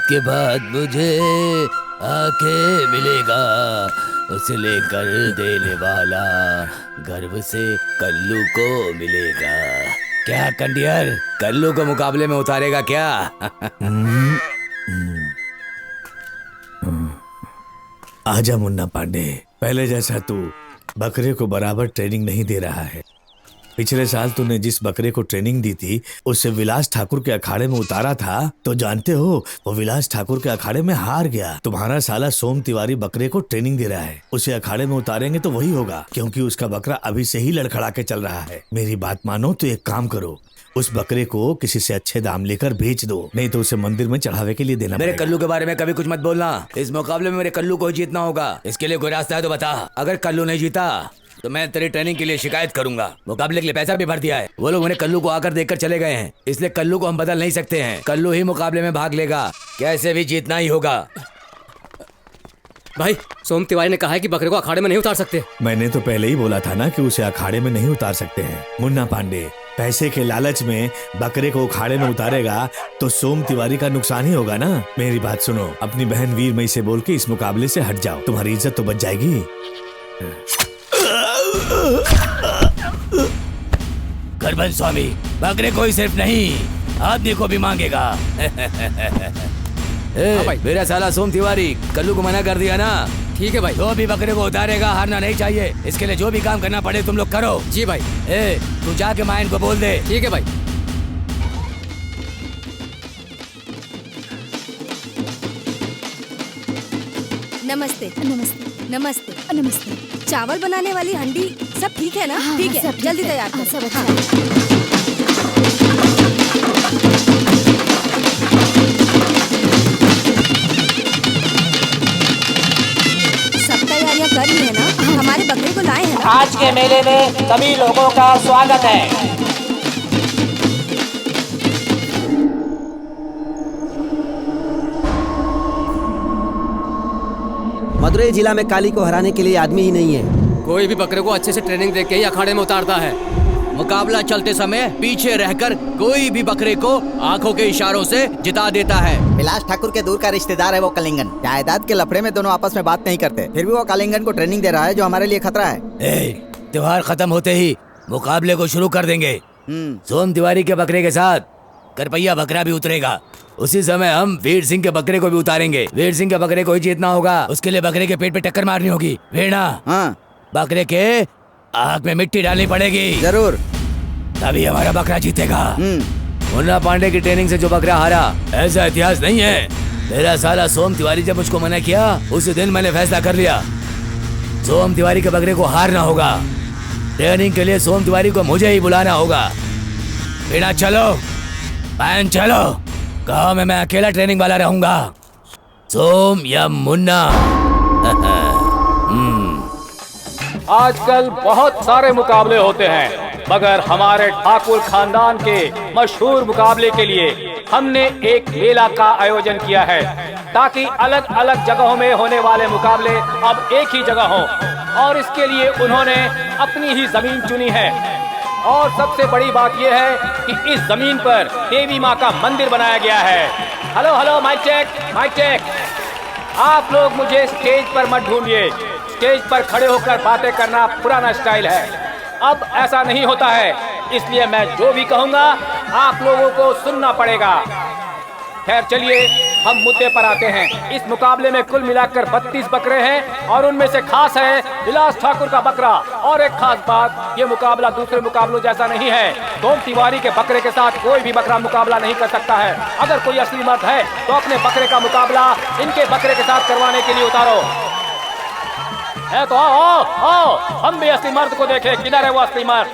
उसके बाद मुझे आके मिलेगा, उसे लेकर देने वाला गर्व से कल्लू को मिलेगा। क्या कंडियर, कल्लू को मुकाबले में उतारेगा क्या? आजा मुन्ना पांडे, पहले जैसा तू बकरे को बराबर ट्रेनिंग नहीं दे रहा है। पिछले साल तूने जिस बकरे को ट्रेनिंग दी थी उसे विलास ठाकुर के अखाड़े में उतारा था, तो जानते हो वो विलास ठाकुर के अखाड़े में हार गया। तुम्हारा साला सोम तिवारी बकरे को ट्रेनिंग दे रहा है, उसे अखाड़े में उतारेंगे तो वही होगा, क्योंकि उसका बकरा अभी से ही लड़खड़ा के चल रहा है। मेरी बात मानो तो एक काम करो, उस बकरे को किसी से अच्छे दाम लेकर बेच दो, नहीं तो उसे मंदिर में चढ़ावे के लिए देना मेरे पड़ेगा। कल्लू के बारे में कभी कुछ मत बोलना। इस मुकाबले में मेरे कल्लू को जीतना होगा। इसके लिए कोई रास्ता है तो बता। अगर कल्लू नहीं जीता तो मैं तेरी ट्रेनिंग के लिए शिकायत करूंगा। मुकाबले के लिए पैसा भी भर दिया है। वो लोग मेरे कल्लू को आकर देखकर चले गए हैं, इसलिए कल्लू को हम बदल नहीं सकते हैं। कल्लू ही मुकाबले में भाग लेगा, कैसे भी जीतना ही होगा। भाई, सोम तिवारी ने कहा है कि बकरे को अखाड़े में नहीं उतार सकते। मैंने तो पहले ही बोला था ना कि उसे अखाड़े में नहीं उतार सकते हैं। मुन्ना पांडे, पैसे के लालच में बकरे को अखाड़े में उतारेगा तो सोम तिवारी का नुकसान ही होगा ना। मेरी बात सुनो, अपनी बहन वीरमई से बोल के इस मुकाबले से हट जाओ, तुम्हारी इज्जत तो बच जाएगी। करबन स्वामी, बकरे को ही सिर्फ नहीं आदमी को भी मांगेगा। मेरा साला सोम तिवारी कल्लू को मना कर दिया ना। ठीक है भाई। जो भी बकरे को उतारेगा हारना नहीं चाहिए। इसके लिए जो भी काम करना पड़े तुम लोग करो। जी भाई। तू जाके मायन को बोल दे। ठीक है भाई। नमस्ते। नमस्ते। नमस्ते। नमस्ते। चावल बनाने वाली हंडी सब ठीक है ना? हाँ, ठीक है, सब जल्दी ठीक है। तैयार हाँ, करो। सब अच्छा है। सब तैयारियां कर ली है ना? हमारे बकरे को लाए हैं ना? आज के मेले में सभी लोगों का स्वागत है। मदुरई जिला में काली को हराने के लिए आदमी ही नहीं है। कोई भी बकरे को अच्छे से ट्रेनिंग देके ही अखाड़े में उतारता है। मुकाबला चलते समय पीछे रहकर कोई भी बकरे को आंखों के इशारों से जिता देता है। विलास ठाकुर के दूर का रिश्तेदार है वो कलिंगन। जायदाद के लफड़े में दोनों आपस में बात नहीं करते, फिर भी वो कलिंगन को ट्रेनिंग दे रहा है, जो हमारे लिए खतरा है। त्योहार खत्म होते ही मुकाबले को शुरू कर देंगे। सोम तिवारी के बकरे के साथ करपैया बकरा भी उतरेगा। उसी समय हम वीर सिंह के बकरे को भी उतारेंगे। वीर सिंह के बकरे को ही जीतना होगा। उसके लिए बकरे के पेट पे टक्कर मारनी होगी। भेड़ा, बकरे के आग में मिट्टी डालनी पड़ेगी। जरूर, तभी हमारा बकरा जीतेगा। मुन्ना पांडे की ट्रेनिंग से जो बकरा हारा, ऐसा इतिहास नहीं है। मेरा साला सोम तिवारी जब मुझको मना किया, उसी दिन मैंने फैसला कर लिया, सोम तिवारी के बकरे को हारना होगा। ट्रेनिंग के लिए सोम तिवारी को मुझे ही बुलाना होगा। बिना चलो पैन चलो, गाँव में मैं अकेला ट्रेनिंग वाला रहूंगा। सोम या मुन्ना। आजकल बहुत सारे मुकाबले होते हैं, मगर हमारे ठाकुर खानदान के मशहूर मुकाबले के लिए हमने एक मेला का आयोजन किया है, ताकि अलग अलग जगहों में होने वाले मुकाबले अब एक ही जगह हों। और इसके लिए उन्होंने अपनी ही जमीन चुनी है। और सबसे बड़ी बात यह है कि इस जमीन पर देवी माँ का मंदिर बनाया गया है। Hello hello, mic check, mic check. आप लोग मुझे स्टेज पर मत ढूंढिए। स्टेज पर खड़े होकर बातें करना पुराना स्टाइल है, अब ऐसा नहीं होता है। इसलिए मैं जो भी कहूँगा आप लोगों को सुनना पड़ेगा। खैर चलिए, हम मुद्दे पर आते हैं। इस मुकाबले में कुल मिलाकर 32 बकरे हैं, और उनमें से खास है विलास ठाकुर का बकरा। और एक खास बात, ये मुकाबला दूसरे मुकाबलों जैसा नहीं है। सोम तिवारी के बकरे के साथ कोई भी बकरा मुकाबला नहीं कर सकता है। अगर कोई असली मर्द है तो अपने बकरे का मुकाबला इनके बकरे के साथ करवाने के लिए उतारो। है तो आओ आओ आओ, हम भी असली मर्द को देखें। किधर है वो असली मर्द?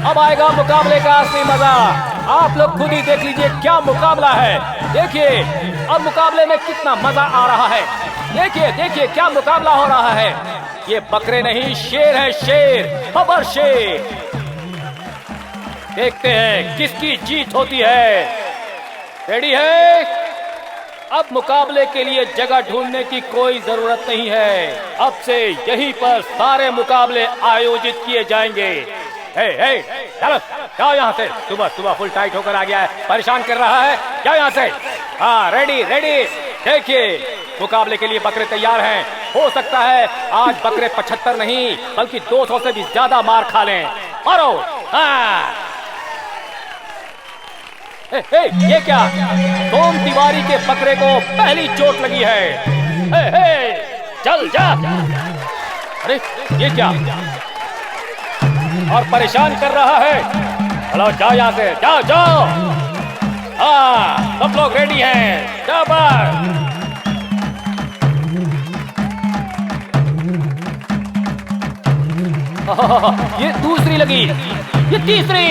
अब आएगा मुकाबले का असली मजा। आप लोग खुद ही देख लीजिए क्या मुकाबला है। देखिए अब मुकाबले में कितना मजा आ रहा है। देखिए देखिए क्या मुकाबला हो रहा है। ये बकरे नहीं, शेर है, शेर, खबर शेर। देखते हैं किसकी जीत होती है। रेडी है? अब मुकाबले के लिए जगह ढूंढने की कोई जरूरत नहीं है। अब से यहीं पर सारे मुकाबले आयोजित किए जाएंगे। हे, चलो जाओ यहाँ से। सुबह फुल टाइट होकर आ गया है, परेशान कर रहा है। जाओ यहाँ से। हाँ, रेडी। देखिए, मुकाबले के लिए बकरे तैयार हैं। हो सकता है आज बकरे 75 नहीं बल्कि 200 से भी ज्यादा मार खा लें। मारो। हाँ। ये क्या? सोम तिवारी के बकरे को पहली चोट लगी है। चल जा। अरे ये क्या? और परेशान कर रहा है। चलो जाओ यहाँ से, जाओ। हाँ, सब लोग रेडी हैं। जाओ बाहर। ये दूसरी लगी, ये तीसरी।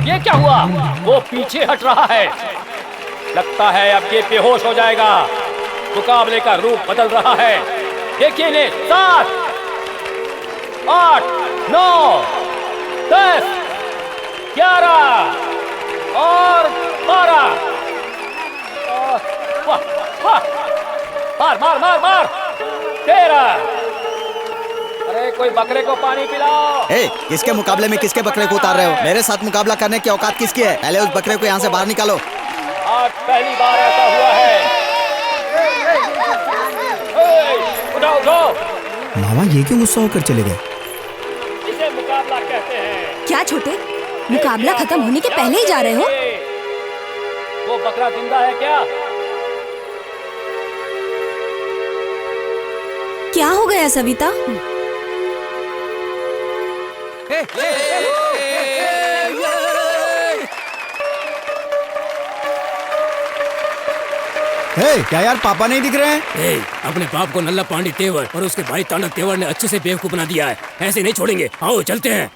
ये क्या हुआ? वो पीछे हट रहा है। लगता है अब ये बेहोश हो जाएगा। मुकाबले का रूप बदल रहा है। देखिए इन्हें। 7, 8, 9, 10, 11 और 12। मार 13। अरे कोई बकरे को पानी पिलाओ। किसके मुकाबले में किसके बकरे को उतार रहे हो? मेरे साथ मुकाबला करने की औकात किसकी है? पहले उस बकरे को यहाँ से बाहर निकालो। आज पहली बार ऐसा हुआ है। उठाओ। मामा ये क्यों गुस्सा होकर चले गए? इसे मुकाबला कहते हैं। क्या छोटे, मुकाबला खत्म होने के पहले ही जा रहे हो? वो बकरा जिंदा है क्या? क्या हो गया सविता? क्या यार, पापा नहीं दिख रहे हैं? अपने बाप को नल्ला पांडे तेवर और उसके भाई तांडव तेवर ने अच्छे से बेवकूफ बना दिया है। ऐसे नहीं छोड़ेंगे। आओ चलते हैं।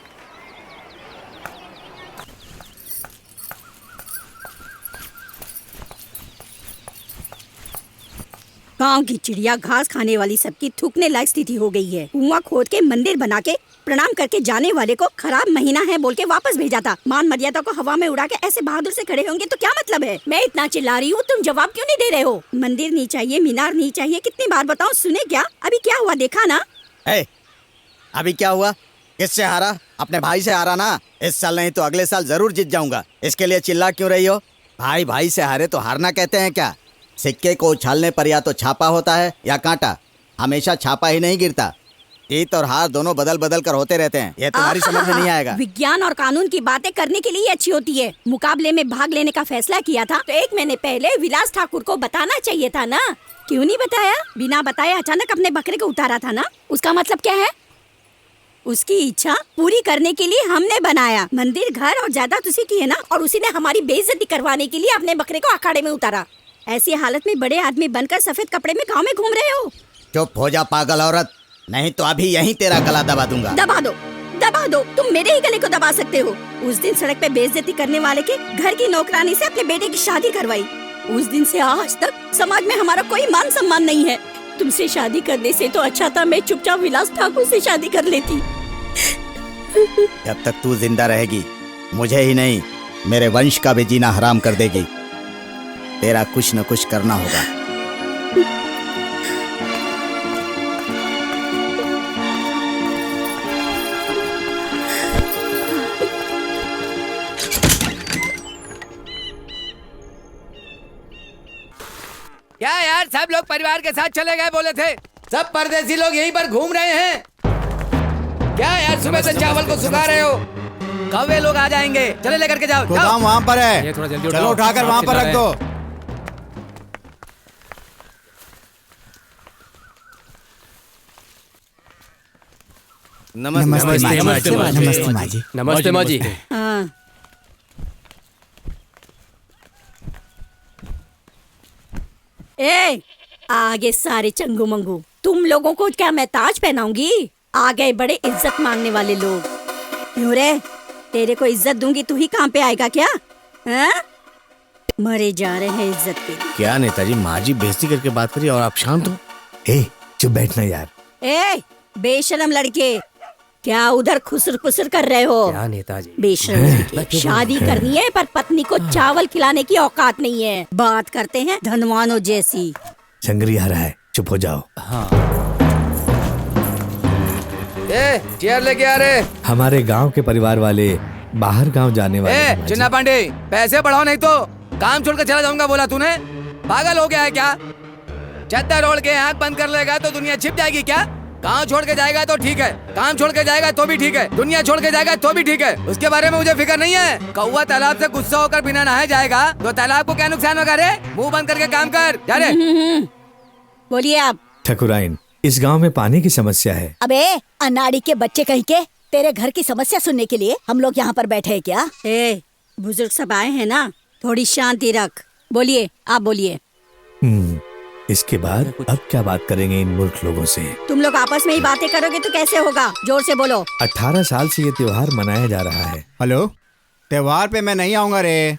गांव की चिड़िया घास खाने वाली सबकी थूकने लायक स्थिति हो गई है। कुआं खोद के मंदिर बना के प्रणाम करके जाने वाले को खराब महीना है बोल के वापस भेजा था। मान मर्यादा को हवा में उड़ा के ऐसे बहादुर से खड़े होंगे तो क्या मतलब है? मैं इतना चिल्ला रही हूँ, तुम जवाब क्यों नहीं दे रहे हो? मंदिर नहीं चाहिए, मीनार नहीं चाहिए, कितनी बार बताऊँ? सुने क्या? अभी क्या हुआ देखा ना? अभी क्या हुआ? किससे हारा? अपने भाई से हारा ना। इस साल नहीं तो अगले साल जरूर जीत जाऊंगा। इसके लिए चिल्ला क्यों रही हो? भाई से हारे तो हारना कहते हैं क्या? सिक्के को उछालने पर या तो छापा होता है या कांटा। हमेशा छापा ही नहीं गिरता। जीत और हार दोनों बदल बदल कर होते रहते हैं। ये तुम्हारी समझ में नहीं आएगा। विज्ञान और कानून की बातें करने के लिए अच्छी होती है। मुकाबले में भाग लेने का फैसला किया था तो 1 महीने पहले विलास ठाकुर को बताना चाहिए था ना। क्यों नहीं बताया? बिना बताए अचानक अपने बकरे को उतारा था ना। उसका मतलब क्या है? उसकी इच्छा पूरी करने के लिए हमने बनाया। मंदिर, घर और जायदाद उसी की है ना, और उसी ने हमारी बेइज्जती करवाने के लिए अपने बकरे को अखाड़े में उतारा। ऐसी हालत में बड़े आदमी बनकर सफेद कपड़े में गांव में घूम रहे हो। चुप हो जा पागल औरत, नहीं तो अभी यहीं तेरा गला दबा दूंगा। दबा दो। तुम मेरे ही गले को दबा सकते हो। उस दिन सड़क पे बेइज्जती करने वाले के घर की नौकरानी से अपने बेटे की शादी करवाई। उस दिन से आज तक समाज में हमारा कोई मान सम्मान नहीं है। तुमसे शादी करने से तो अच्छा था मैं चुपचाप विलास ठाकुर से शादी कर लेती। जब तक तू जिंदा रहेगी मुझे ही नहीं मेरे वंश का भी जीना हराम कर देगी। तेरा कुछ न कुछ करना होगा। क्या यार, सब लोग परिवार के साथ चले गए बोले थे। सब परदेसी लोग यहीं पर घूम रहे हैं। क्या यार, सुबह से चावल को सुखा रहे हो? कब वे लोग आ जाएंगे? चले लेकर के जाओ। गोदाम वहाँ पर है, ये थोड़ा जल्दी चलो उठाओ। उठाकर वहाँ पर रख दो। नमस्ते माँ जी। हाँ। आगे सारे चंगू मंगू, तुम लोगों को क्या मैं ताज पहनाऊंगी? आ गए बड़े इज्जत मांगने वाले लोग। क्यों रे, तेरे को इज्जत दूंगी तू ही काम पे आएगा क्या? हाँ? मरे जा रहे हैं इज्जत के। क्या नेताजी, माँ जी बेइज्जती करके बात करी और आप शांत हो? ए चुप बैठना यार। ए बेशरम लड़के, क्या उधर खुसर खुसर कर रहे हो? क्या नेताजी? बेशरम लड़के, शादी करनी है पर पत्नी को चावल खिलाने की औकात नहीं है। बात करते हैं धनवानों जैसी। संगरी आ रहा है, चुप हो जाओ। ए चेयर लेके आ रहे। हमारे गांव के परिवार वाले बाहर गांव जाने वाले हैं, ए माँ जी। चिन्ना पांडे, पैसे बढ़ाओ नहीं तो काम छोड़कर चला जाऊंगा बोला तूने। पागल हो गया है क्या? चद्दर ओढ़ के आंख बंद कर लेगा तो दुनिया छिप जाएगी क्या? गांव छोड़ के जाएगा तो ठीक है, काम छोड़ के जाएगा तो भी ठीक है, दुनिया छोड़ के जाएगा तो भी ठीक है, उसके बारे में मुझे फिक्र नहीं है। कौवा तालाब से गुस्सा होकर बिना नहाए जाएगा तो तालाब को क्या नुकसान होगा रे? मुंह बंद करके काम कर, जा रे। बोलिए आप। ठकुराइन, इस गांव में पानी की समस्या है। अबे अनाड़ी के बच्चे कहीं के, तेरे घर की समस्या सुनने के लिए हम लोग यहाँ पर बैठे हैं क्या? ए बुजुर्ग सब आए हैं ना, थोड़ी शांति रख। बोलिए, आप बोलिए। इसके बाद अब क्या बात करेंगे इन मूर्ख लोगों से? तुम लोग आपस में ही बातें करोगे तो कैसे होगा? जोर से बोलो। 18 साल से ये त्योहार मनाया जा रहा है। हेलो, त्योहार पे मैं नहीं आऊंगा रे।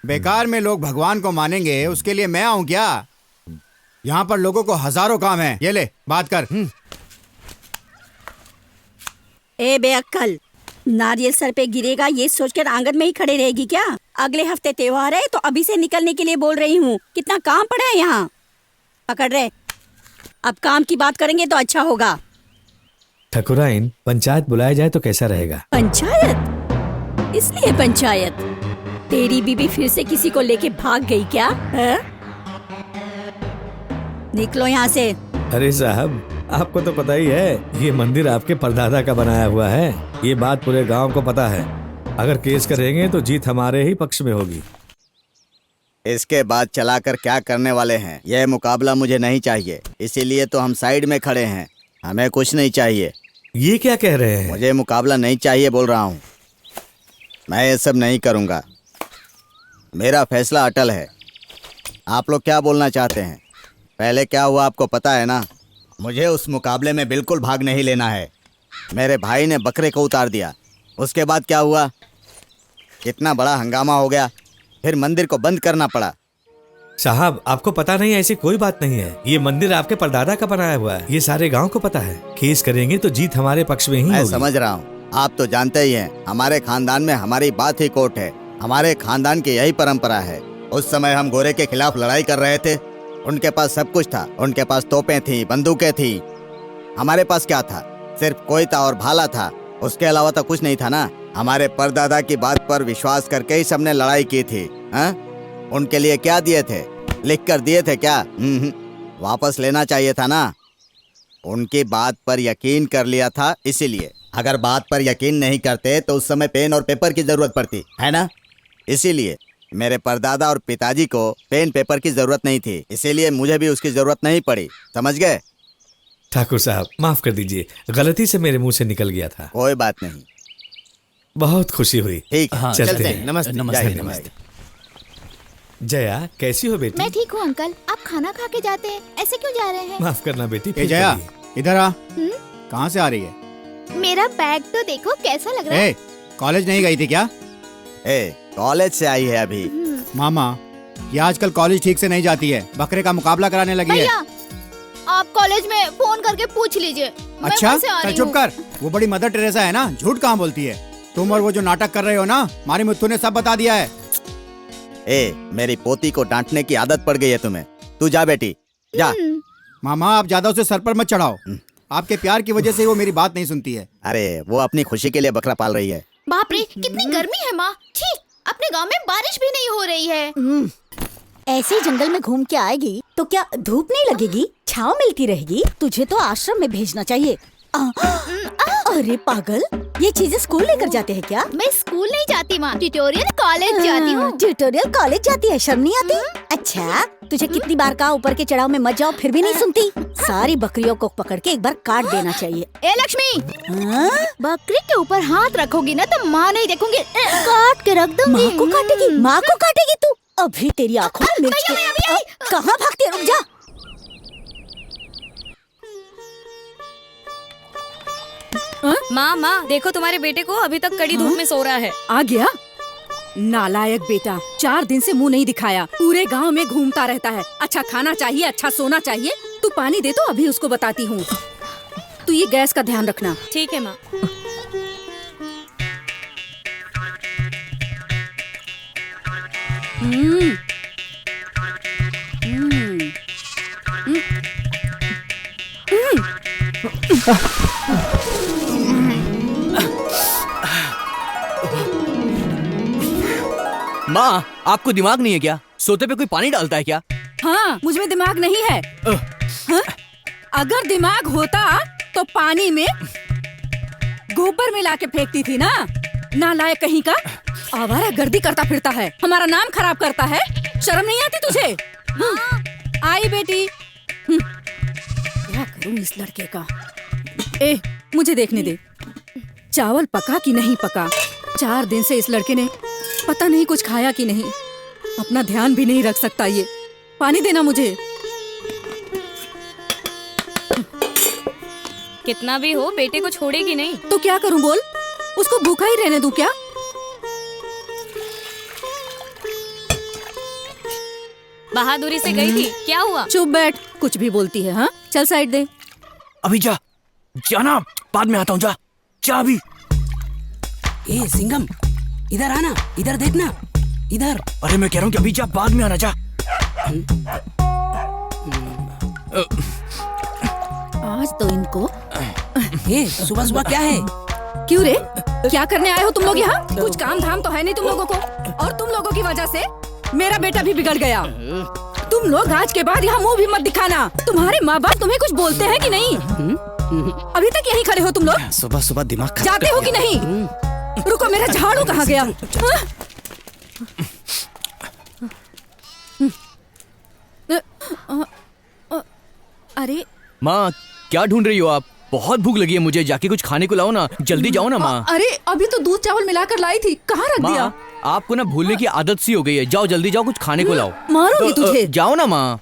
बेकार में लोग भगवान को मानेंगे, उसके लिए मैं आऊं क्या? यहाँ पर लोगों को हजारों काम है। ये ले बात कर। ए बेअक्कल, नारियल सर पे गिरेगा ये सोचकर आंगन में ही खड़े रहेगी क्या? अगले हफ्ते त्योहार है तो अभी से निकलने के लिए बोल रही हूँ। कितना काम पड़ा है यहाँ। पकड़ रहे, अब काम की बात करेंगे तो अच्छा होगा। ठकुराइन, पंचायत बुलाया जाए तो कैसा रहेगा? पंचायत? इसलिए पंचायत? तेरी बीबी फिर से किसी को लेके भाग गई क्या? है? निकलो यहाँ से। अरे साहब, आपको तो पता ही है ये मंदिर आपके परदादा का बनाया हुआ है। ये बात पूरे गांव को पता है। अगर केस करेंगे तो जीत हमारे ही पक्ष में होगी। इसके बाद चलाकर क्या करने वाले हैं? यह मुकाबला मुझे नहीं चाहिए, इसीलिए तो हम साइड में खड़े हैं। हमें कुछ नहीं चाहिए। ये क्या कह रहे हैं? मुझे मुकाबला नहीं चाहिए बोल रहा हूँ। मैं ये सब नहीं करूँगा। मेरा फैसला अटल है। आप लोग क्या बोलना चाहते हैं? पहले क्या हुआ आपको पता है ना? मुझे उस मुकाबले में बिल्कुल भाग नहीं लेना है। मेरे भाई ने बकरे को उतार दिया। उसके बाद क्या हुआ? कितना बड़ा हंगामा हो गया। फिर मंदिर को बंद करना पड़ा। साहब, आपको पता नहीं, ऐसी कोई बात नहीं है। ये मंदिर आपके परदादा का बनाया हुआ है। ये सारे गांव को पता है। केस करेंगे तो जीत हमारे पक्ष में ही मैं होगी। समझ रहा हूँ। आप तो जानते ही हैं, हमारे खानदान में हमारी बात ही कोर्ट है। हमारे खानदान की यही परंपरा है। उस समय हम गोरे के खिलाफ लड़ाई कर रहे थे। उनके पास सब कुछ था। उनके पास तोपें थी, बंदूकें थी। हमारे पास क्या था? सिर्फ कोयता और भाला था। उसके अलावा तो कुछ नहीं था ना। हमारे परदादा की बात पर विश्वास करके ही सबने लड़ाई की थी। हाँ? उनके लिए क्या दिए थे? लिख कर दिए थे क्या? वापस लेना चाहिए था ना। उनकी बात पर यकीन कर लिया था, इसीलिए। अगर बात पर यकीन नहीं करते तो उस समय पेन और पेपर की जरूरत पड़ती है ना। इसीलिए मेरे परदादा और पिताजी को पेन पेपर की जरूरत नहीं थी, इसीलिए मुझे भी उसकी जरूरत नहीं पड़ी। समझ गए? ठाकुर साहब, माफ कर दीजिए, गलती से मेरे मुंह से निकल गया था। कोई बात नहीं। बहुत खुशी हुई। ठीक है, चलते हैं। नमस्ते। नमस्ते, जय हिंद, नमस्ते। जया, कैसी हो बेटी? मैं ठीक हूँ अंकल। आप खाना खा के जाते हैं, ऐसे क्यों जा रहे हैं? माफ करना बेटी। ए फिर जया, कभी। इधर आ। कहाँ से आ रही है? मेरा बैग तो देखो कैसा लग रहा है। ए, कॉलेज नहीं गई थी क्या? कॉलेज से आई है अभी। मामा, ये आजकल कॉलेज ठीक से नहीं जाती है। बकरे का मुकाबला कराने लगी है। भैया, आप कॉलेज में फोन करके पूछ लीजिए। मैं अच्छा, वहाँ से आ चल रही चुप हूँ। कर। वो बड़ी मदर टेरेसा है ना, झूठ कहाँ बोलती है। तुम और वो जो नाटक कर रहे हो ना, हमारी मुत्तू ने सब बता दिया है। मेरी पोती को डांटने की आदत पड़ गई है तुम्हें। तू जा बेटी, जा। मामा, आप ज्यादा उसे सर पर मत चढ़ाओ। आपके प्यार की वजह से वो मेरी बात नहीं सुनती है। अरे वो अपनी खुशी के लिए बकरा पाल रही है। बाप रे, कितनी गर्मी है माँ। ठीक, अपने गांव में बारिश भी नहीं हो रही है। ऐसे ही जंगल में घूम के आएगी तो क्या धूप नहीं लगेगी? छांव मिलती रहेगी। तुझे तो आश्रम में भेजना चाहिए। अरे पागल, ये चीजें स्कूल लेकर जाते हैं क्या? मैं स्कूल नहीं जाती माँ, ट्यूटोरियल कॉलेज जाती हूँ। ट्यूटोरियल कॉलेज जाती है, शर्म नहीं आती? अच्छा, तुझे कितनी बार कहा ऊपर के चढ़ाव में मत जाओ, फिर भी नहीं सुनती। सारी बकरियों को पकड़ के एक बार काट देना चाहिए। ए लक्ष्मी, बकरी के ऊपर हाथ रखोगी ना तो माँ नहीं देखूंगी, काट के रख दूंगी। माँ को काटेगी? माँ को काटेगी तू? अभी तेरी आँखों में मिर्च कहाँ भागती है? रुक जा। माँ देखो, तुम्हारे बेटे को अभी तक कड़ी धूप में सो रहा है। आ गया? नालायक बेटा, 4 दिन से मुंह नहीं दिखाया, पूरे गांव में घूमता रहता है। अच्छा खाना चाहिए, अच्छा सोना चाहिए। तू पानी दे तो अभी उसको बताती हूँ। तू ये गैस का ध्यान रखना। ठीक है माँ। माँ, आपको दिमाग नहीं है क्या? सोते पे कोई पानी डालता है क्या? हाँ, मुझ में दिमाग नहीं है। हाँ? अगर दिमाग होता तो पानी में गोबर मिला के फेंकती थी ना। नालायक कहीं का, आवारा गर्दी करता फिरता है, हमारा नाम खराब करता है। शर्म नहीं आती तुझे? हाँ। आई बेटी। क्या करूं इस लड़के का? ए, मुझे देखने दे, चावल पका कि नहीं पका। 4 दिन से इस लड़के ने पता नहीं कुछ खाया कि नहीं। अपना ध्यान भी नहीं रख सकता ये। पानी देना मुझे। कितना भी हो, बेटे को छोड़ेगी नहीं। तो क्या करूं बोल? उसको भूखा ही रहने दूं क्या? बहादुरी से गई थी, क्या हुआ? चुप बैठ, कुछ भी बोलती है। हाँ, चल साइड दे। अभी जा, जाना, बाद में आता हूँ। जा अभी। ए सिंघम, इधर आना, इधर देखना, इधर। अरे मैं कह रहा हूँ कि अभी जा, बाद में आना। जा। आज तो इनको। ए, सुबह सुबह क्या है? क्यों रे, क्या करने आए हो तुम लोग यहाँ? कुछ काम धाम तो है नहीं तुम लोगों को, और तुम लोगों की वजह से मेरा बेटा भी बिगड़ गया। तुम लोग आज के बाद यहाँ मुंह भी मत दिखाना। तुम्हारे माँ बाप तुम्हें कुछ बोलते हैं कि नहीं? अभी तक यहीं खड़े हो तुम लोग? सुबह सुबह दिमाग खराब जाते हो कि नहीं? रुको, मेरा झाड़ू कहाँ गया? अरे माँ, क्या ढूंढ रही हो आप? बहुत भूख लगी है मुझे, जाके कुछ खाने को लाओ ना। जल्दी जाओ ना माँ। अरे अभी तो दूध चावल मिलाकर लाई थी, कहाँ रख दिया? माँ, आपको ना भूलने की आदत सी हो गई है। जाओ जल्दी जाओ, कुछ खाने को लाओ। मारूंगी तुझे। जाओ ना माँ।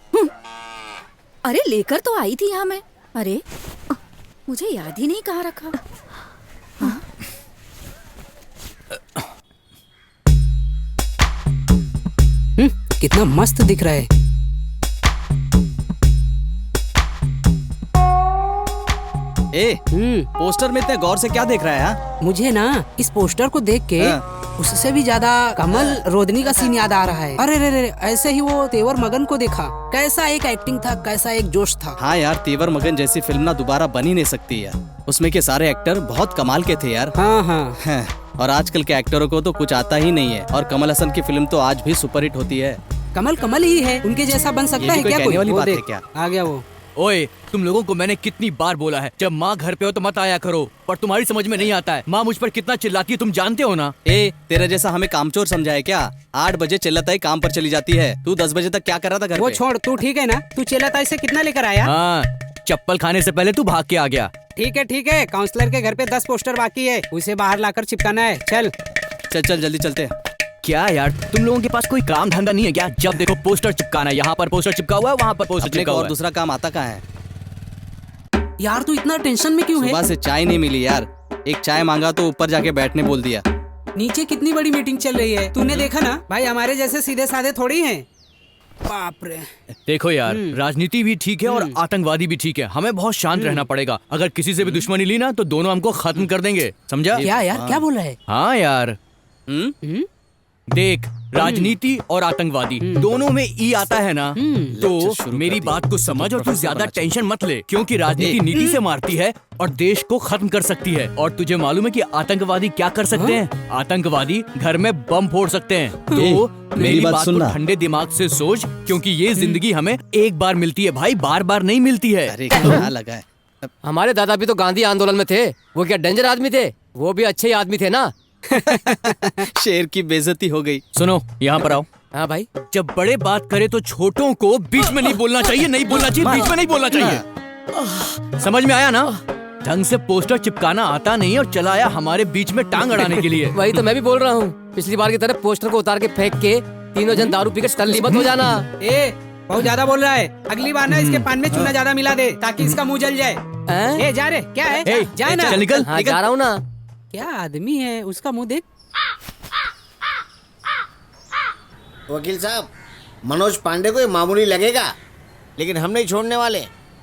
अरे लेकर तो आई थी यहाँ मैं। अरे मुझे याद ही नहीं कहाँ रखा। कितना मस्त दिख रहा है। पोस्टर में इतने गौर से क्या देख रहा है? हाँ? मुझे ना इस पोस्टर को देख के उससे भी ज्यादा कमल रोदनी का सीन याद आ रहा है। अरे रे रे, ऐसे ही वो तेवर मगन को देखा, कैसा एक एक्टिंग था, कैसा एक जोश था। हाँ यार, तेवर मगन जैसी फिल्म ना दोबारा बन ही नहीं सकती यार। उसमें के सारे एक्टर बहुत कमाल के थे यार। हाँ। और आजकल के एक्टरों को तो कुछ आता ही नहीं है, और कमल हसन की फिल्म तो आज भी सुपरहिट होती है। कमल कमल ही है, उनके जैसा बन सकता है क्या कोई? वाली वो बात है देख, क्या? आ गया वो। ओए, तुम लोगों को मैंने कितनी बार बोला है, जब माँ घर पे हो तो मत आया करो, पर तुम्हारी समझ में नहीं आता है। माँ मुझ पर कितना चिल्लाती है, तुम जानते हो ना। तेरे जैसा हमें कामचोर समझा है क्या? 8 बजे चिल्लाताई काम पर चली जाती है। तू 10 बजे तक क्या कर रहा था घर वो पे? छोड़, तू ठीक है ना? तू चिल्लाताई से कितना लेकर आया? हाँ, चप्पल खाने से पहले तू भाग के आ गया। ठीक है, काउंसलर के घर पे 10 पोस्टर बाकी है, उसे बाहर लाकर चिपकाना है। चल जल्दी चलते हैं। क्या यार, तुम लोगों के पास कोई काम धंधा नहीं है क्या? जब देखो पोस्टर चिपकाना है, यहाँ पर पोस्टर चिपका हुआ है, वहाँ पर पोस्टर चिपका हुआ है। और दूसरा काम आता कहाँ है यार? तू इतना टेंशन में क्यों है? सुबह से चाय नहीं मिली यार। एक चाय मांगा तो ऊपर जाके बैठने बोल दिया। नीचे कितनी बड़ी मीटिंग चल रही है, तूने देखा ना? भाई हमारे जैसे सीधे साधे थोड़ी हैं। बाप रे। देखो यार, राजनीति भी ठीक है और आतंकवादी भी ठीक है। हमें बहुत शांत रहना पड़ेगा। अगर किसी से भी दुश्मनी ली ना तो दोनों हमको खत्म कर देंगे, समझा? क्या यार, क्या बोल रहा है? हाँ यार, देख, राजनीति और आतंकवादी दोनों में ई आता है ना, तो मेरी बात को समझ और तू ज्यादा टेंशन मत ले, क्योंकि राजनीति नीति से मारती है और देश को खत्म कर सकती है। और तुझे मालूम है कि आतंकवादी क्या कर सकते हैं? आतंकवादी घर में बम फोड़ सकते हैं। तो मेरी बात को ठंडे दिमाग से सोच, क्योंकि ये जिंदगी हमें एक बार मिलती है भाई, बार बार नहीं मिलती है। अरे क्या लगा है? हमारे दादा भी तो गांधी आंदोलन में थे। वो क्या डेंजर आदमी थे? वो भी अच्छे आदमी थे ना। शेर की बेइज्जती हो गई। सुनो, यहाँ पर आओ। हाँ भाई, जब बड़े बात करे तो छोटों को बीच में नहीं बोलना चाहिए, नहीं बोलना चाहिए, बीच में नहीं बोलना चाहिए। समझ में आया ना? ढंग से पोस्टर चिपकाना आता नहीं और चला आया हमारे बीच में टांग अड़ाने के लिए। वही तो मैं भी बोल रहा हूँ। पिछली बार की तरह पोस्टर को उतार के फेंक के तीनों जन दारू पीकर टल्ली मत हो जाना। बहुत ज्यादा बोल रहा है। अगली बार ना इसके पान में चूना ज्यादा मिला दे, ताकि इसका मुंह जल जाए। जा रे, क्या है? जा ना। चल निकल। हाँ, जा रहा हूँ ना। क्या आदमी है, उसका मुंह देख। वकील साहब, मनोज पांडे को ये मामूली लगेगा, लेकिन हम नहीं छोड़ने वाले।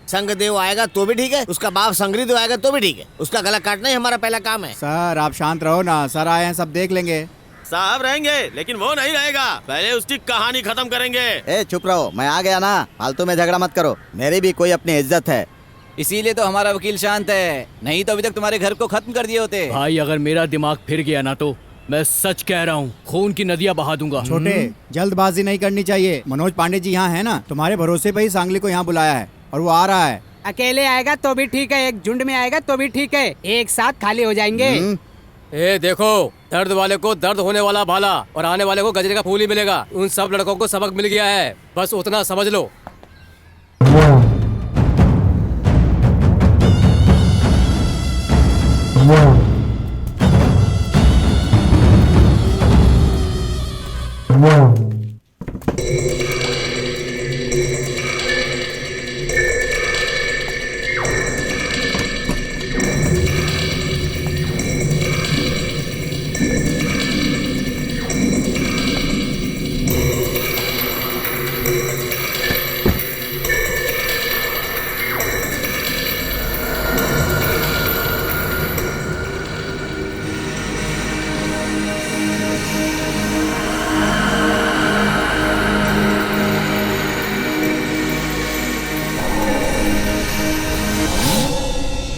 संगदेव आएगा तो भी ठीक है, उसका बाप संग्रीदेव आएगा तो भी ठीक है, उसका गला काटना ही हमारा पहला काम है। सर आप शांत रहो ना, सर आए हैं, सब देख लेंगे। साहब रहेंगे, लेकिन वो नहीं रहेगा, पहले उसकी कहानी खत्म करेंगे। ए चुप रहो, मैं आ गया ना, फालतू में झगड़ा मत करो, मेरी भी कोई अपनी इज्जत है। इसीलिए तो हमारा वकील शांत है, नहीं तो अभी तक तुम्हारे घर को खत्म कर दिए होते। भाई अगर मेरा दिमाग फिर गया ना तो मैं सच कह रहा हूँ, खून की नदियाँ बहा दूंगा। छोटे, जल्दबाजी नहीं करनी चाहिए। मनोज पांडे जी यहाँ है ना, तुम्हारे भरोसे पे ही सांगली को यहाँ बुलाया है और वो आ रहा है। अकेले आएगा तो भी ठीक है, एक झुंड में आएगा तो भी ठीक है, एक साथ खाली हो जाएंगे। ए देखो, दर्द वाले को दर्द होने वाला भाला और आने वाले को गजरे का फूल ही मिलेगा। उन सब लड़कों को सबक मिल गया है, बस उतना समझ लो।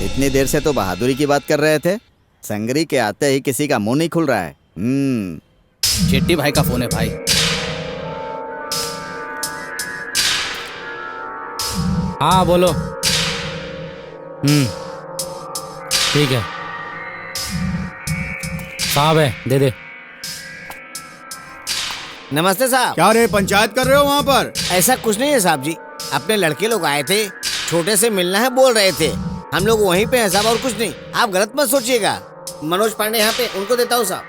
इतनी देर से तो बहादुरी की बात कर रहे थे, संगरी के आते ही किसी का मुंह नहीं खुल रहा है। शेट्टी भाई का फोन है भाई। हाँ बोलो। ठीक है साहब, है दे दे। नमस्ते साहब। क्या रे, पंचायत कर रहे हो वहाँ पर? ऐसा कुछ नहीं है साहब जी, अपने लड़के लोग आए थे, छोटे से मिलना है बोल रहे थे, हम लोग वहीं पे हैं साहब, और कुछ नहीं, आप गलत मत सोचिएगा। मनोज पांडे यहाँ पे, उनको देता हूँ साहब।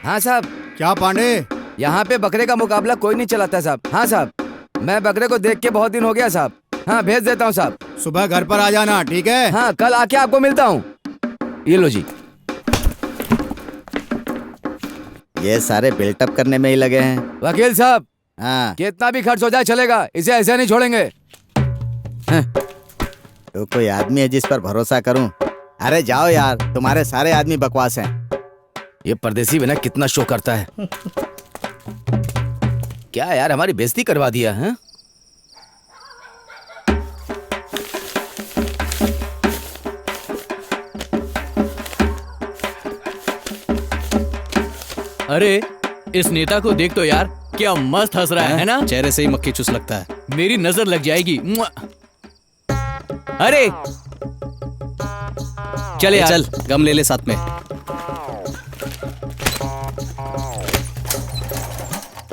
हाँ साहब। क्या पांडे? यहाँ पे बकरे का मुकाबला कोई नहीं चलाता साहब। हाँ साहब, मैं बकरे को देख के बहुत दिन हो गया साहब। हाँ भेज देता हूँ साहब। सुबह घर पर आ जाना, ठीक है? हाँ कल आके आपको मिलता हूँ। ये लो जी। ये सारे बिल्टअप करने में ही लगे हैं। वकील साहब, हाँ कितना भी खर्च हो जाए चलेगा, इसे ऐसे नहीं छोड़ेंगे। तो कोई आदमी है जिस पर भरोसा करूं? अरे जाओ यार, तुम्हारे सारे आदमी बकवास हैं। ये परदेसी बिना कितना शो करता है। क्या यार, हमारी बेइज्जती करवा दिया है। अरे इस नेता को देख तो यार, क्या मस्त हंस रहा है ना? चेहरे से ही मक्खी चूस लगता है। मेरी नजर लग जाएगी। अरे चले यार। चल गम ले ले साथ में।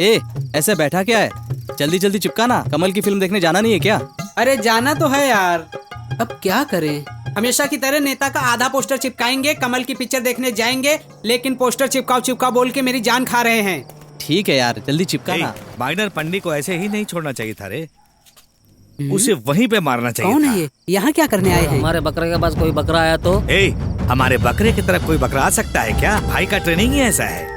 ए ऐसे बैठा क्या है, जल्दी जल्दी चिपका ना, कमल की फिल्म देखने जाना नहीं है क्या? अरे जाना तो है यार, अब क्या करें। हमेशा की तरह नेता का आधा पोस्टर चिपकाएंगे, कमल की पिक्चर देखने जाएंगे, लेकिन पोस्टर चिपकाओ चिपकाओ बोल के मेरी जान खा रहे हैं। ठीक है यार, जल्दी चिपका ना। माइनर पंडित को ऐसे ही नहीं छोड़ना चाहिए था रे, उसे वहीं पे मारना चाहिए। कौन है ये? यहाँ क्या करने आए हैं? हमारे बकरे के पास कोई बकरा आया तो? हमारे बकरे की तरफ कोई बकरा आ सकता है क्या? भाई का ट्रेनिंग ही ऐसा है।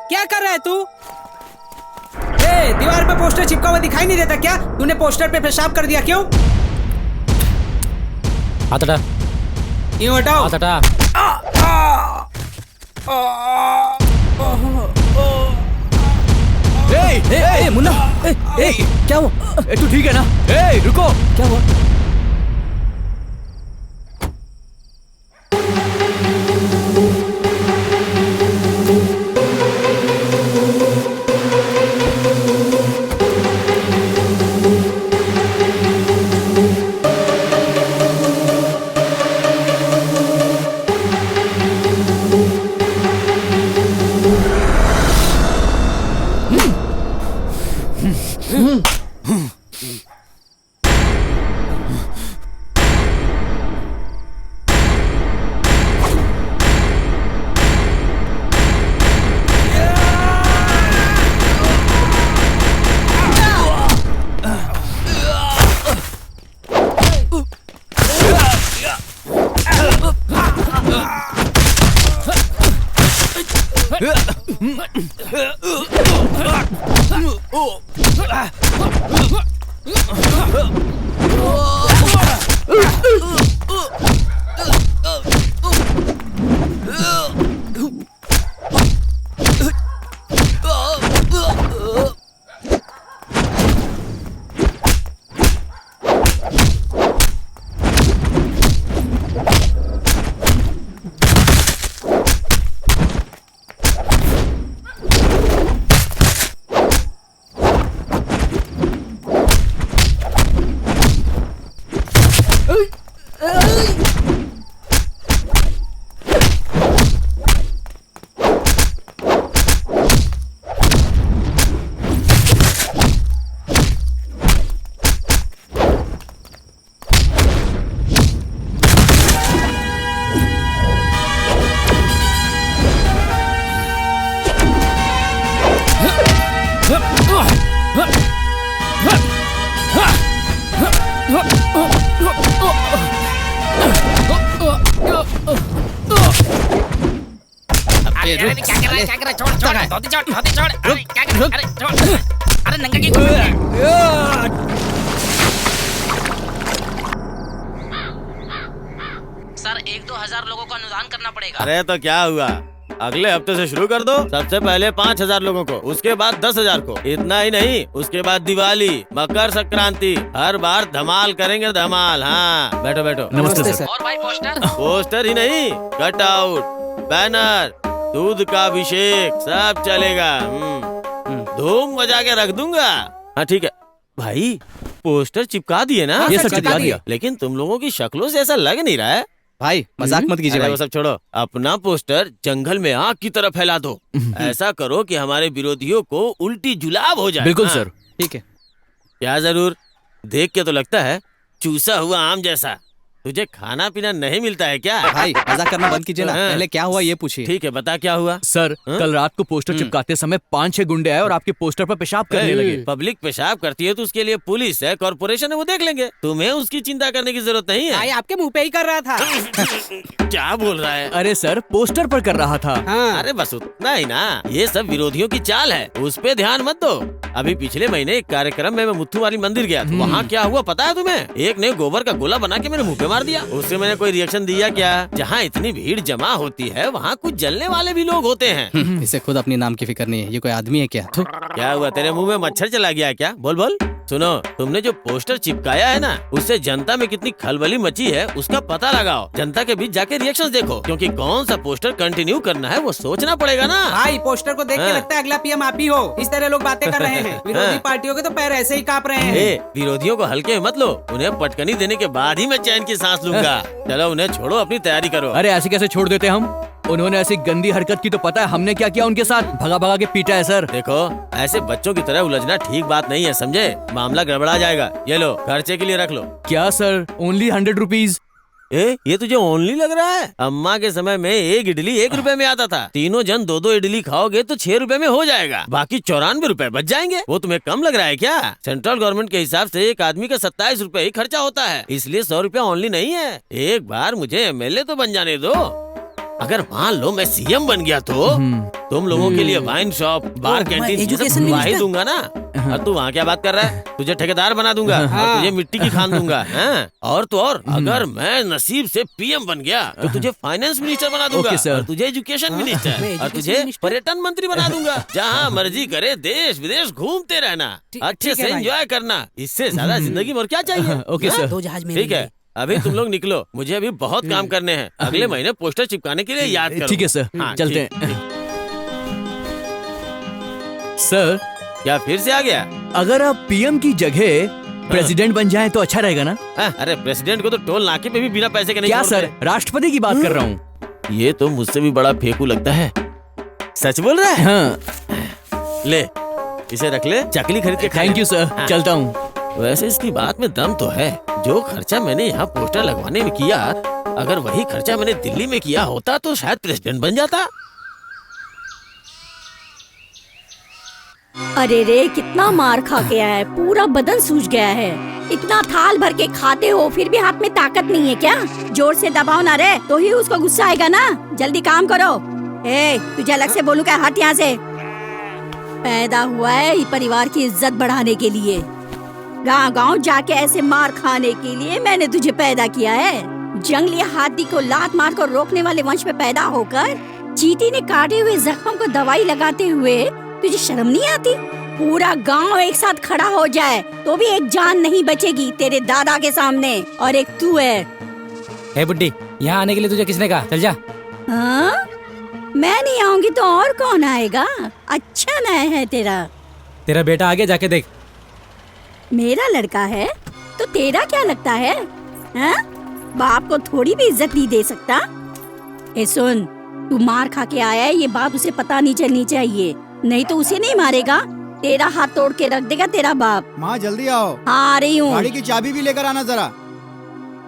क्या कर रहा है तू? दीवार पे पोस्टर चिपका हुआ दिखाई नहीं देता क्या? तूने पोस्टर पे पेशाब कर दिया क्यों? हाथ हटा। यूं हटाओ। हाथ हटा। मुन्ना, क्या हुआ? तू ठीक है ना? रुको, क्या हुआ? अरे रुक, क्या कर रहा है, क्या कर रहा है? छोड़ छोड़ धोती छोड़, धोती छोड़। अरे क्या कर रहा है? अरे छोड़, अरे नंगा की सर 1-2 हजार लोगों को अनुदान करना पड़ेगा। अरे तो क्या हुआ, अगले हफ्ते से शुरू कर दो। सबसे पहले 5,000 लोगों को, उसके बाद 10,000 को। इतना ही नहीं, उसके बाद दिवाली, मकर संक्रांति, हर बार धमाल करेंगे, धमाल। हाँ बैठो बैठो। नमस्ते सर। और भाई पोस्टर पोस्टर ही नहीं, कट आउट, बैनर, दूध का अभिषेक, सब चलेगा। धूम मचा के रख दूंगा। हाँ ठीक है भाई, पोस्टर चिपका दिए ना? ये सर चिपका दिया। लेकिन तुम लोगों की शक्लों से ऐसा लग नहीं रहा है। भाई मजाक मत कीजिए अरे भाई। वो सब छोड़ो, अपना पोस्टर जंगल में आग की तरह फैला दो। ऐसा करो कि हमारे विरोधियों को उल्टी जुलाब हो जाए। बिल्कुल हाँ। सर, ठीक है। क्या जरूर, देख के तो लगता है चूसा हुआ आम जैसा। तुझे खाना पीना नहीं मिलता है क्या? भाई मजाक करना बंद कीजिए ना, हाँ। पहले क्या हुआ ये पूछिए। ठीक है, बता क्या हुआ। सर कल रात को पोस्टर चिपकाते समय 5-6 गुंडे आए और आपके पोस्टर पर पेशाब करने लगे। पब्लिक पेशाब करती है तो उसके लिए पुलिस है, कॉर्पोरेशन है, वो देख लेंगे। तुम्हें उसकी चिंता करने की जरूरत नहीं है। भाई आपके मुंह पे ही कर रहा था। क्या बोल रहा है? अरे सर पोस्टर पर कर रहा था। अरे बस उतना ही ना, ये सब विरोधियों की चाल है, उस पे ध्यान मत दो। अभी पिछले महीने एक कार्यक्रम में मैं मुथ्थू वाली मंदिर गया था। वहाँ क्या हुआ पता है तुम्हें? एक ने गोबर का गोला बना के मेरे मुंह पे मार दिया। उससे मैंने कोई रिएक्शन दिया क्या? जहाँ इतनी भीड़ जमा होती है वहाँ कुछ जलने वाले भी लोग होते हैं। इसे खुद अपनी नाम की फिक्र नहीं है, ये कोई आदमी है क्या? क्या हुआ, तेरे मुंह में मच्छर चला गया है क्या? बोल बोल। सुनो, तुमने जो पोस्टर चिपकाया है ना, उससे जनता में कितनी खलबली मची है उसका पता लगाओ। जनता के बीच जाके रिएक्शंस देखो, क्योंकि कौन सा पोस्टर कंटिन्यू करना है वो सोचना पड़ेगा ना। भाई पोस्टर को देख के हाँ। लगता है अगला पीएम आप ही हो। इस तरह लोग बातें कर रहे हैं। विरोधी पार्टियों के तो पैर ऐसे ही कांप रहे हैं। विरोधियों को हल्के में मत लो, उन्हें पटकनी देने के बाद ही मैं चैन की सांस लूंगा। चलो उन्हें छोड़ो, अपनी तैयारी करो। अरे ऐसे कैसे छोड़ देते हम? उन्होंने ऐसी गंदी हरकत की तो पता है हमने क्या किया उनके साथ? भगा भगा के पीटा है सर। देखो, ऐसे बच्चों की तरह उलझना ठीक बात नहीं है, समझे? मामला गड़बड़ा जाएगा। ये लो, खर्चे के लिए रख लो। क्या सर, ओनली 100 रुपीज? ये तुझे ओनली लग रहा है? अम्मा के समय में एक इडली 1 रुपए में आता था। तीनों जन 2-2 इडली खाओगे तो 6 रुपए में हो जाएगा, बाकी 94 रुपए बच जाएंगे। वो तुम्हें कम लग रहा है क्या? सेंट्रल गवर्नमेंट के हिसाब से एक आदमी का 27 रुपए ही खर्चा होता है, इसलिए 100 रुपया ओनली नहीं है। एक बार मुझे एमएलए तो बन जाने दो। अगर मान लो मैं सीएम बन गया तो तुम लोगों के लिए वाइन शॉप, बार, कैंटीन ये सब ही दूंगा ना। और तू वहाँ क्या बात कर रहा है? तुझे ठेकेदार बना दूंगा और तुझे मिट्टी की खान दूंगा। हाँ? और तो और, अगर मैं नसीब से पीएम बन गया तो तुझे फाइनेंस मिनिस्टर बना दूंगा, और तुझे एजुकेशन मिनिस्टर, और तुझे पर्यटन मंत्री बना दूंगा। जहाँ मर्जी करे देश विदेश घूमते रहना, अच्छे से एंजॉय करना। इससे ज्यादा जिंदगी में और क्या चाहिए? Okay sir. 2 जहाज में ठीक है, अभी तुम लोग निकलो, मुझे अभी बहुत काम करने हैं। अगले महीने पोस्टर चिपकाने के लिए याद करो। ठीक है सर, हाँ, चलते ठीक। हैं। सर क्या फिर से आ गया? अगर आप पीएम की जगह प्रेसिडेंट बन जाएं तो अच्छा रहेगा ना? अरे प्रेसिडेंट को तो टोल नाके पे भी बिना पैसे के नहीं क्या छोड़ते। सर, राष्ट्रपति की बात कर रहा हूँ। ये तो मुझसे भी बड़ा फेंकू लगता है। सच बोल रहा है? हाँ। ले, इसे रख ले, चकली खरीद के थैंक यू सर, चलता हूँ। वैसे इसकी बात में दम तो है। जो खर्चा मैंने यहाँ पोस्टर लगवाने में किया, अगर वही खर्चा मैंने दिल्ली में किया होता तो शायद प्रेसिडेंट बन जाता। अरे रे, कितना मार खा के आया है, पूरा बदन सूज गया है। इतना थाल भर के खाते हो फिर भी हाथ में ताकत नहीं है क्या? जोर से दबाओ ना रे, तो ही उसको गुस्सा आएगा ना। जल्दी काम करो। तुझे अलग से बोलूं क्या? हट यहाँ से। पैदा हुआ है ये परिवार की इज्जत बढ़ाने के लिए, गांव-गांव जाके ऐसे मार खाने के लिए मैंने तुझे पैदा किया है। जंगली हाथी को लात मार कर रोकने वाले वंश में पैदा होकर चींटी ने काटे हुए जख्म को दवाई लगाते हुए तुझे शर्म नहीं आती? पूरा गांव एक साथ खड़ा हो जाए तो भी एक जान नहीं बचेगी तेरे दादा के सामने, और एक तू है। बुड्ढी, यहाँ आने के लिए तुझे किसने कहा? चल जा। हाँ? मैं नहीं आऊंगी तो और कौन आएगा? अच्छा ना है तेरा बेटा आगे जाके देख। मेरा लड़का है तो तेरा क्या लगता है? हाँ? बाप को थोड़ी भी इज्जत नहीं दे सकता? सुन, तू मार खा के आया है, ये बात उसे पता नहीं चलनी चाहिए, नहीं तो उसे नहीं मारेगा, तेरा हाथ तोड़ के रख देगा तेरा बाप। माँ जल्दी आओ। हाँ, आ रही हूँ। गाड़ी की चाबी भी लेकर आना जरा।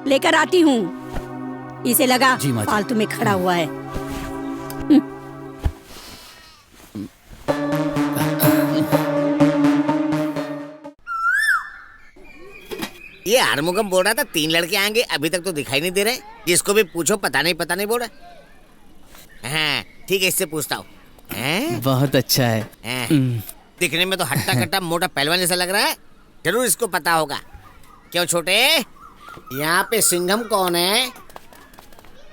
लेकर आती हूँ। इसे लगा जी माँ जी। फालतू में खड़ा हुआ है। ये आरमुगम बोल रहा था 3 लड़के आएंगे, अभी तक तो दिखाई नहीं दे रहे। जिसको भी पूछो पता नहीं बोल रहा। हाँ, ठीक है, इससे पूछता हूँ। बहुत अच्छा है। दिखने में तो हट्टा कट्टा मोटा पहलवान जैसा लग रहा है, जरूर इसको पता होगा। क्यों छोटे, यहाँ पे सिंघम कौन है?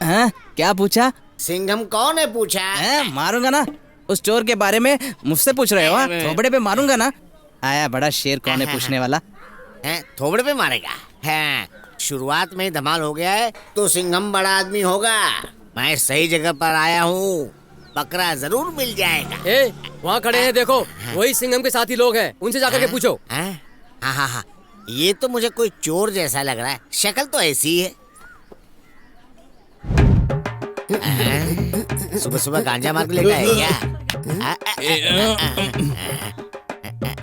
क्या पूछा? सिंघम कौन है पूछा? मारूंगा ना। उस चोर के बारे में मुझसे पूछ रहे हो? थोबड़े पे मारूंगा ना। आया बड़ा शेर कौन है पूछने वाला। थोबड़े पे मारेगा? हाँ, शुरुआत में ही धमाल हो गया है तो सिंघम बड़ा आदमी होगा। मैं सही जगह पर आया हूँ, बकरा जरूर मिल जाएगा। वहाँ खड़े हैं देखो, वही सिंघम के साथी लोग हैं, उनसे जाकर के पूछो। हाँ, ये तो मुझे कोई चोर जैसा लग रहा है, शक्ल तो ऐसी ही है। सुबह सुबह गांजा मार के लेकर आए क्या?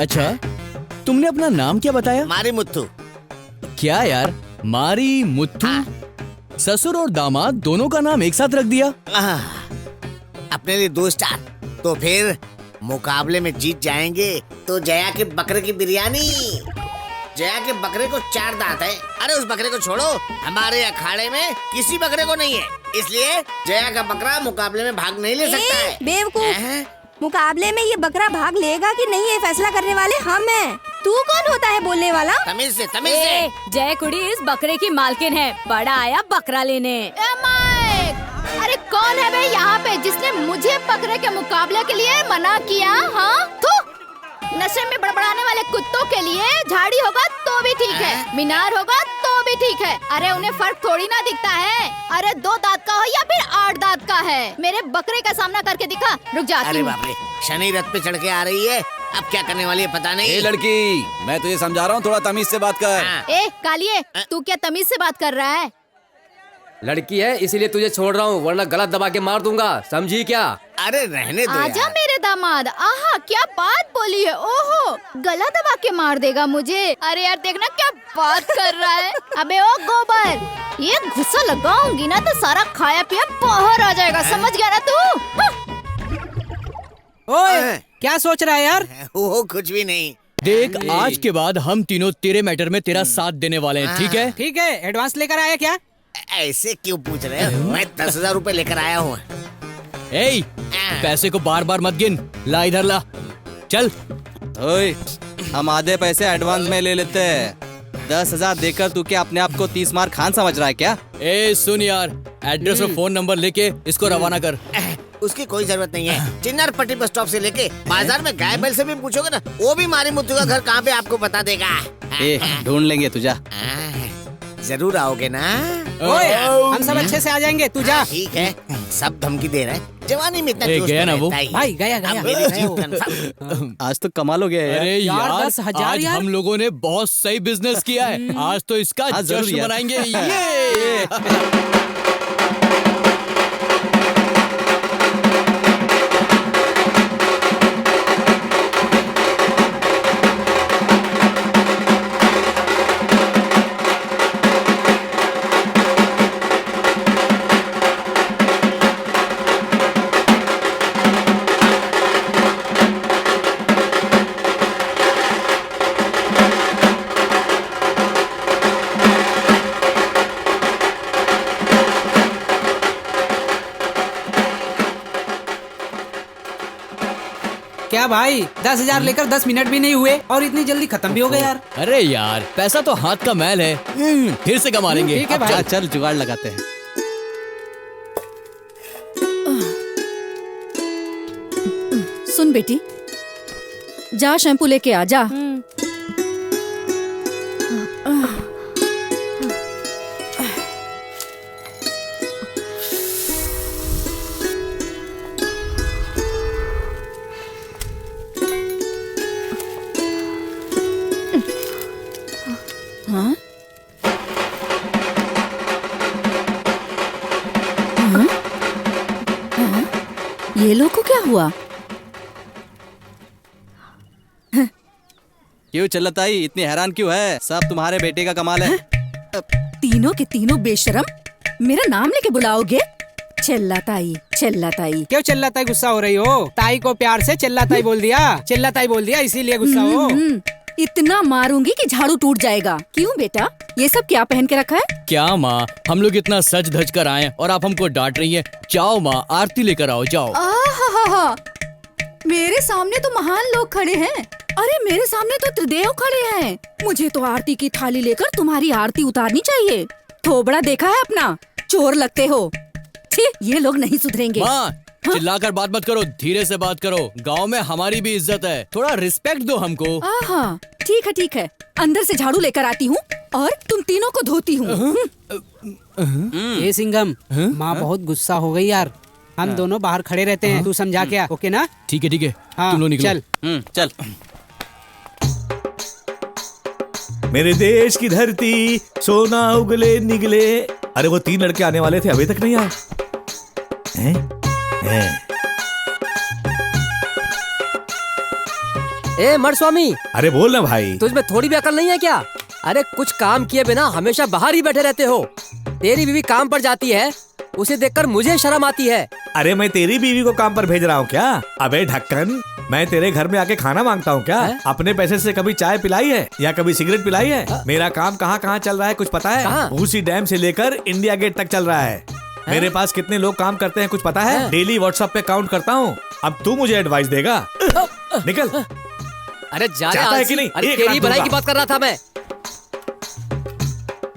अच्छा, तुमने अपना नाम क्या बताया? मारी मुत्थू। क्या यार, मारी मुत्थू? ससुर और दामाद दोनों का नाम एक साथ रख दिया। अपने लिए 2 स्टार। तो फिर मुकाबले में जीत जाएंगे तो जया के बकरे की बिरयानी। जया के बकरे को 4 दांत है। अरे उस बकरे को छोड़ो, हमारे अखाड़े में किसी बकरे को नहीं है, इसलिए जया का बकरा मुकाबले में भाग नहीं ले सकता है। बेवकूफ, मुकाबले में ये बकरा भाग लेगा कि नहीं ये फैसला करने वाले हम हैं। तू कौन होता है बोलने वाला? तमीज से, तमीज से। जय कुड़ी इस बकरे की मालकिन है, बड़ा आया बकरा लेने। अरे कौन है बे यहाँ पे जिसने मुझे बकरे के मुकाबले के लिए मना किया? हाँ, तू नशे में बड़बड़ाने वाले कुत्तों के लिए झाड़ी होगा तो भी ठीक है, मीनार होगा तो भी ठीक है। अरे उन्हें फर्क थोड़ी ना दिखता है। अरे 2 दांत का हो या फिर 8 दांत का है, मेरे बकरे का सामना करके दिखा। रुक जाती अरे बाप रे, शनि रथ पे चढ़ के आ रही है, अब क्या करने वाली है पता नहीं। लड़की, मैं तुझे समझा रहा हूँ, थोड़ा तमीज से बात कर। कालिए, तू क्या तमीज से बात कर रहा है? लड़की है इसीलिए तुझे छोड़ रहा हूँ, वरना गला दबा के मार दूंगा, समझी क्या? अरे रहने दो आजा मेरे दामाद। आहा, क्या बात बोली है। ओहो, गला दबा के मार देगा मुझे। अरे यार देखना क्या बात कर रहा है। अबे ओ गोबर, ये गुस्सा लगाऊंगी ना तो सारा खाया पिया बाहर आ जाएगा, समझ गया ना तू? ओए, क्या सोच रहा है यार? वो कुछ भी नहीं। देख, आज के बाद हम तीनों तेरे मैटर में तेरा साथ देने वाले हैं, ठीक है? ठीक है, एडवांस लेकर आया क्या? ऐसे क्यों पूछ रहे हो? मैं 10,000 रुपए लेकर आया हूँ। पैसे को बार बार मत गिन, ला इधर ला, चल। ओए, हम आधे पैसे एडवांस में ले लेते हैं। 10,000 देकर तू क्या अपने आप को 30 मार खान समझ रहा है क्या? सुन यार, एड्रेस और फोन नंबर लेके इसको रवाना कर। उसकी कोई जरूरत नहीं है। चिन्नार पट्टी बस स्टॉप से लेके बाजार में गाय बैल से भी पूछोगे ना, वो भी मारी मुत्तू का घर कहाँ पे आपको बता देगा। ढूंढ लेंगे तुझा। जरूर आओगे ना? ओए, हम सब अच्छे से आ जाएंगे, तू जा। ठीक है, सब धमकी दे रहे हैं, जवानी में इतना जोश गया ना वो? भाई गया। आज तो कमाल हो गया है। अरे यार, 10,000 आज यार। हम लोगों ने बहुत सही बिजनेस किया है, आज तो इसका जश्न मनाएंगे। ये क्या भाई, 10,000 लेकर 10 मिनट भी नहीं हुए और इतनी जल्दी खत्म भी हो गए यार। अरे यार, पैसा तो हाथ का मैल है, फिर से कमा लेंगे। ठीक है भाई, चल जुगाड़ लगाते हैं। सुन बेटी, जा शैम्पू लेके आ जा। हाँ? ये लोग को क्या हुआ? क्यों चलताई, इतनी हैरान क्यों है? सब तुम्हारे बेटे का कमाल है। तीनों के तीनों बेशरम, मेरा नाम लेके बुलाओगे? चिल्लाताई, चिल्लाताई। क्यों चिल्लाताई गुस्सा हो रही हो? ताई को प्यार से चिल्लाताई बोल दिया, चिल्लाताई बोल दिया, इसीलिए गुस्सा हो। इतना मारूंगी कि झाड़ू टूट जाएगा। क्यों बेटा, ये सब क्या पहन के रखा है? क्या माँ, हम लोग इतना सज धज कर आए और आप हमको डांट रही हैं। जाओ माँ, आरती लेकर आओ, जाओ। आहा, मेरे सामने तो महान लोग खड़े हैं। अरे मेरे सामने तो त्रिदेव खड़े हैं। मुझे तो आरती की थाली लेकर तुम्हारी आरती उतारनी चाहिए। थोबड़ा देखा है अपना, चोर लगते हो। छी, ये लोग नहीं सुधरेंगे। माँ, चिल्लाकर बात मत करो, धीरे से बात करो। गांव में हमारी भी इज्जत है, थोड़ा रिस्पेक्ट दो हमको। आहा, ठीक है। अंदर से झाड़ू लेकर आती हूँ और तुम तीनों को धोती हूँ। ये सिंघम, माँ बहुत गुस्सा हो गई यार। हम दोनों बाहर खड़े रहते हैं, तू समझा क्या? ओके ना? ठीक है, हाँ, तुम लोग निकलो। चल। मेरे देश की धरती सोना उगले निगले। अरे वो 3 लड़के आने वाले थे, अभी तक नहीं आए हैं? ए मर स्वामी, अरे बोल ना भाई। तुझमें थोड़ी भी अकल नहीं है क्या? अरे कुछ काम किए बिना हमेशा बाहर ही बैठे रहते हो। तेरी बीवी काम पर जाती है, उसे देखकर मुझे शर्म आती है। अरे मैं तेरी बीवी को काम पर भेज रहा हूँ क्या? अबे ढक्कन, मैं तेरे घर में आके खाना मांगता हूँ क्या? अपने पैसे से कभी चाय पिलाई है या कभी सिगरेट पिलाई है? मेरा काम कहाँ कहाँ चल रहा है कुछ पता है? उसी डैम से लेकर इंडिया गेट तक चल रहा है। मेरे पास कितने लोग काम करते हैं कुछ पता है? डेली व्हाट्सएप पे काउंट करता हूँ। अब तू मुझे एडवाइस देगा? निकल। अरे चाहता है कि नहीं? अरे तेरी भलाई की बात कर रहा था मैं।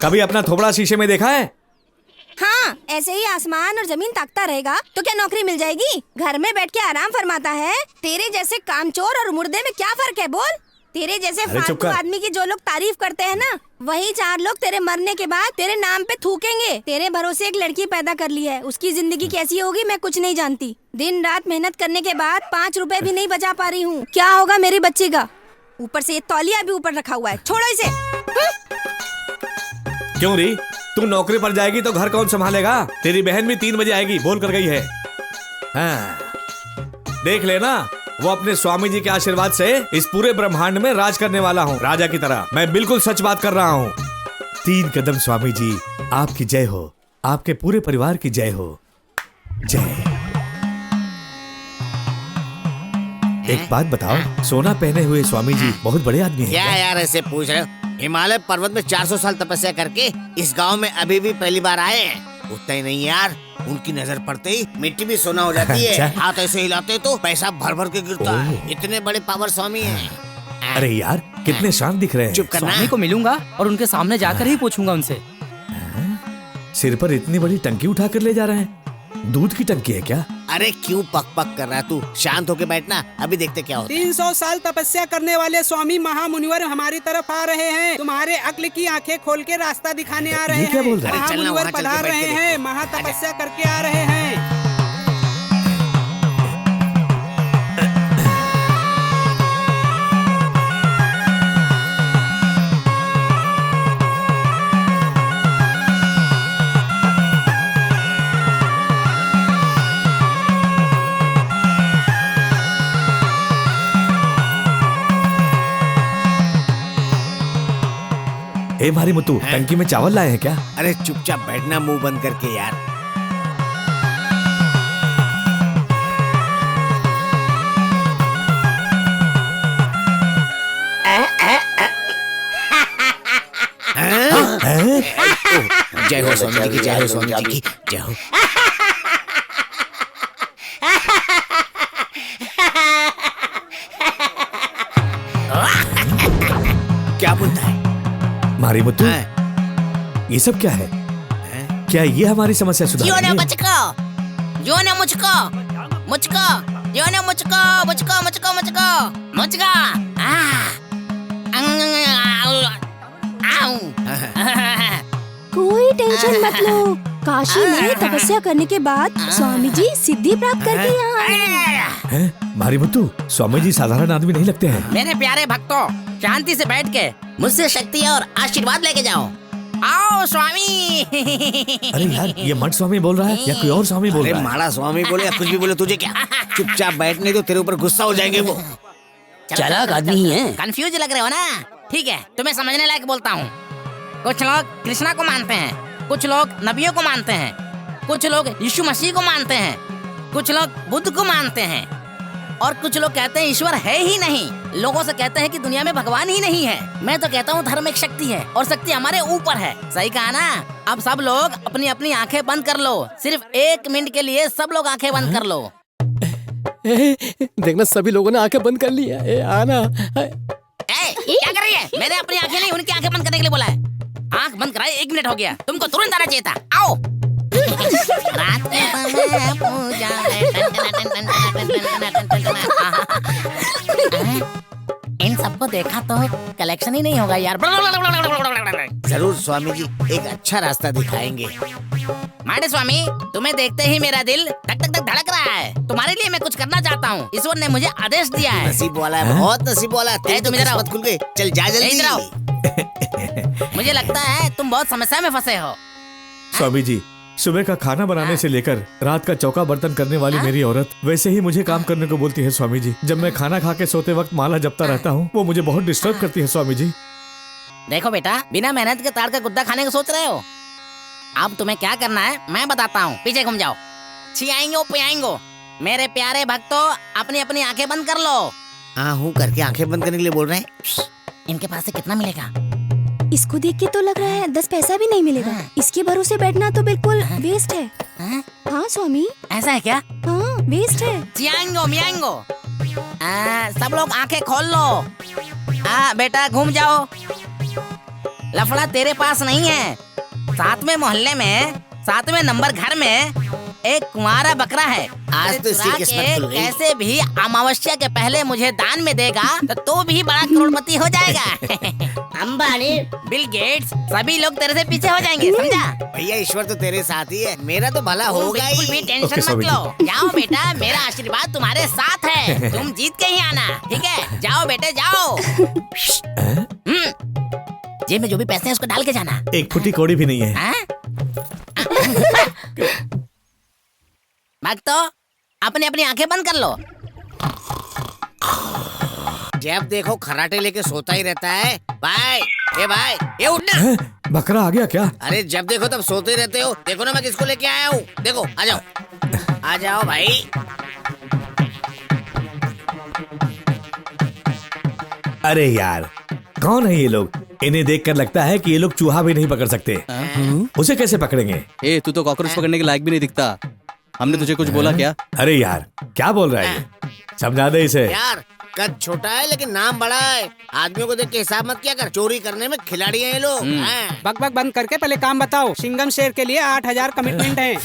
कभी अपना थोबड़ा शीशे में देखा है? हाँ, ऐसे ही आसमान और जमीन ताकता रहेगा तो क्या नौकरी मिल जाएगी? घर में बैठ के आराम फरमाता है। तेरे जैसे कामचोर और मुर्दे में क्या फर्क है बोल? तेरे जैसे फालतू आदमी की जो लोग तारीफ करते हैं ना, वही 4 लोग तेरे मरने के बाद तेरे नाम पे थूकेंगे। तेरे भरोसे एक लड़की पैदा कर ली है, उसकी जिंदगी कैसी होगी मैं कुछ नहीं जानती। दिन रात मेहनत करने के बाद 5 रुपए भी नहीं बचा पा रही हूँ। क्या होगा मेरी बच्ची का? ऊपर से ये तौलिया भी ऊपर रखा हुआ है। छोड़ो इसे। क्यों री, तू नौकरी पर जाएगी तो घर कौन संभालेगा? तेरी बहन भी 3 बजे आएगी, बोल कर गई है। हाँ, देख लेना, वो अपने स्वामी जी के आशीर्वाद से इस पूरे ब्रह्मांड में राज करने वाला हूँ, राजा की तरह। मैं बिल्कुल सच बात कर रहा हूँ। 3 कदम स्वामी जी, आपकी जय हो, आपके पूरे परिवार की जय हो। जय। एक बात बताओ, सोना पहने हुए स्वामी जी बहुत बड़े आदमी हैं। क्या यार ऐसे पूछ रहे हो? हिमालय पर्वत में 400 साल तपस्या करके इस गांव में अभी भी पहली बार आए हैं। उतना ही नहीं यार, उनकी नजर पड़ते ही मिट्टी भी सोना हो जाती है। अच्छा। हाथ ऐसे हिलाते तो पैसा भर भर के गिरता है। इतने बड़े पावर स्वामी हैं। अरे यार, कितने शांत दिख रहे हैं। चुप करना। स्वामी को मिलूंगा और उनके सामने जाकर ही पूछूंगा उनसे। सिर पर इतनी बड़ी टंकी उठा कर ले जा रहे हैं, दूध की टंकी है क्या? अरे क्यों पक पक कर रहा है तू? शांत होके बैठना, अभी देखते क्या होता है। 300 साल तपस्या करने वाले स्वामी महामुनिवर हमारी तरफ आ रहे हैं। तुम्हारे अक्ल की आंखें खोल के रास्ता दिखाने आ रहे क्या बोल हैं। रहा है? महामुनिवर पधार रहे हैं, महातपस्या करके आ रहे हैं। ए भारी मुत्तू, टंकी में चावल लाए हैं क्या? अरे चुपचाप बैठना, मुंह बंद करके यार। जय हो स्वामी जी की, जय हो स्वामी जी की, जय हो। क्या बोलता है मारी मुत्तू? ये सब क्या है? क्या ये हमारी समस्या सुधारेंगे? जियो ने मुझको, जियो ने मुझको, मुझको, जियो ने मुझको, मुझको, मुझको, मुझको, मुझको। कोई टेंशन मत लो, काशी में तपस्या करने के बाद स्वामी जी सिद्धि प्राप्त करके यहाँ आए हैं। मारी मुत्तू, स्वामी जी साधारण आदमी नहीं लगते हैं। मेरे प्यारे भक्तों, शांति से बैठ के मुझसे शक्ति और आशीर्वाद लेके जाओ। आओ स्वामी। अरे यार, ये मठ स्वामी बोल रहा है या कोई और स्वामी बोल रहा है? माड़ा स्वामी बोले या कुछ भी बोले, तुझे क्या? चुपचाप बैठने तो तेरे ऊपर गुस्सा हो जाएंगे वो। चालाक आदमी ही है। कंफ्यूज लग रहे हो ना? ठीक है, तुम्हें समझने लायक बोलता हूँ। कुछ लोग कृष्णा को मानते हैं, कुछ लोग नबियों को मानते हैं, कुछ लोग यीशु मसीह को मानते हैं, कुछ लोग बुद्ध को मानते हैं। और कुछ लोग कहते हैं ईश्वर है ही नहीं। लोगों से कहते हैं कि दुनिया में भगवान ही नहीं है। मैं तो कहता हूँ धर्म एक शक्ति है और शक्ति हमारे ऊपर है। सही कहा ना? अब सब लोग अपनी अपनी आंखें बंद कर लो। सिर्फ 1 मिनट के लिए सब लोग आंखें बंद कर लो। देखना सभी लोगों ने आंखें बंद कर ली है। आना क्या कर रही है? मैंने अपनी आंखें नहीं उनकी आंखें बंद करने के लिए बोला है। आंख बंद कराए 1 मिनट हो गया। तुमको तुरंत आना चाहिए था। आओ। रात के समय पूजा इन सबको देखा तो कलेक्शन ही नहीं होगा यार। जरूर स्वामी जी एक अच्छा रास्ता दिखाएंगे। माड़े स्वामी, तुम्हें देखते ही मेरा दिल धक धक धक धड़क रहा है। तुम्हारे लिए मैं कुछ करना चाहता हूँ। ईश्वर ने मुझे आदेश दिया है। नसीब वाला है, बहुत नसीब वाला है। तुम इधर आओ। खुल गई। चल जा जल्दी। मुझे लगता है तुम बहुत समस्या में फंसे हो। स्वामी जी, सुबह का खाना बनाने से लेकर रात का चौका बर्तन करने वाली मेरी औरत वैसे ही मुझे काम करने को बोलती है स्वामी जी। जब मैं खाना खा के सोते वक्त माला जपता रहता हूँ, वो मुझे बहुत डिस्टर्ब करती है स्वामी जी। देखो बेटा, बिना मेहनत के ताड़ का गुद्दा खाने को सोच रहे हो। अब तुम्हें क्या करना है मैं बताता हूँ। पीछे घूम जाओ। छियाएंगो पियाएंगो। मेरे प्यारे भक्तों, अपनी अपनी आंखें बंद कर लो। हूँ करके आंखें बंद करने के लिए बोल रहे हैं। इनके पास से कितना मिलेगा? इसको देख के तो लग रहा है 10 पैसा भी नहीं मिलेगा। इसके भरोसे बैठना तो बिल्कुल वेस्ट है। हाँ स्वामी। ऐसा है क्या? हाँ वेस्ट है। चियांगो मियांगो। सब लोग आंखें खोल लो। बेटा घूम जाओ। लफड़ा तेरे पास नहीं है। 7वें मोहल्ले में 7वें नंबर घर में एक कुंवारा बकरा है। आज तो इसकी किस्मत खुल गई। कैसे भी अमावस्या के पहले मुझे दान में देगा तो भी बड़ा करोड़पति हो जाएगा। अंबानी, बिल गेट्स, सभी लोग तेरे से पीछे हो जाएंगे, समझा? भैया ईश्वर तो तेरे साथ ही है। मेरा तो भला होगा ही। बिल्कुल भी टेंशन मत लो। जाओ बेटा, मेरा आशीर्वाद तुम्हारे साथ है। तुम जीत के ही आना, ठीक है? जाओ बेटे जाओ। जेब में जो भी पैसे हैं उसको डाल के जाना। एक फुटी कौड़ी भी नहीं है। भक्तों, अपनी अपनी आंखें बंद कर लो। जब देखो खराटे लेके सोता ही रहता है। भाई, ये उठना। बकरा आ गया क्या? अरे जब देखो तब सोते रहते हो। देखो ना मैं किसको लेके आया हूँ। देखो, आ जाओ, आ जाओ भाई। अरे यार, कौन है ये लोग? इन्हें देखकर लगता है कि ये लोग चूहा भी नहीं पकड़ सकते। उसे कैसे पकड़ेंगे? तू तो कॉकरोच पकड़ने के लायक भी नहीं दिखता। हमने तुझे कुछ बोला क्या? अरे यार, क्या बोल रहा है ये? समझा दे इसे। यार कद छोटा है लेकिन नाम बड़ा है। आदमियों को देख के हिसाब मत किया कर। चोरी करने में खिलाड़ी हैं ये लोग। बक बक बंद करके पहले काम बताओ। सिंगम शेर के लिए 8000 कमिटमेंट है।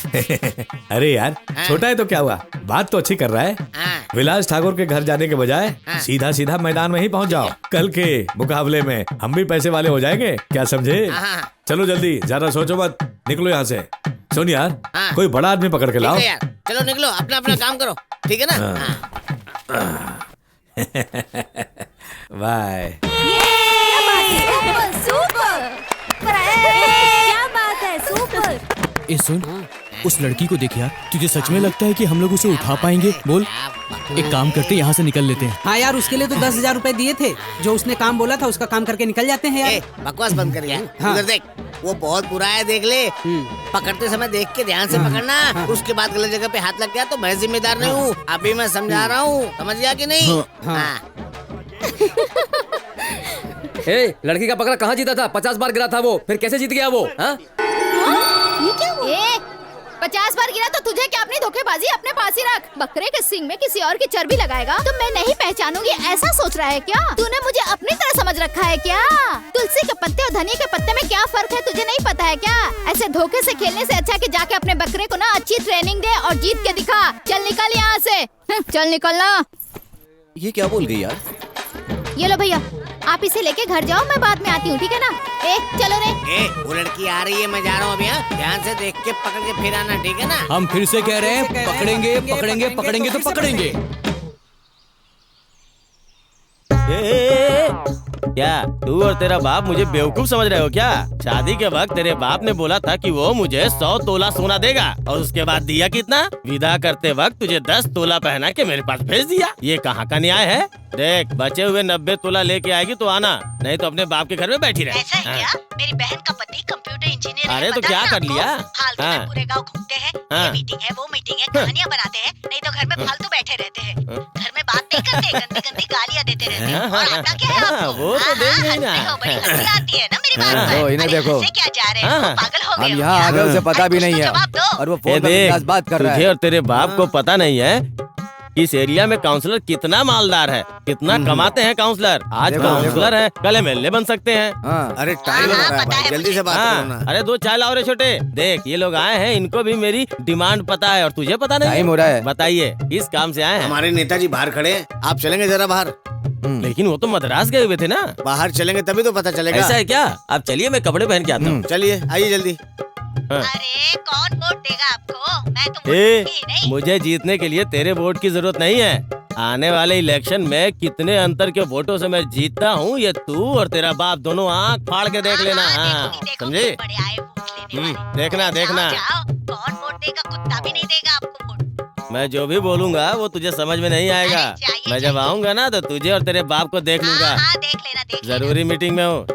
अरे यार, छोटा है तो क्या हुआ? बात तो अच्छी कर रहा है। विलास ठाकुर के घर जाने के बजाय सीधा सीधा मैदान में ही पहुंच जाओ। कल के मुकाबले में हम भी पैसे वाले हो जाएंगे, क्या समझे? चलो जल्दी, ज्यादा सोचो मत, निकलो यहाँ से। सुन यार, कोई बड़ा आदमी पकड़ के लाओ। चलो निकलो, अपना अपना काम करो, ठीक है ना? बाय। क्या बात है, सुपर। सुन, उस लड़की को देख यार। तुझे सच में लगता है कि हम लोग उसे उठा पाएंगे? बोल। एक काम करते, यहाँ से निकल लेते हैं। हाँ यार, उसके लिए तो 10,000 रुपए दिए थे। जो उसने काम बोला था उसका काम करके निकल जाते हैं यार। बकवास बंद कर यार। उधर देख, वो बहुत बुरा है, देख ले। पकड़ते समय देख के ध्यान से पकड़ना। उसके बाद गलत जगह पे हाथ लग गया तो मैं जिम्मेदार नहीं हूँ। अभी मैं समझा रहा हूँ, समझ गया कि नहीं? लड़की का बकरा कहाँ जीता था? 50 बार गिरा था वो, फिर कैसे जीत गया वो? ये क्या हुआ? 50 बार गिरा तो तुझे क्या? अपनी धोखेबाजी अपने पास ही रख। बकरे के सींग में किसी और की चर्बी लगाएगा तो मैं नहीं पहचानूंगी, ऐसा सोच रहा है क्या? तूने मुझे अपनी तरह समझ रखा है क्या? तुलसी के पत्ते और धनिया के पत्ते में क्या फर्क है तुझे नहीं पता है क्या? ऐसे धोखे से खेलने से अच्छा कि जाके अपने बकरे को ना अच्छी ट्रेनिंग दे और जीत के दिखा। चल निकल यहाँ से, चल निकलना। ये क्या बोल गई यार? ये लो भैया, आप इसे लेके घर जाओ, मैं बाद में आती हूँ, ठीक है ना? चलो रे। वो लड़की आ रही है, मैं जा रहा हूँ अभी। ध्यान से देख के पकड़ के फिर आना, ठीक है ना? हम फिर से कह रहे हैं, पकड़ेंगे पकड़ेंगे पकड़ेंगे तो पकड़ेंगे। क्या तू और तेरा बाप मुझे बेवकूफ समझ रहे हो क्या? शादी के वक्त तेरे बाप ने बोला था कि वो मुझे 100 तोला सोना देगा और उसके बाद दिया कितना? विदा करते वक्त तुझे 10 तोला पहना के मेरे पास भेज दिया। ये कहाँ का न्याय है? देख बचे हुए 90 तोला लेके आएगी तो आना, नहीं तो अपने बाप के घर में बैठी रहे। ऐसा है क्या? मेरी बहन का पति कंप्यूटर इंजीनियर है। अरे तो पता क्या है कर आपको? लिया? फालतू में पूरे गांव घूमते हैं, ये मीटिंग है वो मीटिंग है, कहानियां बनाते हैं, नहीं तो घर में फालतू बैठे रहते हैं, घर में बात नहीं करते, गंदी गंदी गालियां देते रहते हैं। और आता क्या है आपको? वो तो देंगे ही ना। बड़ी हंसी आती है ना मेरी बात पर। इन्हें देखो, क्या जा रहे हो? पागल हो गए हम हो यहाँ आ गए, उसे पता भी नहीं है और वो फोन पर बात कर रहा है। तुझे और तेरे बाप को पता नहीं है इस एरिया में काउंसलर कितना मालदार है, कितना कमाते हैं काउंसलर। आज काउंसलर है, कल एमएलए बन सकते हैं। अरे टाइम लग रहा है भाई, जल्दी से बात करो ना। अरे 2 चाय लाओ रे छोटे। देख ये लोग आए हैं, इनको भी मेरी डिमांड पता है और तुझे पता नहीं। टाइम हो रहा है। बताइए किस काम से आए हैं? हमारे नेताजी बाहर खड़े हैं, आप चलेंगे जरा बाहर। लेकिन वो तो मद्रास गए हुए थे ना। बाहर चलेंगे तभी तो पता चलेगा। ऐसा है क्या? आप चलिए, मैं कपड़े पहन के आता हूँ। चलिए आइए जल्दी। अरे कौन वोट देगा आपको? मैं तो ए, मुझे जीतने के लिए तेरे वोट की जरूरत नहीं है। आने वाले इलेक्शन में कितने अंतर के वोटों से मैं जीतता हूँ, ये तू और तेरा बाप दोनों आँख फाड़ के देख लेना। समझे? देखना देखना। कौन वोट देगा? कुत्ता भी नहीं देगा आपको वोट। मैं जो भी बोलूंगा वो तुझे समझ में नहीं आएगा। मैं जब आऊंगा ना तो तुझे और तेरे बाप को देख लूंगा। देख लेना। जरूरी मीटिंग में हूँ।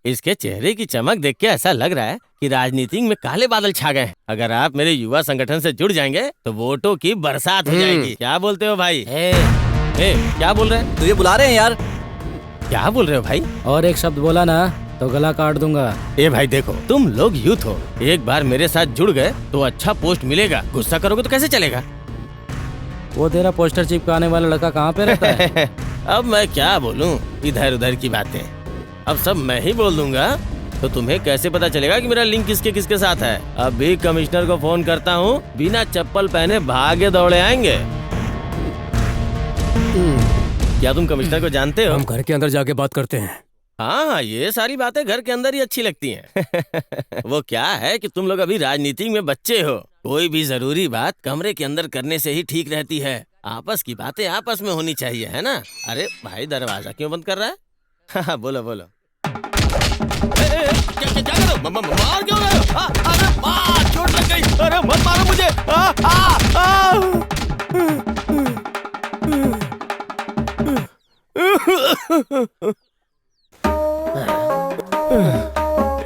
इसके चेहरे की चमक देख के ऐसा लग रहा है कि राजनीति में काले बादल छा गए। अगर आप मेरे युवा संगठन से जुड़ जाएंगे तो वोटों की बरसात हो जाएगी। क्या बोलते हो भाई? क्या बोल रहे हैं? तुझे बुला रहे हैं यार। क्या बोल रहे हो भाई? और एक शब्द बोला ना तो गला काट दूंगा। ए भाई देखो, तुम लोग यूथ हो, एक बार मेरे साथ जुड़ गए तो अच्छा पोस्ट मिलेगा। गुस्सा करोगे तो कैसे चलेगा? वो तेरा पोस्टर चिपकाने वाला लड़का कहाँ पे रहता है? अब मैं क्या बोलूं, इधर उधर की बातें अब सब मैं ही बोल दूंगा तो तुम्हें कैसे पता चलेगा कि मेरा लिंक किसके किसके साथ है? अभी कमिश्नर को फोन करता हूँ, बिना चप्पल पहने भागे दौड़े आएंगे। क्या तुम कमिश्नर को जानते हो? हम घर के अंदर जाके बात करते हैं। हाँ, ये सारी बातें घर के अंदर ही अच्छी लगती हैं। वो क्या है कि तुम लोग अभी राजनीति में बच्चे हो, कोई भी जरूरी बात कमरे के अंदर करने से ही ठीक रहती है। आपस की बातें आपस में होनी चाहिए, है ना? अरे भाई दरवाजा क्यों बंद कर रहा है? हाँ बोलो बोलो। क्या करो? मार क्यों रहे हो? अरे मार, चोट लग गई। अरे मत मारो मुझे।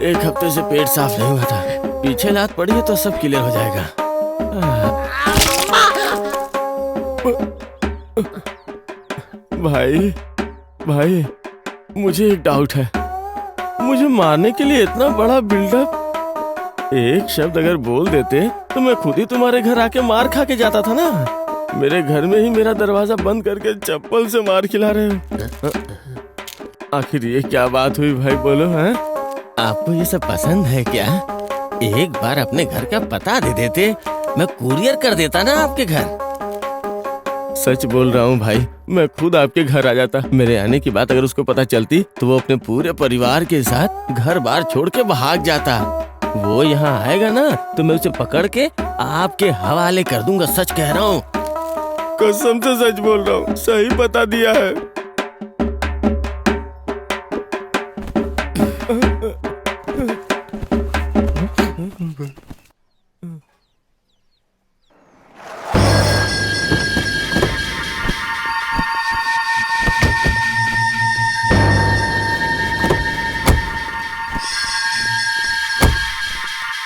एक हफ्ते से पेट साफ नहीं हुआ था, पीछे लात पड़ी है तो सब क्लियर हो जाएगा। भाई भाई मुझे एक डाउट है, मुझे मारने के लिए इतना बड़ा बिल्डअप, एक शब्द अगर बोल देते तो मैं खुद ही तुम्हारे घर आके मार खा के जाता था ना। मेरे घर में ही मेरा दरवाजा बंद करके चप्पल से मार खिला रहे हो। आखिर ये क्या बात हुई भाई, बोलो हैं? आपको ये सब पसंद है क्या? एक बार अपने घर का पता दे देते, मैं कुरियर कर देता ना आपके घर। सच बोल रहा हूँ भाई, मैं खुद आपके घर आ जाता। मेरे आने की बात अगर उसको पता चलती तो वो अपने पूरे परिवार के साथ घर बार छोड़ के भाग जाता। वो यहाँ आएगा ना तो मैं उसे पकड़ के आपके हवाले कर दूंगा। सच कह रहा हूँ, कसम से सच बोल रहा हूँ, सही बता दिया है।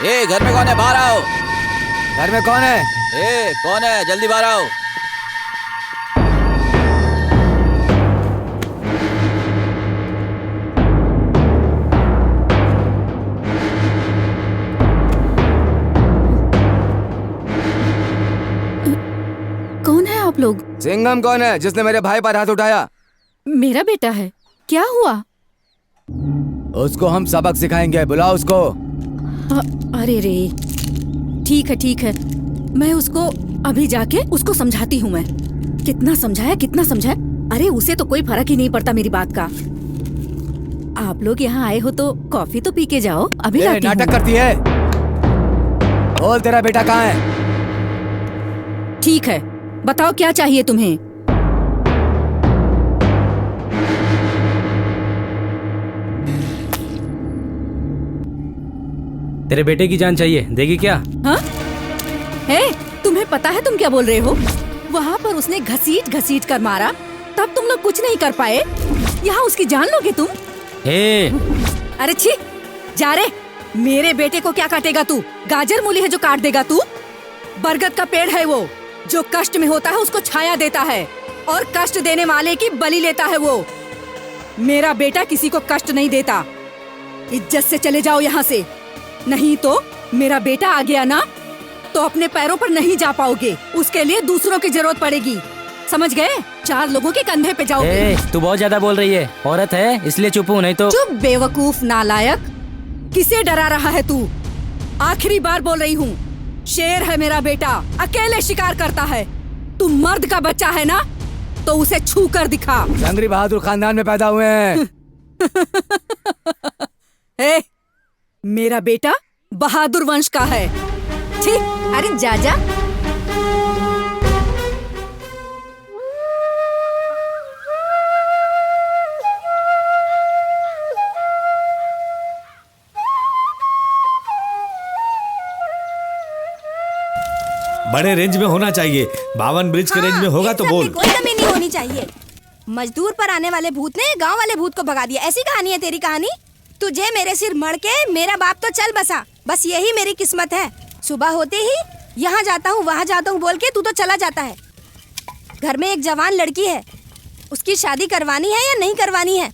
ए घर में कौन है? बाहर आओ। घर में कौन है? ए कौन है? जल्दी बाहर आओ। कौन है आप लोग? सिंघम कौन है जिसने मेरे भाई पर हाथ उठाया? मेरा बेटा है। क्या हुआ? उसको हम सबक सिखाएंगे, बुलाओ उसको। अरे रे, ठीक है, मैं उसको अभी जाके उसको समझाती हूँ। मैं कितना समझाया। अरे उसे तो कोई फर्क ही नहीं पड़ता मेरी बात का। आप लोग यहाँ आए हो तो कॉफी तो पी के जाओ। अभी लाती हूँ। नाटक करती है। बोल, तेरा बेटा कहाँ है? ठीक है, बताओ क्या चाहिए तुम्हें? तेरे बेटे की जान चाहिए, देगी क्या? हाँ? हे, तुम्हें पता है तुम क्या बोल रहे हो? वहाँ पर उसने घसीट घसीट कर मारा, तब तुम लोग कुछ नहीं कर पाए। यहाँ उसकी जान लोगे तुम? अरे छी, जा रे। मेरे बेटे को क्या काटेगा तू? गाजर मूली है जो काट देगा तू? बरगद का पेड़ है वो, जो कष्ट में होता है उसको छाया देता है और कष्ट देने वाले की बलि लेता है वो। मेरा बेटा किसी को कष्ट नहीं देता। इज्जत से चले जाओ यहाँ से, नहीं तो मेरा बेटा आ गया ना तो अपने पैरों पर नहीं जा पाओगे। उसके लिए दूसरों की जरूरत पड़ेगी, समझ गए? 4 लोगों के कंधे पे जाओगे। तू बहुत ज्यादा बोल रही है, औरत है इसलिए चुप हूँ, नहीं तो। चुप बेवकूफ नालायक, किसे डरा रहा है तू? आखिरी बार बोल रही हूँ, शेर है मेरा बेटा, अकेले शिकार करता है। तू मर्द का बच्चा है ना, तो उसे छू कर दिखा। जंगली बहादुर खानदान में पैदा हुए हैं। ए, मेरा बेटा बहादुर वंश का है। ठीक, अरे जा जा। बड़े रेंज में होना चाहिए। 52 ब्रिज के रेंज में होगा तो बोल। कोई कमी नहीं होनी चाहिए। मजदूर पर आने वाले भूत ने गांव वाले भूत को भगा दिया, ऐसी कहानी है तेरी कहानी। तुझे मेरे सिर मड़ के मेरा बाप तो चल बसा, बस यही मेरी किस्मत है। सुबह होते ही यहाँ जाता हूँ वहाँ जाता हूँ बोल के तू तो चला जाता है। घर में एक जवान लड़की है, उसकी शादी करवानी है या नहीं करवानी है?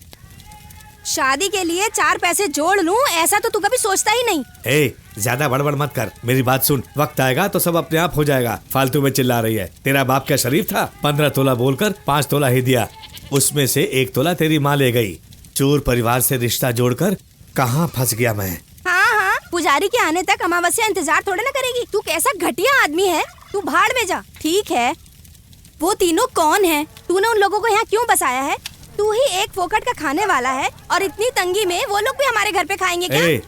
शादी के लिए 4 पैसे जोड़ लूं, ऐसा तो तू कभी सोचता ही नहीं। ज्यादा बड़बड़ मत कर, मेरी बात सुन। वक्त आएगा तो सब अपने आप हो जाएगा। फालतू में चिल्ला रही है। तेरा बाप क्या शरीफ था? 15 तोला बोलकर 5 तोला ही दिया, उसमें से 1 तोला तेरी माँ ले गई। चोर परिवार से रिश्ता जोड़कर कहाँ फंस गया मैं। हाँ, पुजारी के आने तक अमावस्या इंतजार थोड़े ना करेगी। तू कैसा घटिया आदमी है, तू भाड़ में जा। ठीक है, वो तीनों कौन है? तूने उन लोगों को यहाँ क्यों बसाया है? तू ही एक फोकट का खाने वाला है और इतनी तंगी में वो लोग भी हमारे घर पे खाएंगे क्या?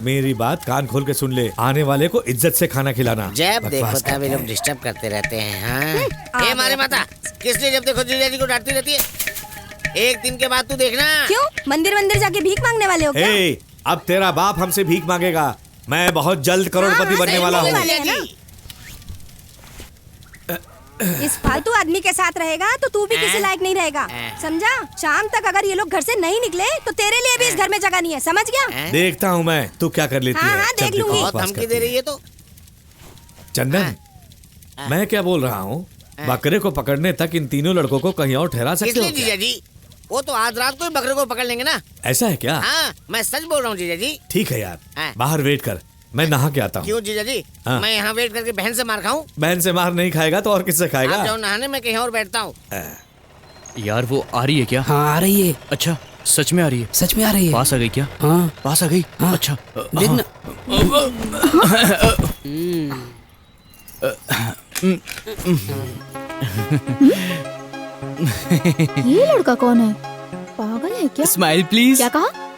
मेरी बात कान खोल के सुन ले, आने वाले को इज्जत से खाना खिलाना। जब देखो तब ये लोग डिस्टर्ब करते रहते हैं। हाँ? ए मारे माता, किसलिए जब देखो जीजा जी को डांटती रहती है? एक दिन के बाद तू देखना। क्यों, मंदिर जाके भीख मांगने वाले हो क्या? अब तेरा बाप हमसे भीख मांगेगा। मैं बहुत जल्द करोड़पति बनने वाला हूँ। इस फालतू आदमी के साथ रहेगा तो तू भी किसी लायक नहीं रहेगा, समझा? शाम तक अगर ये लोग घर से नहीं निकले तो तेरे लिए भी इस घर में जगह नहीं है, समझ गया? देखता हूँ मैं तू क्या कर लेती है। हाँ, देख लूंगी। बहुत धमकी दे रही है तो। चंदन, मैं क्या बोल रहा हूँ, बकरे को पकड़ने तक इन तीनों लड़कों को कहीं और ठहरा सकते हो क्या? जीजा जी, वो तो आज रात को ही बकरे को पकड़ लेंगे ना। ऐसा है क्या? हाँ, मैं सच बोल रहा हूँ जीजा जी। ठीक है यार, बाहर वेट कर, मैं नहा के आता हूँ। क्यों जीजा जी? हाँ। मैं यहाँ वेट करके बहन से मार खाऊं? बहन से मार नहीं खाएगा तो और किससे खाएगा? आप जाओ नहाने, मैं कहीं और बैठता हूँ। यार वो आ रही है क्या? हाँ आ रही है। अच्छा, सच में आ रही है? सच में आ रही है। पास आ गई क्या? हाँ पास आ गई। हाँ। अच्छा देखना। ये लड़का कौन है? पागल है क्या? Smile please. क्या कहा?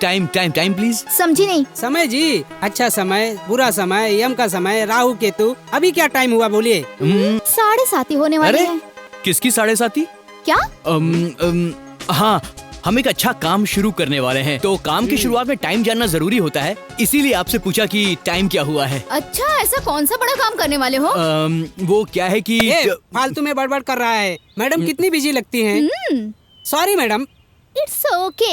Time time time please. समझी नहीं। समय जी, अच्छा समय, बुरा समय, यम का समय, राहु केतु। अभी क्या टाइम हुआ बोलिए? 7:30 होने वाली है। किसकी 7:30? क्या? हाँ, हम एक अच्छा काम शुरू करने वाले हैं, तो काम की शुरुआत में टाइम जानना जरूरी होता है, इसीलिए आपसे पूछा कि टाइम क्या हुआ है। अच्छा, ऐसा कौन सा बड़ा काम करने वाले हो? वो क्या है कि फालतू में बड़बड़ कर रहा है। मैडम कितनी बिजी लगती हैं। Sorry madam. It's okay.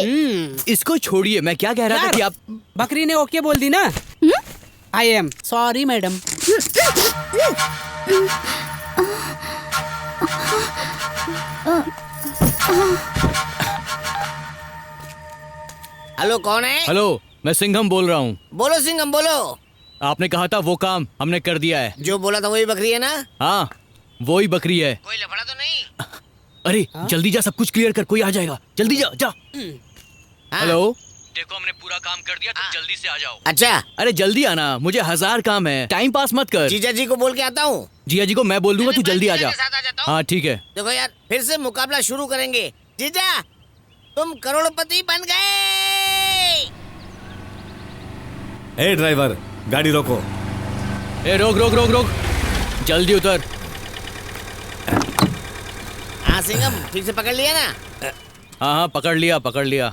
इसको छोड़िए, मैं क्या कह रहा था कि आप। बकरी ने ओके बोल दी ना। I am sorry madam. Hello, कौन है? हेलो, मैं सिंघम बोल रहा हूँ। बोलो सिंघम, बोलो। आपने कहा था वो काम हमने कर दिया है। जो बोला था वही बकरी है ना? हाँ, वही बकरी है। कोई लफड़ा तो नहीं? अरे जल्दी जा, सब कुछ क्लियर कर, कोई आ जाएगा। जल्दी जा जा। हेलो, देखो हमने पूरा काम कर दिया, तुम जल्दी से आ जाओ। अच्छा, अरे जल्दी आना, मुझे 1000 काम है, टाइम पास मत कर। जीजा जी को बोल के आता हूँ। जीजा जी को मैं बोल दूंगा, तू जल्दी आ जा। हाँ ठीक है। देखो यार, फिर से मुकाबला शुरू करेंगे। जीजा, तुम करोड़पति बन गए। ए ड्राइवर, गाड़ी रोको। ए रोक रोक रोक रोक, जल्दी उतर। हाँ सिंघम, फिर से पकड़ लिया ना? हाँ हाँ, पकड़ लिया पकड़ लिया।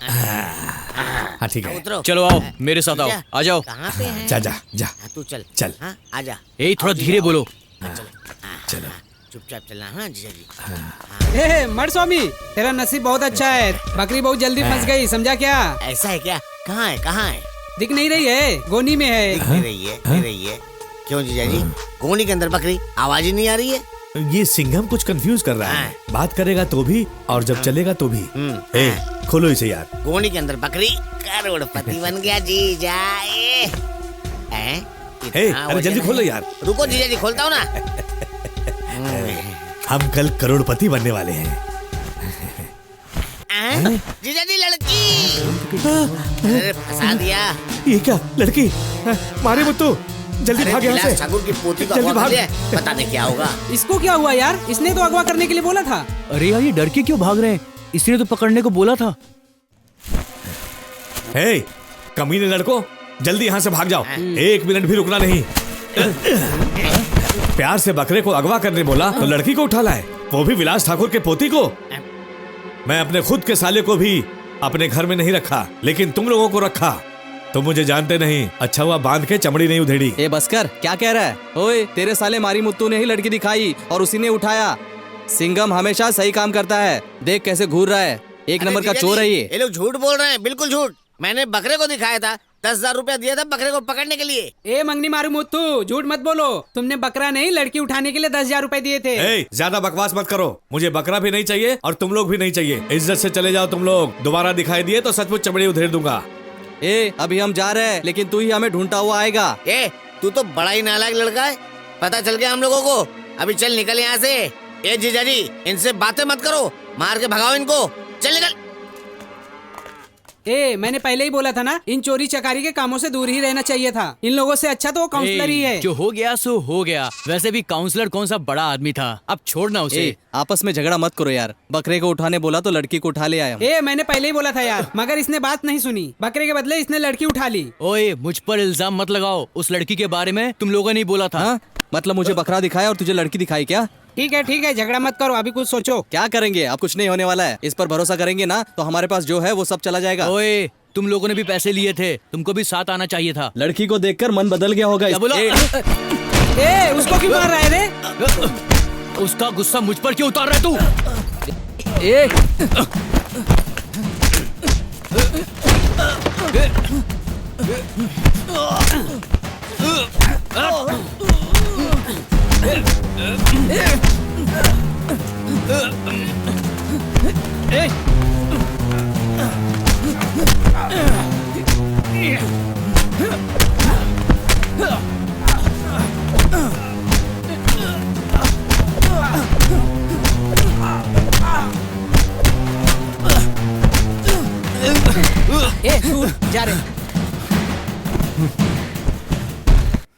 हाँ ठीक है। उतरो। चलो आओ मेरे साथ आओ, आ जाओ। कहाँ पे है? जा जा जा। तू चल चल। हाँ आजा। ए थोड़ा धीरे बोलो। चलो चुपचाप चलना। हाँ जीजा जी। ए मर स्वामी, तेरा नसीब बहुत अच्छा है, बकरी बहुत जल्दी फंस गई, समझा क्या? ऐसा है क्या? कहाँ है कहाँ है? दिख नहीं रही है, गोनी में है। दिख नहीं रही है, नहीं रही है। क्यों जीजा जी? गोनी के अंदर बकरी, आवाज ही नहीं आ रही है। ये सिंघम कुछ कंफ्यूज कर रहा है, बात करेगा तो भी और जब चलेगा तो भी। ए खोलो इसे यार। गोनी के अंदर बकरी, करोड़पति बन गया जीजा। अरे जल्दी खोलो यार। रुको जीजा जी, खोलता हूँ ना। हम कल करोड़पति बनने वाले हैं। जीजा जी लड़की। अरे फंसा दिया। ये क्या लड़की? मारे मत तो, जल्दी भाग यहाँ से। ठाकुर की पोती का जल्दी भाग। पता नहीं क्या होगा। इसको क्या हुआ यार? इसने तो अगवा करने के लिए बोला था। अरे यार ये डर के क्यों भाग रहे हैं? इसने तो पकड़ने को बोला था। हे कमीने लड़को, जल्दी यहाँ से भाग जाओ, 1 मिनट भी रुकना नहीं। प्यार से बकरे को अगवा करने बोला तो लड़की को उठा लाए, वो भी विलास ठाकुर के पोती को। मैं अपने खुद के साले को भी अपने घर में नहीं रखा, लेकिन तुम लोगों को रखा। तुम मुझे जानते नहीं, अच्छा हुआ बांध के चमड़ी नहीं उधेड़ी। ए बस्कर, क्या कह रहा है? ओए तेरे साले मारी मुत्तू ने ही लड़की दिखाई और उसी ने उठाया। सिंघम हमेशा सही काम करता है, देख कैसे घूर रहा है। एक नंबर का चोर है ये। लोग झूठ बोल रहे हैं, बिल्कुल झूठ। मैंने बकरे को दिखाया था, 10,000 रुपया दिया था बकरे को पकड़ने के लिए। ए मंगनी मारू मुत्तू, झूठ मत बोलो। तुमने बकरा नहीं, लड़की उठाने के लिए 10,000 रुपए दिए थे। ज्यादा बकवास मत करो, मुझे बकरा भी नहीं चाहिए और तुम लोग भी नहीं चाहिए। इज्जत से चले जाओ तुम लोग, दोबारा दिखाई दिए तो सचमुच चमड़ी उधेड़ दूंगा। ए अभी हम जा रहे हैं, लेकिन तू ही हमें ढूंढता हुआ आएगा। ए तू तो बड़ा ही नालायक लड़का है, पता चल गया हम लोगों को। अभी चल निकल यहाँ से। ए जीजा जी, इनसे बातें मत करो, मार के भगाओ इनको। चल निकल। ए मैंने पहले ही बोला था ना, इन चोरी चकारी के कामों से दूर ही रहना चाहिए था। इन लोगों से अच्छा तो वो काउंसलर ही है। जो हो गया सो हो गया। वैसे भी काउंसलर कौन सा बड़ा आदमी था, अब छोड़ना उसे। आपस में झगड़ा मत करो यार, बकरे को उठाने बोला तो लड़की को उठा ले आया। ए मैंने पहले ही बोला था यार, मगर इसने बात नहीं सुनी। बकरे के बदले इसने लड़की उठा ली। ओए मुझ पर इल्जाम मत लगाओ, उस लड़की के बारे में तुम लोगों ने ही बोला था। मतलब मुझे बकरा दिखाया और तुझे लड़की दिखाई क्या? ठीक है, झगड़ा मत करो, अभी कुछ सोचो। क्या करेंगे? अब कुछ नहीं होने वाला है। इस पर भरोसा करेंगे ना तो हमारे पास जो है वो सब चला जाएगा। ओए तुम लोगों ने भी पैसे लिए थे, तुमको भी साथ आना चाहिए था। लड़की को देखकर मन बदल गया होगा। क्या बोला? ए उसको क्यों मार रहा है रे? उसका गुस्सा मुझ पर क्यों उतार रहा है तू? जा रहे।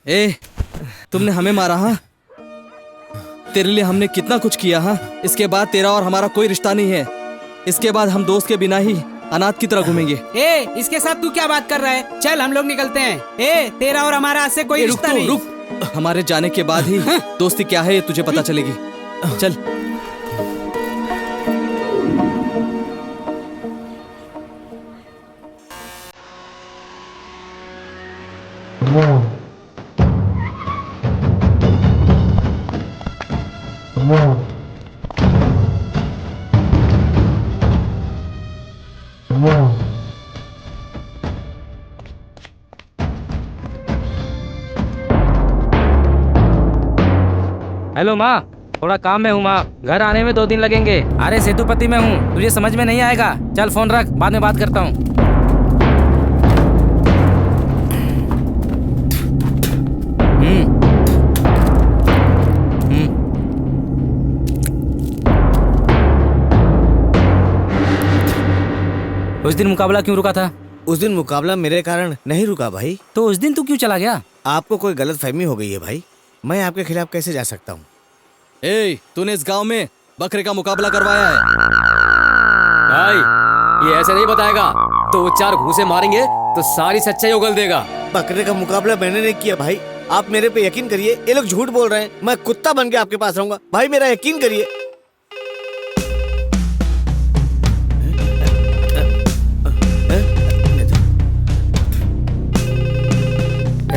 ए तुमने हमें मारा? हाँ तेरे लिए हमने कितना कुछ किया। हाँ इसके बाद तेरा और हमारा कोई रिश्ता नहीं है। इसके बाद हम दोस्त के बिना ही अनाथ की तरह घूमेंगे। ए इसके साथ तू क्या बात कर रहा है? चल हम लोग निकलते हैं। ए तेरा और हमारा आज से कोई रिश्ता नहीं। रुक, हमारे जाने के बाद ही दोस्ती क्या है ये तुझे पता चलेगी। चल। हेलो माँ, थोड़ा काम में हूँ माँ, घर आने में 2 दिन लगेंगे। अरे सेतुपति में हूँ, तुझे समझ में नहीं आएगा। चल फोन रख, बाद में बात करता हूँ। उस दिन मुकाबला क्यों रुका था? उस दिन मुकाबला मेरे कारण नहीं रुका भाई। तो उस दिन तू क्यों चला गया? आपको कोई गलत फहमी हो गई है भाई, मैं आपके खिलाफ कैसे जा सकता हूँ? ए तूने इस गांव में बकरे का मुकाबला करवाया है? भाई ये ऐसे नहीं बताएगा तो 4 घूंसे मारेंगे तो सारी सच्चाई उगल देगा। बकरे का मुकाबला मैंने नहीं किया भाई, आप मेरे पे यकीन करिए। ये लोग झूठ बोल रहे हैं, मैं कुत्ता बन के आपके पास रहूंगा भाई, मेरा यकीन करिए।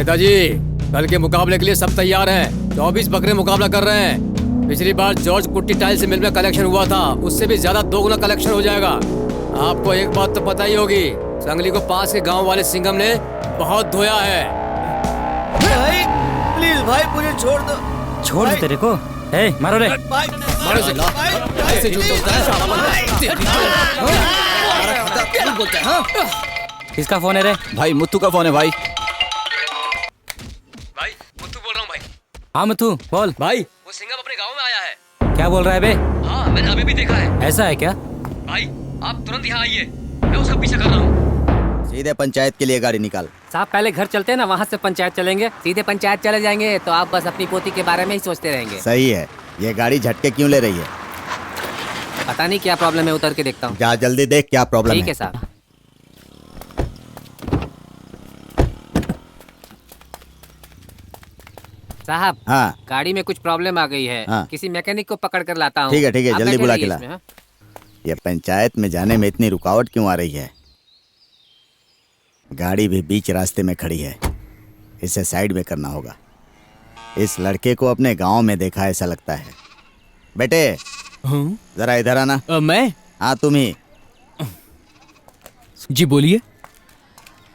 नेताजी, कल के मुकाबले के लिए सब तैयार हैं। 24 बकरे मुकाबला कर रहे हैं। पिछली बार जॉर्ज कुट्टी टाइल्स मिल में कलेक्शन हुआ था, उससे भी ज्यादा 2 गुना कलेक्शन हो जाएगा। आपको एक बात तो पता ही होगी, संगली को पास के गांव वाले सिंघम ने बहुत धोया है। भाई प्लीज भाई, मुझे छोड़ दो। छोड़ दो तेरे को। ए, मारो रे। मारो इसे। ऐसे झूठ बोलता है। किसका फोन है रे? भाई मुत्तू का फोन है भाई। भाई मुत्तू बोल रहा हूँ भाई। हाँ मुत्तू बोल। भाई वो सिंघम अपने गांव में आया है। क्या बोल रहा है बे? हाँ मैंने अभी भी देखा है। ऐसा है क्या? भाई आप तुरंत यहाँ आइए, मैं उसका पीछा कर रहा हूँ। सीधे पंचायत के लिए गाड़ी निकाल। साहब पहले घर चलते हैं ना, वहाँ से पंचायत चलेंगे। सीधे पंचायत चले जाएंगे तो आप बस अपनी पोती के बारे में ही सोचते रहेंगे। सही है। ये गाड़ी झटके क्यों ले रही है? पता नहीं क्या प्रॉब्लम है, उतर के देखता हूँ। जा जल्दी देख क्या प्रॉब्लम है। ठीक है साहब। साहब हाँ गाड़ी में कुछ प्रॉब्लम आ गई है। हाँ। किसी मैकेनिक को पकड़ कर लाता हूँ। ठीक है आप जल्दी बैठे बुला रहिए के ला। इसमें, हाँ? ये पंचायत में जाने में इतनी रुकावट क्यों आ रही है? गाड़ी भी बीच रास्ते में खड़ी है, इसे साइड में करना होगा। इस लड़के को अपने गांव में देखा ऐसा लगता है। बेटे जरा इधर आना। मैं? हाँ तुम ही। जी बोलिए।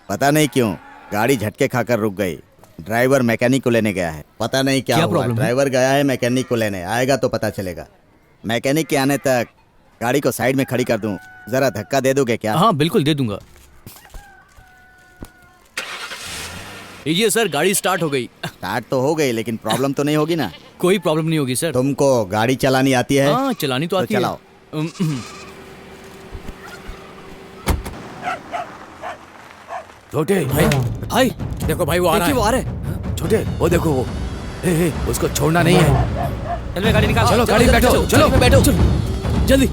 पता नहीं क्यों गाड़ी झटके खाकर रुक गई। ड्राइवर मैकेनिक को लेने गया है, पता नहीं क्या हुआ। प्रॉब्लम है? ड्राइवर गया है मैकेनिक को लेने, आएगा तो पता चलेगा। मैकेनिक के आने तक गाड़ी को साइड में खड़ी कर दूं, जरा धक्का दे दोगे क्या? हाँ बिल्कुल दे दूंगा। लीजिए सर, गाड़ी स्टार्ट हो गई। स्टार्ट तो हो गई, लेकिन प्रॉब्लम तो नहीं होगी ना? कोई प्रॉब्लम नहीं होगी सर। तुमको गाड़ी चलानी आती है? हाँ चलानी तो आती है। चलाओ। छोटे भाई भाई देखो भाई वो आ रहा है। वो आ रहा है। छोटे वो देखो वो। उसको छोड़ना नहीं है। चल बे, गाड़ी निकाल। चलो गाड़ी में बैठो। चलो बैठो जल्दी।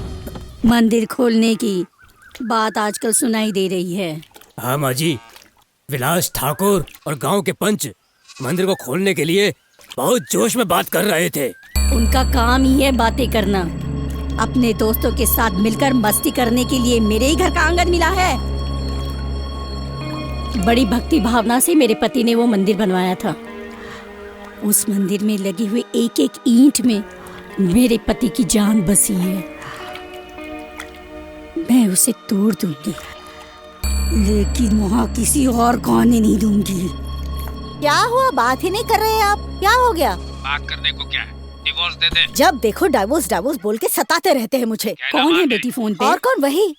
मंदिर खोलने की बात आजकल सुनाई दे रही है। हाँ माँ जी, विलास ठाकुर और गांव के पंच मंदिर को खोलने के लिए बहुत जोश में बात कर रहे थे। उनका काम ही है बातें करना। अपने दोस्तों के साथ मिलकर मस्ती करने के लिए मेरे ही घर का आंगन मिला है। बड़ी भक्ति भावना से मेरे पति ने वो मंदिर बनवाया था। उस मंदिर में लगी हुई एक एक ईंट में मेरे पति की जान बसी है। मैं उसे तोड़ दूंगी, लेकिन वहाँ किसी और को आने नहीं दूंगी। क्या हुआ? बात ही नहीं कर रहे आप? क्या हो गया? बात करने को क्या है, डिवोर्स दे दे। जब देखो डाइवोर्स डाइवोर्स बोल के सताते रहते हैं मुझे। कौन है बेटी फोन पे? और कौन? वही।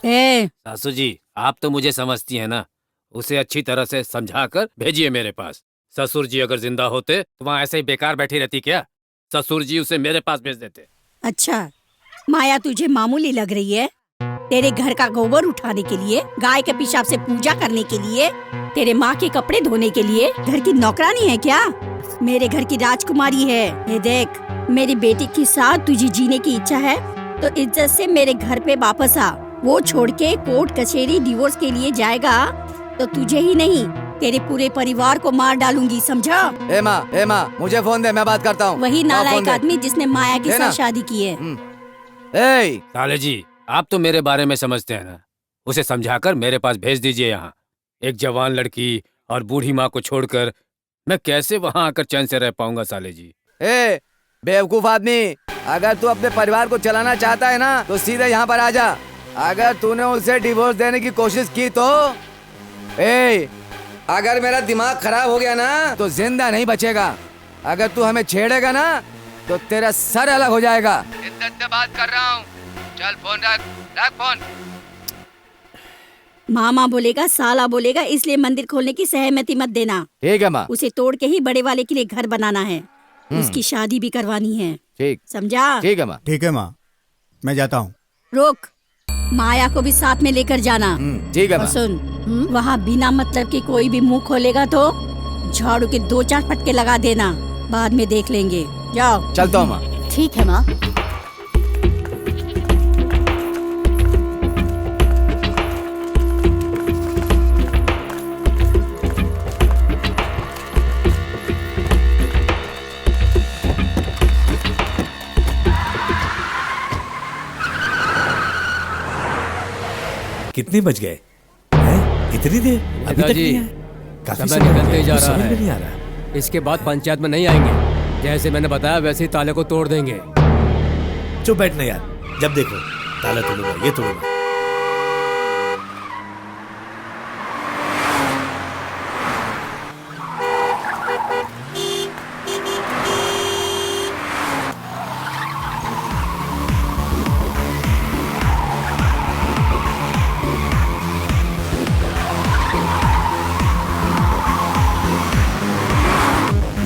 सासू जी, आप तो मुझे समझती हैं ना। उसे अच्छी तरह से समझाकर भेजिए मेरे पास। ससुर जी अगर जिंदा होते तो वहाँ ऐसे ही बेकार बैठी रहती क्या? ससुर जी उसे मेरे पास भेज देते। अच्छा माया, तुझे मामूली लग रही है? तेरे घर का गोबर उठाने के लिए, गाय के पेशाब से पूजा करने के लिए, तेरे माँ के कपड़े धोने के लिए घर की नौकरानी है क्या? मेरे घर की राजकुमारी है। ये देख, मेरी बेटी के साथ तुझे जीने की इच्छा है तो इज्जत से मेरे घर पे वापस आ। वो छोड़ के कोर्ट कचहरी डिवोर्स के लिए जाएगा तो तुझे ही नहीं तेरे पूरे परिवार को मार डालूंगी, समझा? ए माँ मुझे फोन दे, मैं बात करता हूँ। वही नालायक आदमी जिसने माया के साथ शादी की है। साले जी, आप तो मेरे बारे में समझते हैं ना। उसे समझाकर मेरे पास भेज दीजिए। यहाँ एक जवान लड़की और बूढ़ी माँ को छोड़कर मैं कैसे वहाँ आकर चैन से रह पाऊंगा? साले जी बेवकूफ आदमी, अगर तू अपने परिवार को चलाना चाहता है ना तो सीधे यहाँ पर आ जा। अगर तूने उसे डिवोर्स देने की कोशिश की तो अगर मेरा दिमाग खराब हो गया ना तो जिंदा नहीं बचेगा। अगर तू हमें छेड़ेगा ना तो तेरा सर अलग हो जाएगा। इज्जत से बात कर रहा हूँ। चल फोन रख फोन। मामा बोलेगा, साला बोलेगा, इसलिए मंदिर खोलने की सहमति मत देना। ठीक है माँ। उसे तोड़ के ही बड़े वाले के लिए घर बनाना है। उसकी शादी भी करवानी है। ठीक, समझा? ठीक है माँ। ठीक है माँ, मैं जाता हूँ। रोक, माया को भी साथ में लेकर जाना। ठीक है और माँ। सुन, वहाँ बिना मतलब के कोई भी मुंह खोलेगा तो झाड़ू के 2-4 फटके लगा देना। बाद में देख लेंगे। जाओ। चलता हूँ माँ। ठीक है माँ। कितने बज गए हैं? इतनी देर अभी तक नहीं आए? काफी समय निकलते ही जा कुछ रहा समझ में है। नहीं आ रहा। इसके बाद पंचायत में नहीं आएंगे। जैसे मैंने बताया वैसे ही ताले को तोड़ देंगे। चुप बैठना यार, जब देखो ताला तोड़ूंगा, ये तोड़ूंगा।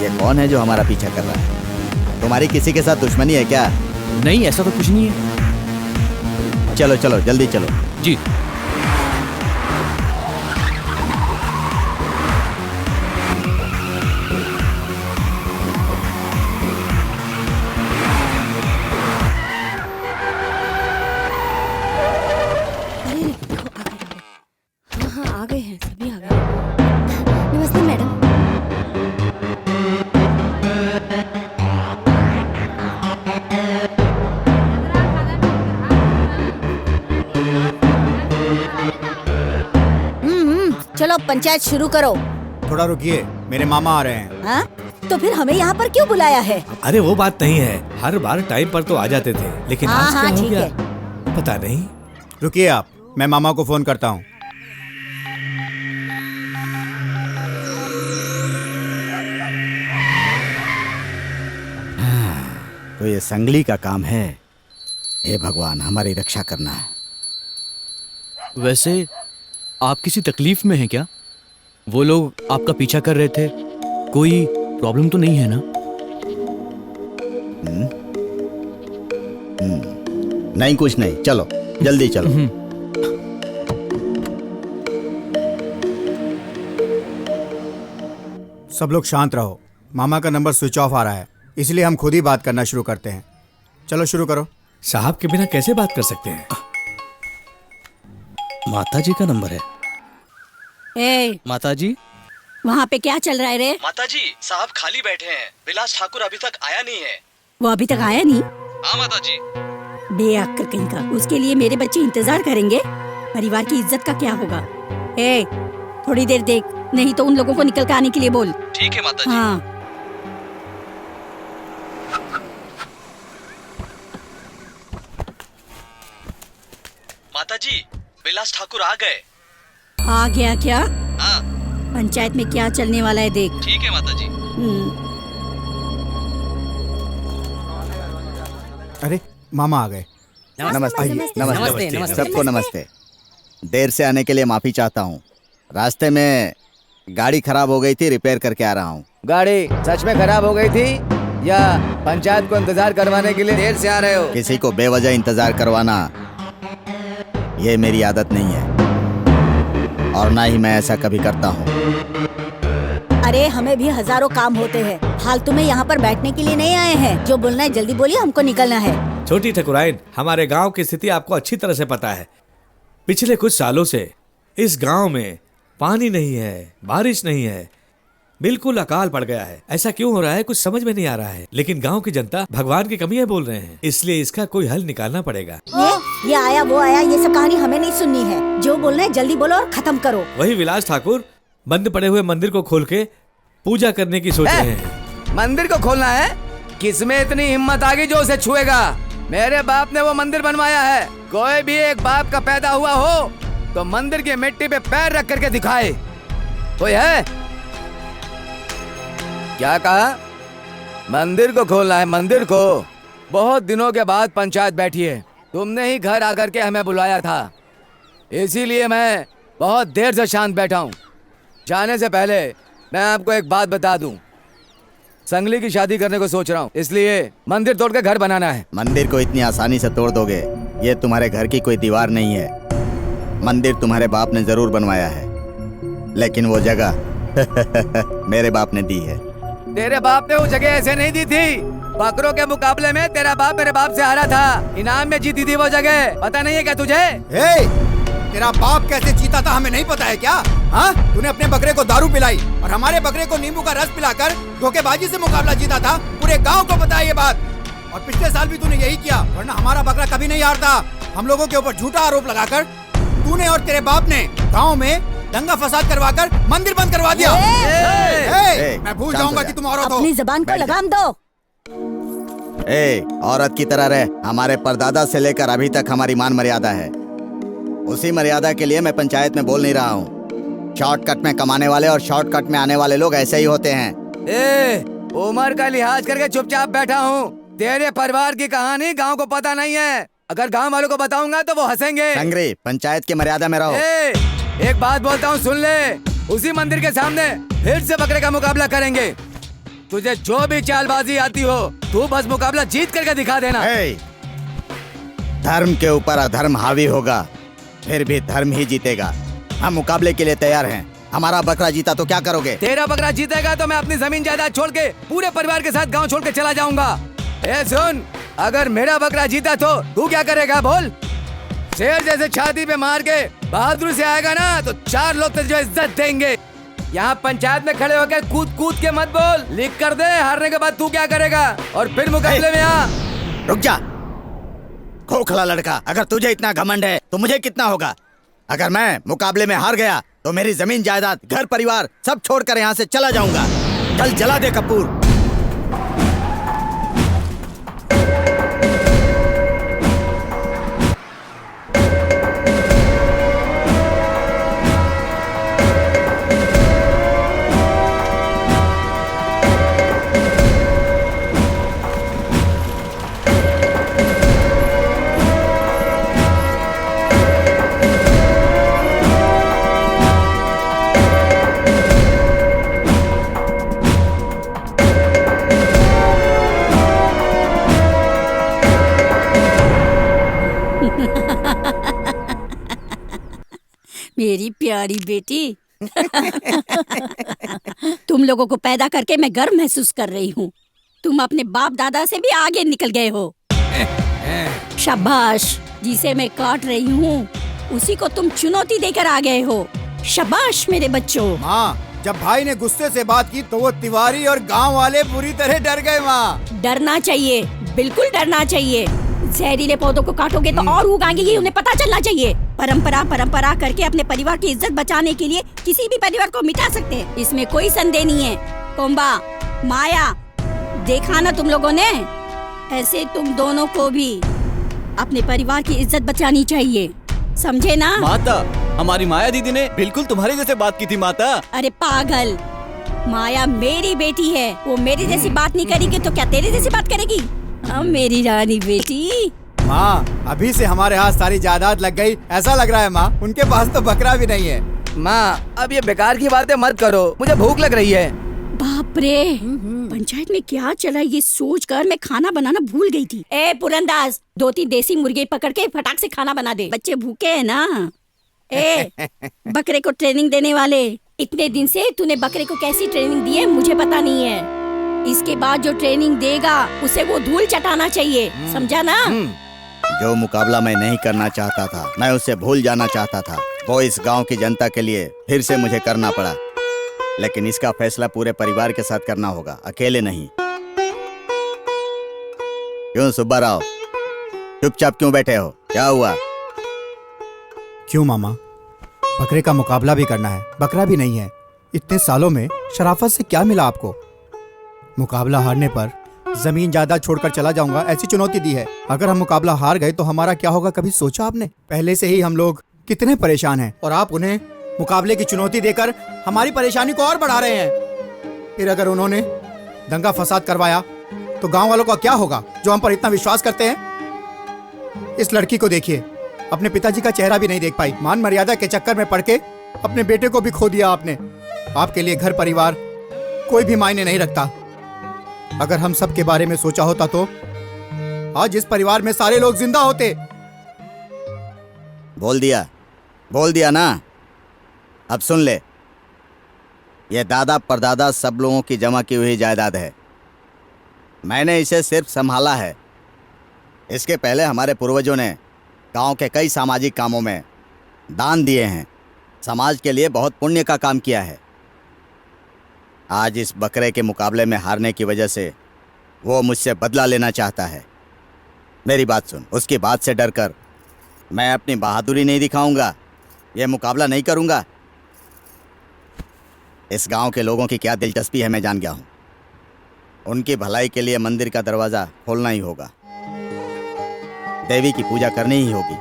ये कौन है जो हमारा पीछा कर रहा है? तुम्हारी किसी के साथ दुश्मनी है क्या? नहीं, ऐसा तो कुछ नहीं है। चलो चलो जल्दी चलो। जी। हाँ आ गए हैं, सभी आ गए। नमस्ते मैडम। चलो पंचायत शुरू करो। थोड़ा रुकिए, मेरे मामा आ रहे हैं। हाँ? तो फिर हमें यहाँ पर क्यों बुलाया है? अरे वो बात नहीं है, हर बार टाइम पर तो आ जाते थे, लेकिन हाँ, आज हाँ, क्या हो ठीक गया पता नहीं। रुकिए आप, मैं मामा को फोन करता हूँ। तो ये संगली का काम है। हे भगवान, हमारी रक्षा करना है। वैसे आप किसी तकलीफ में हैं क्या? वो लोग आपका पीछा कर रहे थे, कोई प्रॉब्लम तो नहीं है ना? नहीं कुछ नहीं, चलो जल्दी चलो। सब लोग शांत रहो। मामा का नंबर स्विच ऑफ आ रहा है, इसलिए हम खुद ही बात करना शुरू करते हैं। चलो शुरू करो। साहब के बिना कैसे बात कर सकते हैं? माता जी का नंबर है। ए, माता जी, वहाँ पे क्या चल रहा है रे? माता जी साहब खाली बैठे हैं। विलास ठाकुर अभी तक आया नहीं है। वो अभी तक आया नहीं? हाँ माता जी। बेअक्ल कहीं का। उसके लिए मेरे बच्चे इंतजार करेंगे? परिवार की इज्जत का क्या होगा? ए, थोड़ी देर देख, नहीं तो उन लोगों को निकल के आने के लिए बोल। ठीक है माता जी। हाँ। माता जी, विलास ठाकुर आ गए। आ गया क्या? हाँ। पंचायत में क्या चलने वाला है देख। ठीक है माता जी। अरे मामा आ गए। नमस्ते नमस्ते, नमस्ते, नमस्ते। सबको नमस्ते। देर से आने के लिए माफी चाहता हूँ। रास्ते में गाड़ी खराब हो गई थी, रिपेयर करके आ रहा हूँ। गाड़ी सच में खराब हो गई थी या पंचायत को इंतजार करवाने के लिए देर से आ रहे हो? किसी को बेवजह इंतजार करवाना ये मेरी आदत नहीं है, और ना ही मैं ऐसा कभी करता हूँ। अरे हमें भी हजारों काम होते हैं, फालतू में यहाँ पर बैठने के लिए नहीं आए हैं। जो बोलना है जल्दी बोलिए, हमको निकलना है। छोटी ठकुराइन, हमारे गांव की स्थिति आपको अच्छी तरह से पता है। पिछले कुछ सालों से इस गांव में पानी नहीं है, बारिश नहीं है, बिल्कुल अकाल पड़ गया है। ऐसा क्यों हो रहा है कुछ समझ में नहीं आ रहा है, लेकिन गांव की जनता भगवान की कमी है बोल रहे हैं, इसलिए इसका कोई हल निकालना पड़ेगा। ये आया वो आया, ये सब कहानी हमें नहीं सुननी है। जो बोलना है जल्दी बोलो और खत्म करो। वही विलास ठाकुर बंद पड़े हुए मंदिर को खोल के पूजा करने की सोच रहे हैं। मंदिर को खोलना है? किसमें इतनी हिम्मत आ गई जो उसे छुएगा? मेरे बाप ने वो मंदिर बनवाया है। कोई भी एक बाप का पैदा हुआ हो तो मंदिर की मिट्टी पे पैर रख करके दिखाए। कोई है? क्या कहा? मंदिर को खोलना है? मंदिर को? बहुत दिनों के बाद पंचायत बैठी है, तुमने ही घर आकर के हमें बुलाया था, इसीलिए मैं बहुत देर से शांत बैठा हूँ। जाने से पहले मैं आपको एक बात बता दूं, संगली की शादी करने को सोच रहा हूँ, इसलिए मंदिर तोड़ के घर बनाना है। मंदिर को इतनी आसानी से तोड़ दोगे? ये तुम्हारे घर की कोई दीवार नहीं है। मंदिर तुम्हारे बाप ने जरूर बनवाया है, लेकिन वो जगह मेरे बाप ने दी है। तेरे बाप ने वो जगह ऐसे नहीं दी थी। बकरों के मुकाबले में तेरा बाप मेरे बाप से हारा था, इनाम में जीती थी वो जगह। पता नहीं है क्या तुझे? तेरा बाप कैसे जीता था हमें नहीं पता है क्या? हाँ, तूने अपने बकरे को दारू पिलाई और हमारे बकरे को नींबू का रस पिलाकर धोखेबाजी से मुकाबला जीता था। पूरे गांव को पता है ये बात, और पिछले साल भी तूने यही किया, वरना हमारा बकरा कभी नहीं हारता। हम लोगों के ऊपर झूठा आरोप लगाकर तूने और तेरे बाप ने गांव में दंगा फसाद करवाकर मंदिर बंद करवा दिया। मैं भूल शांत हो जाऊंगा जा। कि तुम औरत हो। अपनी जबान को लगाम दो। औरत की तरह रहे। हमारे परदादा से लेकर अभी तक हमारी मान मर्यादा है। उसी मर्यादा के लिए मैं पंचायत में बोल नहीं रहा हूँ। शॉर्टकट में कमाने वाले और शॉर्टकट में आने वाले लोग ऐसे ही होते हैं। उम्र का लिहाज करके चुपचाप बैठा हूँ। तेरे परिवार की कहानी गांव को पता नहीं है। अगर गांव वालों को बताऊंगा तो वो हंसेंगे। संग्री, पंचायत की मर्यादा में रहो। एक बात बोलता हूँ, सुन ले। उसी मंदिर के सामने फिर से बकरे का मुकाबला करेंगे। तुझे जो भी चालबाजी आती हो, तू बस मुकाबला जीत करके दिखा देना। धर्म के ऊपर अधर्म हावी होगा, फिर भी धर्म ही जीतेगा। हम मुकाबले के लिए तैयार हैं। हमारा बकरा जीता तो क्या करोगे? तेरा बकरा जीतेगा तो मैं अपनी जमीन जायदाद छोड़ के पूरे परिवार के साथ गांव छोड़ के चला जाऊंगा। सुन, अगर मेरा बकरा जीता तो तू क्या करेगा बोल? शेर जैसे छाती पे मार के बहादुर से आएगा ना तो 4 लोग तुझे इज्जत देंगे। यहाँ पंचायत में खड़े होकर कूद कूद के मत बोल। लिख कर दे, हारने के बाद तू क्या करेगा और फिर मुकाबले में आ। रुक जा खोखला लड़का। अगर तुझे इतना घमंड है तो मुझे कितना होगा? अगर मैं मुकाबले में हार गया तो मेरी जमीन जायदाद, घर परिवार सब छोड़कर यहाँ से चला जाऊंगा। चल जला दे कपूर। मेरी प्यारी बेटी। तुम लोगों को पैदा करके मैं गर्व महसूस कर रही हूँ। तुम अपने बाप दादा से भी आगे निकल गए हो। शाबाश। जिसे मैं काट रही हूँ उसी को तुम चुनौती देकर आ गए हो। शाबाश मेरे बच्चों। माँ, जब भाई ने गुस्से से बात की तो वो तिवारी और गांव वाले बुरी तरह डर गए। माँ, डरना चाहिए, बिल्कुल डरना चाहिए। जहरीले पौधों को काटोगे तो और उगाएंगे, ये उन्हें पता चलना चाहिए। परंपरा करके अपने परिवार की इज्जत बचाने के लिए किसी भी परिवार को मिटा सकते हैं, इसमें कोई संदेह नहीं है। कोम्बा, माया, देखा ना तुम लोगों ने? ऐसे तुम दोनों को भी अपने परिवार की इज्जत बचानी चाहिए, समझे ना? माता, हमारी माया दीदी ने बिल्कुल तुम्हारे जैसे बात की थी माता। अरे पागल, माया मेरी बेटी है। वो मेरी जैसी बात नहीं करेगी तो क्या तेरी जैसी बात करेगी? मेरी रानी बेटी। माँ, अभी से हमारे हाथ सारी जायदाद लग गई ऐसा लग रहा है। माँ, उनके पास तो बकरा भी नहीं है। माँ, अब ये बेकार की बातें मत करो, मुझे भूख लग रही है। बाप रे, पंचायत में क्या चला ये सोचकर मैं खाना बनाना भूल गई थी। ए पुरंदास, 2-3 देसी मुर्गे पकड़ के फटाक से खाना बना दे, बच्चे भूखे हैं ना। बकरे को ट्रेनिंग देने वाले, इतने दिन से तूने बकरे को कैसी ट्रेनिंग दी है मुझे पता नहीं है। इसके बाद जो ट्रेनिंग देगा उसे वो धूल चटाना चाहिए, समझा ना? जो मुकाबला मैं नहीं करना चाहता था, मैं उसे भूल जाना चाहता था, वो इस गांव की जनता के लिए फिर से मुझे करना पड़ा। लेकिन इसका फैसला पूरे परिवार के साथ करना होगा, अकेले नहीं। क्यों सुब्बा राव, चुपचाप क्यों बैठे हो? क्या हुआ? क्यों मामा, बकरे का मुकाबला भी करना है, बकरा भी नहीं है। इतने सालों में शराफत से क्या मिला आपको? मुकाबला हारने पर जमीन जायदाद छोड़कर चला जाऊंगा ऐसी चुनौती दी है। अगर हम मुकाबला हार गए तो हमारा क्या होगा, कभी सोचा आपने? पहले से ही हम लोग कितने परेशान हैं और आप उन्हें मुकाबले की चुनौती देकर हमारी परेशानी को और बढ़ा रहे हैं। फिर अगर उन्होंने दंगा फसाद करवाया तो गांव वालों का क्या होगा जो हम पर इतना विश्वास करते हैं? इस लड़की को देखिए, अपने पिताजी का चेहरा भी नहीं देख पाई। मान मर्यादा के चक्कर में पड़ के अपने बेटे को भी खो दिया आपने। आपके लिए घर परिवार कोई भी मायने नहीं रखता। अगर हम सब के बारे में सोचा होता तो आज इस परिवार में सारे लोग जिंदा होते। बोल दिया ना। अब सुन ले, ये दादा परदादा सब लोगों की जमा की हुई जायदाद है। मैंने इसे सिर्फ संभाला है। इसके पहले हमारे पूर्वजों ने गांव के कई सामाजिक कामों में दान दिए हैं, समाज के लिए बहुत पुण्य का काम किया है। आज इस बकरे के मुकाबले में हारने की वजह से वो मुझसे बदला लेना चाहता है। मेरी बात सुन, उसकी बात से डरकर मैं अपनी बहादुरी नहीं दिखाऊंगा, यह मुकाबला नहीं करूंगा। इस गांव के लोगों की क्या दिलचस्पी है मैं जान गया हूँ। उनकी भलाई के लिए मंदिर का दरवाजा खोलना ही होगा, देवी की पूजा करनी ही होगी।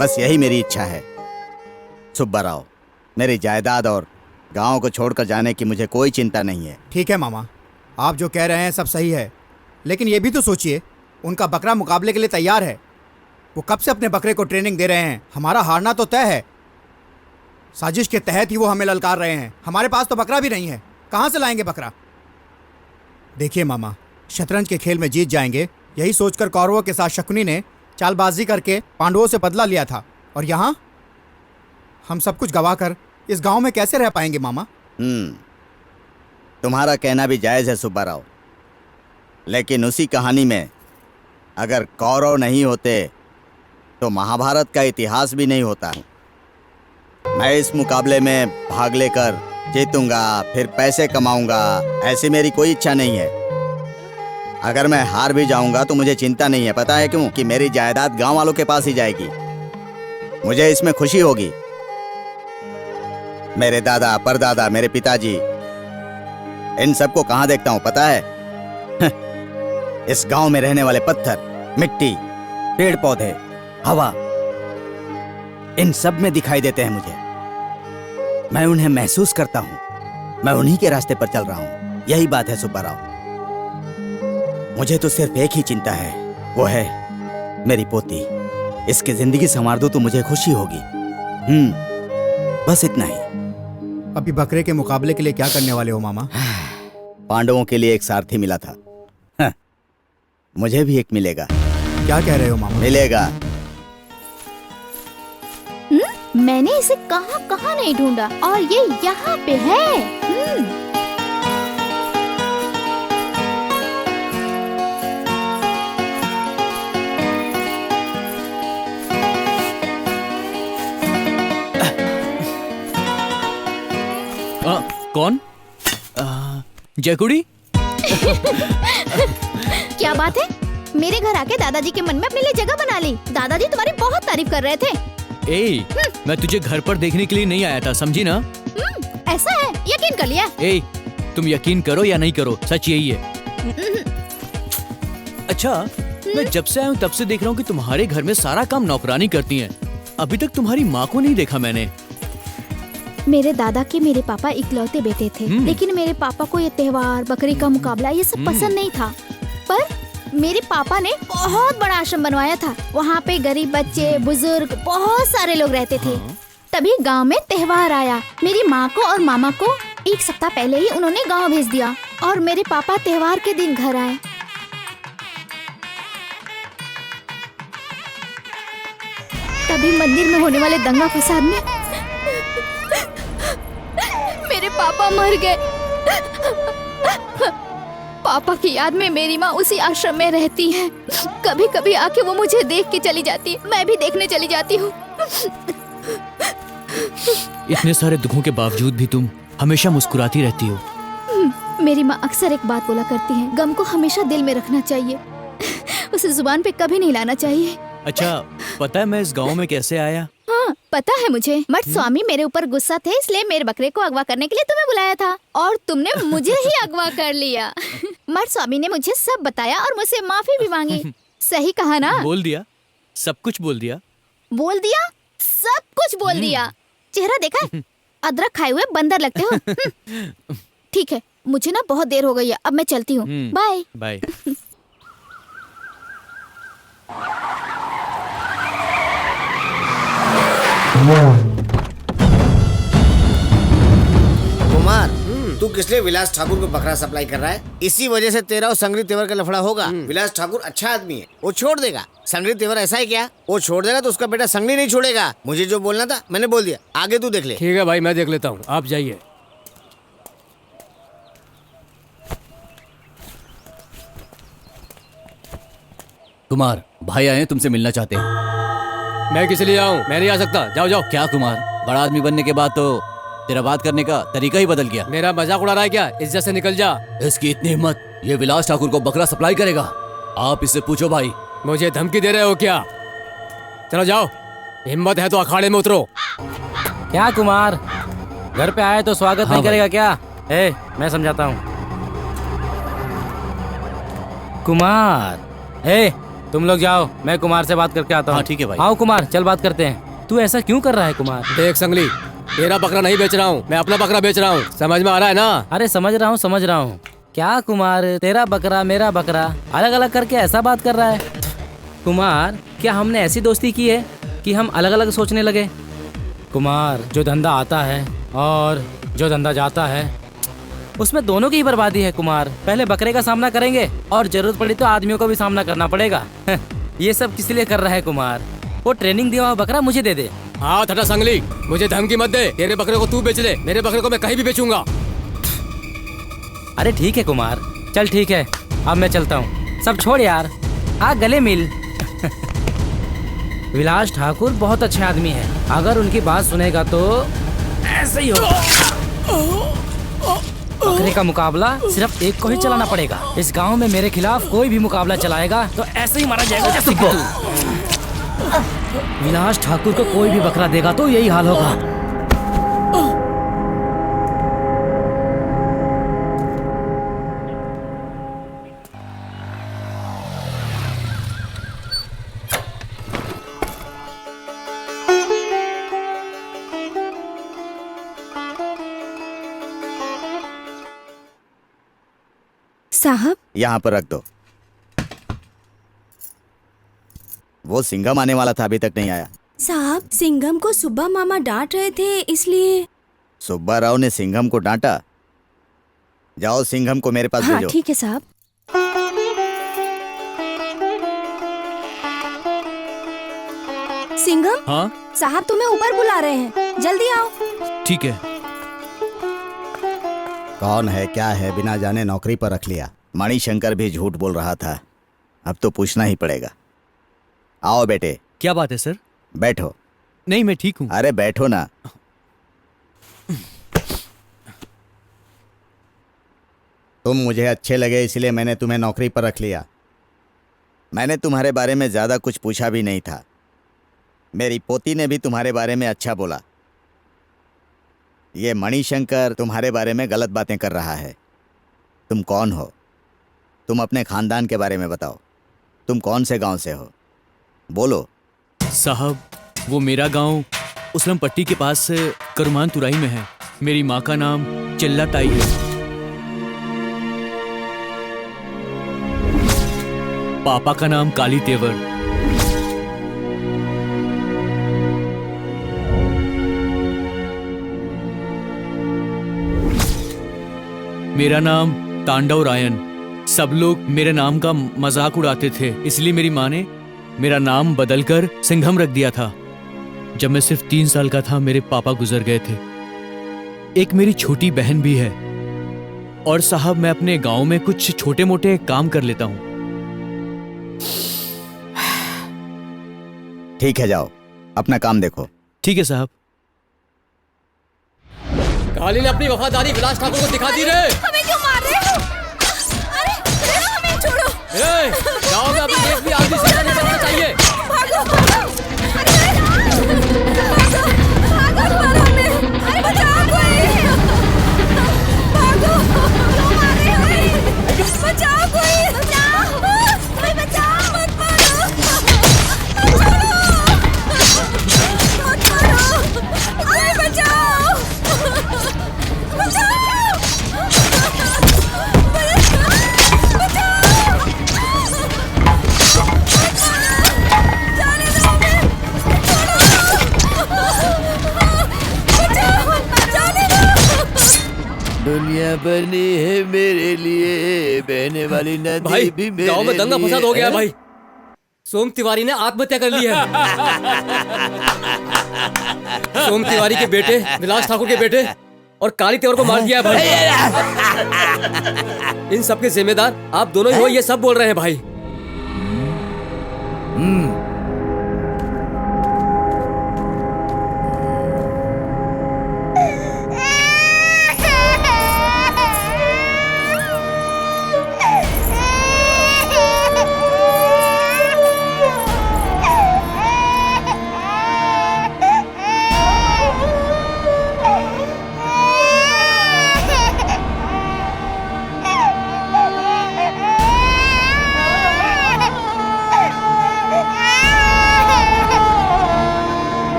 बस यही मेरी इच्छा है। सुब्बा राव, मेरी जायदाद और गांव को छोड़कर जाने की मुझे कोई चिंता नहीं है। ठीक है मामा, आप जो कह रहे हैं सब सही है, लेकिन ये भी तो सोचिए, उनका बकरा मुकाबले के लिए तैयार है। वो कब से अपने बकरे को ट्रेनिंग दे रहे हैं। हमारा हारना तो तय है। साजिश के तहत ही वो हमें ललकार रहे हैं। हमारे पास तो बकरा भी नहीं है, कहाँ से लाएंगे बकरा। देखिए मामा, शतरंज के खेल में जीत जाएंगे, यही सोचकर कौरवों के साथ शकुनी ने चालबाजी करके पांडवों से बदला लिया था, और यहाँ हम सब कुछ गवाकर इस गांव में कैसे रह पाएंगे मामा। तुम्हारा कहना भी जायज है सुब्बा राव, लेकिन उसी कहानी में अगर कौरव नहीं होते तो महाभारत का इतिहास भी नहीं होता। मैं इस मुकाबले में भाग लेकर जीतूंगा, फिर पैसे कमाऊंगा, ऐसी मेरी कोई इच्छा नहीं है। अगर मैं हार भी जाऊंगा तो मुझे चिंता नहीं है। पता है क्यों? कि मेरी जायदाद गांव वालों के पास ही जाएगी। मुझे इसमें खुशी होगी। मेरे दादा, परदादा, मेरे पिताजी, इन सबको कहाँ देखता हूँ पता है? इस गांव में रहने वाले पत्थर, मिट्टी, पेड़ पौधे, हवा, इन सब में दिखाई देते हैं मुझे। मैं उन्हें महसूस करता हूँ। मैं उन्हीं के रास्ते पर चल रहा हूँ। यही बात है सुब्बा राव। मुझे तो सिर्फ एक ही चिंता है, वो है मेरी पोती। इसकी जिंदगी संवार दो तो मुझे खुशी होगी। बस इतना ही। अभी बकरे के मुकाबले के लिए क्या करने वाले हो मामा? पांडवों के लिए एक सारथी मिला था। मुझे भी एक मिलेगा। क्या कह रहे हो मामा? मिलेगा। मैंने इसे कहाँ कहाँ नहीं ढूंढा, और ये यहाँ पे है। कौन? जयकुड़ी? क्या बात है? मेरे घर आके दादाजी के मन में अपने लिए जगह बना ली। दादाजी तुम्हारी बहुत तारीफ कर रहे थे। ए, मैं तुझे घर पर देखने के लिए नहीं आया था, समझी ना? ऐसा है? यकीन कर लिया? ए, तुम यकीन करो या नहीं करो, सच यही है। अच्छा, मैं जब से आया हूँ तब से देख रहा हूँ कि तुम्हारे घर में सारा काम नौकरानी करती हैं। अभी तक तुम्हारी माँ को नहीं देखा मैंने। मेरे दादा के मेरे पापा इकलौते बेटे थे, लेकिन मेरे पापा को ये त्योहार, बकरी का मुकाबला ये सब पसंद नहीं था। पर मेरे पापा ने बहुत बड़ा आश्रम बनवाया था। वहाँ पे गरीब बच्चे, बुजुर्ग, बहुत सारे लोग रहते थे। तभी गांव में त्योहार आया। मेरी माँ को और मामा को 1 सप्ताह पहले ही उन्होंने गांव भेज दिया, और मेरे पापा त्योहार के दिन घर आए। तभी मंदिर में होने वाले दंगा फसाद में मेरे पापा मर गए। पापा की याद में मेरी माँ उसी आश्रम में रहती है। कभी कभी आके वो मुझे देख के चली जाती है, मैं भी देखने चली जाती हूँ। इतने सारे दुखों के बावजूद भी तुम हमेशा मुस्कुराती रहती हो। मेरी माँ अक्सर एक बात बोला करती है, गम को हमेशा दिल में रखना चाहिए, उसे जुबान पे कभी नहीं लाना चाहिए। अच्छा, पता है मैं इस गांव में कैसे आया? हाँ, पता है मुझे। मठ स्वामी मेरे ऊपर गुस्सा थे, इसलिए मेरे बकरे को अगवा करने के लिए तुम्हें बुलाया था, और तुमने मुझे ही अगवा कर लिया। मठ स्वामी ने मुझे सब बताया और मुझसे माफी भी मांगी। सही कहा ना? बोल दिया, सब कुछ बोल दिया। बोल दिया, सब कुछ बोल दिया। चेहरा देखा है? अदरक खाए हुए बंदर लगते हो। ठीक है, मुझे ना बहुत देर हो गई है, अब मैं चलती हूँ। Bye bye. कुमार, तू किस लिए विलास ठाकुर को बकरा सप्लाई कर रहा है? इसी वजह से तेरा और संगरी तेवर का लफड़ा होगा। विलास ठाकुर अच्छा आदमी है, वो छोड़ देगा। संगरी तेवर ऐसा है क्या? वो छोड़ देगा तो उसका बेटा संगरी नहीं छोड़ेगा। मुझे जो बोलना था मैंने बोल दिया, आगे तू देख ले। ठीक है भाई, मैं देख लेता हूँ, आप जाइए। कुमार, भाई आए तुमसे मिलना चाहते हैं। मैं किस लिए आऊँ? मैं नहीं आ सकता, जाओ जाओ। क्या कुमार, बड़ा आदमी बनने के बाद तो तेरा बात करने का तरीका ही बदल गया। मेरा मजाक उड़ा रहा है क्या? इज्जत से निकल जा। इसकी इतनी हिम्मत, ये विलास ठाकुर को बकरा सप्लाई करेगा? आप इससे पूछो भाई। मुझे धमकी दे रहे हो क्या? चलो जाओ, हिम्मत है तो अखाड़े में उतरो। क्या कुमार, घर पे आए तो स्वागत हाँ नहीं भाई। करेगा क्या? मैं समझाता हूँ। कुमार, तुम लोग जाओ, मैं कुमार से बात करके आता हूँ। हाँ, ठीक है भाई। आओ कुमार, चल बात करते हैं। तू ऐसा क्यों कर रहा है कुमार? देख संगली, तेरा बकरा नहीं बेच रहा हूँ, मैं अपना बकरा बेच रहा हूँ। समझ में आ रहा है ना? अरे समझ रहा हूँ। क्या कुमार, तेरा बकरा मेरा बकरा अलग अलग करके ऐसा बात कर रहा है? कुमार, क्या हमने ऐसी दोस्ती की है कि हम अलग अलग सोचने लगे? कुमार, जो धंधा आता है और जो धंधा जाता है उसमें दोनों की ही बर्बादी है कुमार। पहले बकरे का सामना करेंगे और जरूरत पड़ी तो आदमियों को भी सामना करना पड़ेगा। ये सब किस लिए कर रहा है कुमार? वो ट्रेनिंग दिया हुआ बकरा मुझे दे दे। हाँ ठटा संगली, मुझे धमकी मत दे। तेरे बकरे को तू बेच ले, मेरे बकरे को मैं कहीं भी बेचूंगा। अरे ठीक है कुमार, चल ठीक है, अब मैं चलता हूँ। सब छोड़ यार, आ गले मिल। विलास ठाकुर बहुत अच्छे आदमी है, अगर उनकी बात सुनेगा तो ऐसे ही होगा। बकरे का मुकाबला सिर्फ एक को ही चलाना पड़ेगा। इस गांव में मेरे खिलाफ कोई भी मुकाबला चलाएगा तो ऐसे ही मारा जाएगा जैसे कि तू। विलास ठाकुर को कोई भी बकरा देगा तो यही हाल होगा। साहब, यहाँ पर रख दो। वो सिंघम आने वाला था, अभी तक नहीं आया। साहब, सिंघम को सुब्बा मामा डांट रहे थे इसलिए। सुब्बा राव ने सिंघम को डांटा? जाओ सिंघम को मेरे पास हाँ भेजो। ठीक है साहब। सिंघम, हाँ साहब तुम्हें ऊपर बुला रहे हैं, जल्दी आओ। ठीक है। कौन है क्या है बिना जाने नौकरी पर रख लिया। मणिशंकर भी झूठ बोल रहा था, अब तो पूछना ही पड़ेगा। आओ बेटे। क्या बात है सर? बैठो। नहीं, मैं ठीक हूँ। अरे बैठो ना। तुम मुझे अच्छे लगे इसलिए मैंने तुम्हें नौकरी पर रख लिया। मैंने तुम्हारे बारे में ज़्यादा कुछ पूछा भी नहीं था। मेरी पोती ने भी तुम्हारे बारे में अच्छा बोला। ये मणिशंकर तुम्हारे बारे में गलत बातें कर रहा है। तुम कौन हो? तुम अपने खानदान के बारे में बताओ। तुम कौन से गांव से हो? बोलो। साहब, वो मेरा गांव उसलम पट्टी के पास से करमान तुराई में है। मेरी माँ का नाम चिल्ला ताई है। पापा का नाम काली तेवर। मेरा नाम तांडव रायन। सब लोग मेरे नाम का मजाक उड़ाते थे, इसलिए मेरी माँ ने मेरा नाम बदलकर सिंघम रख दिया था। जब मैं सिर्फ 3 साल का था मेरे पापा गुजर गए थे। एक मेरी छोटी बहन भी है। और साहब, मैं अपने गांव में कुछ छोटे मोटे काम कर लेता हूँ। ठीक है, जाओ अपना काम देखो। ठीक है साहब। काली ने अपनी वफादारी विलास ठाकुर को दिखा दी रे। हमें क्यों मार रहे हो? अरे हमें छोड़ो। गाँव में अपनी देश भी आदमी से नहीं बनना चाहिए। भागो भागो। भागो हमें। अरे बचाओ कोई। भागो। क्यों मार रहे हो हमें? बचाओ कोई। बचाओ। कोई बचाओ, मत मारो। मत मारो। कोई बचाओ। दुनिया बनी है मेरे लिए, बहने वाली नदी भाई, भी मेरे गांव में दंगा लिए फसाद हो गया है। भाई। सोम तिवारी ने आत्महत्या कर ली है। सोम तिवारी के बेटे, विलास ठाकुर के बेटे और काली तेवर को मार दिया है भाई। इन सब के जिम्मेदार आप दोनों ही हो, ये सब बोल रहे हैं भाई।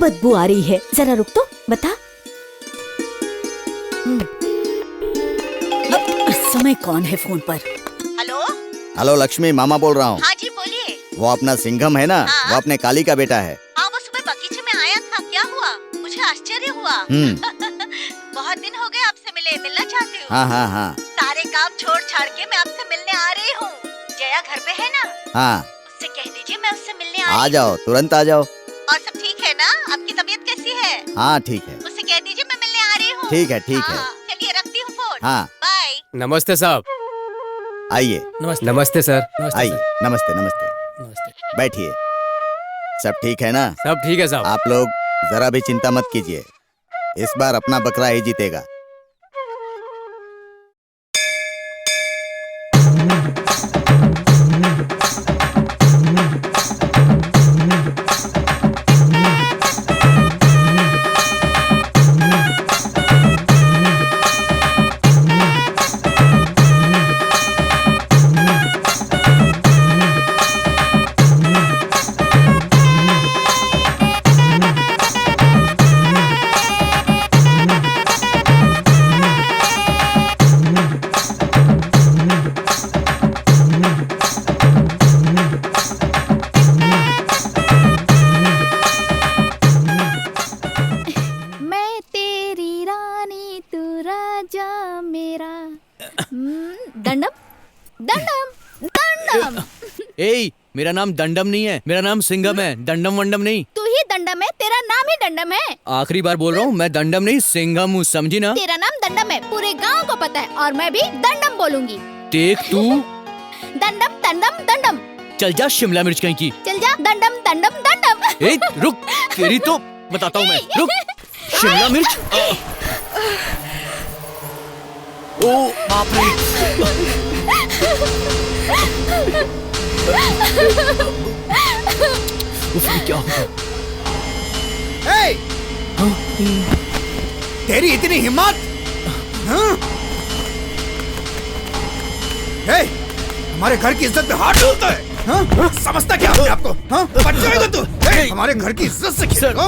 बदबू आ रही है, जरा रुक तो बता। इस समय कौन है फोन पर? हेलो हेलो लक्ष्मी, मामा बोल रहा हूँ। हाँ जी बोलिए। वो अपना सिंघम है ना, वो अपने काली का बेटा है। हाँ वो सुबह बगीचे में आया था, क्या हुआ? मुझे आश्चर्य हुआ। बहुत दिन हो गए आपसे मिलना चाहती हूँ। हाँ हाँ हाँ सारे काम छोड़ छाड़ के मैं आपसे मिलने आ रही हूँ। जया घर पे है ना? हाँ, उससे कह दीजिए मैं उससे मिलने आ जाओ, तुरंत आ जाओ। और सब ठीक है ना? आपकी तबीयत कैसी है? हाँ ठीक है। उससे कह दीजिए मैं मिलने आ रही हूँ। ठीक है ठीक है। चलिए रखती हूँ फोन। हाँ बाय। नमस्ते साहब। आइए। नमस्ते सर। आइए, नमस्ते नमस्ते। बैठिए। सब ठीक है ना? सब ठीक है साहब। आप लोग जरा भी चिंता मत कीजिए, इस बार अपना बकरा ही जीतेगा। मेरा नाम दंडम नहीं है, मेरा नाम सिंघम है, दंडम वंडम नहीं। तू ही दंडम है, तेरा नाम ही दंडम है। आखिरी बार बोल रहा हूँ, मैं दंडम नहीं सिंघम हूँ, समझी ना? तेरा नाम दंडम है, पूरे गांव को पता है, और मैं भी दंडम बोलूंगी। टेक तू। दंडम दंडम दंडम। चल जा शिमला मिर्च कहीं की। चल जा दंडम दंडम दंडम। ए रुक, तेरी तो बताता हूँ मैं। रुक, शिमला मिर्च। ओ बाप रे। क्या होगा? तेरी इतनी हिम्मत? हमारे घर की इज्जत पे हाथ डालता है? समझता क्या अपने आपको? बच जाएगा तू। हमारे घर की इज्जत से खेलेगा?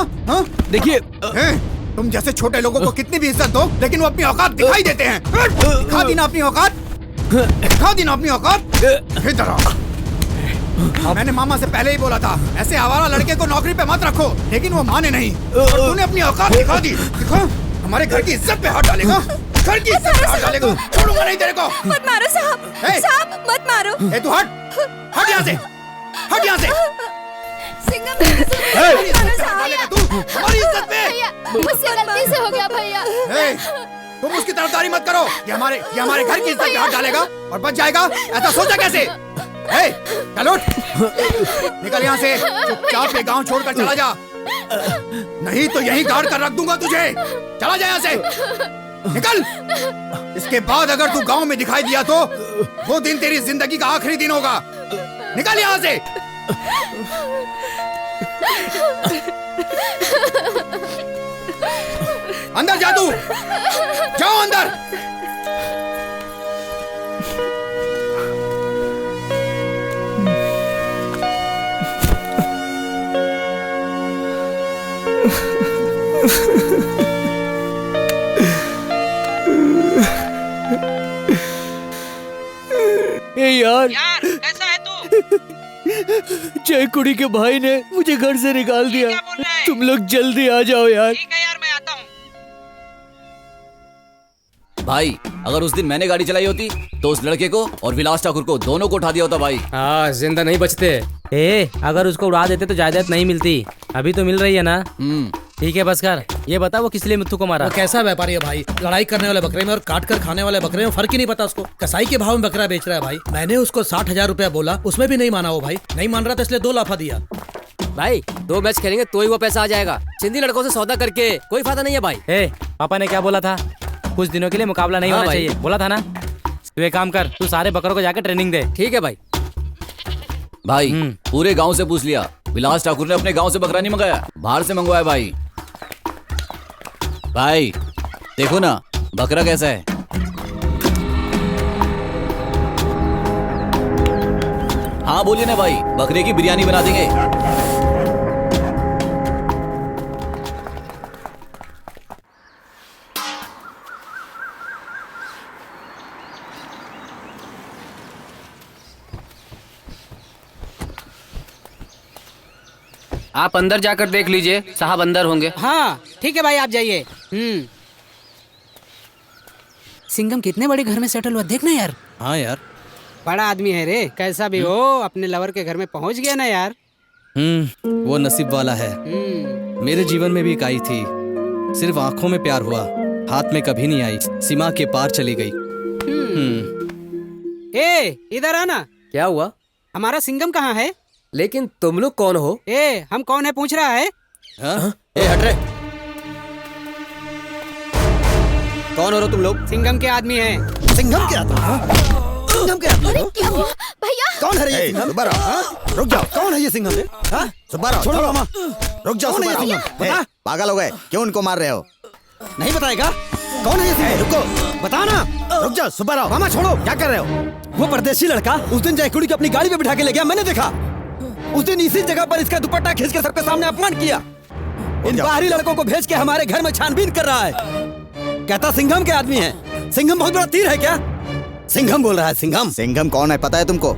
देखिए, तुम जैसे छोटे लोगों को कितनी भी इज्जत दो, लेकिन वो अपनी औकात दिखाई देते हैं। दिखा दी ना अपनी औकात, दिखा दी ना अपनी औकात। इधर आओ। मैंने मामा से पहले ही बोला था, ऐसे आवारा लड़के को नौकरी पे मत रखो, लेकिन वो माने नहीं। और तूने अपनी औकात दिखा दी। दिखा, हमारे घर की इज्जत पे हाथ डालेगा, घर की इज्जत पे हाथ डालेगा। छोड़ूंगा नहीं तेरे को। मत मारो साहब, साहब मत मारो। ए तू हट, हट यहाँ से, हट यहाँ से। हमारी इज्जत पे। मुझसे गलती से हो गया भैया। तुम उसकी तरफदारी मत करो। ये हमारे घर की इज्जत पे हाथ डालेगा और बच जाएगा, ऐसा सोचा कैसे? चल उठ, निकल यहाँ से, चुपचाप ये गांव छोड़कर चला जा, नहीं तो यहीं गाड़ कर रख दूंगा तुझे। चला जा यहाँ से, निकल। इसके बाद अगर तू गांव में दिखाई दिया तो वो दिन तेरी जिंदगी का आखिरी दिन होगा। निकल यहाँ से। अंदर जा तू, जाओ अंदर। यार कैसा है तू? जय कुड़ी के भाई ने मुझे घर से निकाल दिया। तुम लोग जल्दी आ जाओ यार। ठीक है यार, मैं आता हूँ। भाई, अगर उस दिन मैंने गाड़ी चलाई होती तो उस लड़के को और विलास ठाकुर को दोनों को उठा दिया होता भाई। हाँ, जिंदा नहीं बचते। अगर उसको उड़ा देते तो जायदाद नहीं मिलती, अभी तो मिल रही है ना। ठीक है बस कर, ये बता वो किस लिए मित्तू को मारा? वो कैसा व्यापारी है भाई? लड़ाई करने वाले बकरे में और काट कर खाने वाले बकरे में फर्क ही नहीं पता उसको। कसाई के भाव में बकरा बेच रहा है भाई। मैंने उसको 60,000 रुपया बोला, उसमें भी नहीं माना वो भाई। नहीं मान रहा था इसलिए 2 लाफा दिया। भाई 2 मैच खेलेंगे तो ही वो पैसा आ जाएगा। सिंधी लड़कों से सौदा करके कोई फायदा नहीं है भाई। पापा ने क्या बोला था? कुछ दिनों के लिए मुकाबला नहीं होना चाहिए, बोला था ना। तू एक काम कर, तू सारे बकरों को जाकर ट्रेनिंग दे। ठीक है भाई। भाई पूरे गांव से पूछ लिया, विलास ठाकुर ने अपने गांव से बकरा नहीं मंगाया, बाहर से मंगवाया भाई। भाई देखो ना बकरा कैसा है। हाँ बोलिए ना भाई, बकरे की बिरयानी बना देंगे। आप अंदर जाकर देख लीजिए, साहब अंदर होंगे। हाँ ठीक है भाई, आप जाइए। सिंघम कितने बड़े घर में सेटल हुआ, देखना यार। हाँ यार, बड़ा आदमी है रे, कैसा भी हो अपने लवर के घर में पहुंच गया ना यार। वो नसीब वाला है। मेरे जीवन में भी एक आई थी, सिर्फ आंखों में प्यार हुआ, हाथ में कभी नहीं आई, सीमा के पार चली गई। ए इधर आना। क्या हुआ? हमारा सिंघम कहाँ है? लेकिन तुम लोग कौन हो? ए हम कौन है पूछ रहा है। ए हट रे, कौन हो तुम लोग? सिंघम के आदमी है। सिंघम के आदमी? सिंघम के आदमी? भैया कौन है ये सिंघम? रुक जाओ, कौन है ये सिंघम? सुब्बाराव, छोड़ो मामा, रुक जाओ सुब्बाराव। पागल हो गए, क्यों उनको मार रहे हो? नहीं बताएगा कौन है ये सिंघम? रुको, बताना। रुक जाओ सुब्बाराव। मामा छोड़ो, क्या कर रहे हो? वो परदेशी लड़का उस दिन जयकुड़ी को अपनी गाड़ी में बिठा के ले गया, मैंने देखा। उस दिन इसी जगह पर इसका दुपट्टा खींच के सबके सामने अपमान किया। इन बाहरी लड़कों को भेज के हमारे घर में छानबीन कर रहा है। कहता सिंघम के आदमी है। सिंघम बहुत बड़ा तीर है क्या? सिंघम बोल रहा है। सिंघम? सिंघम कौन है पता है तुमको?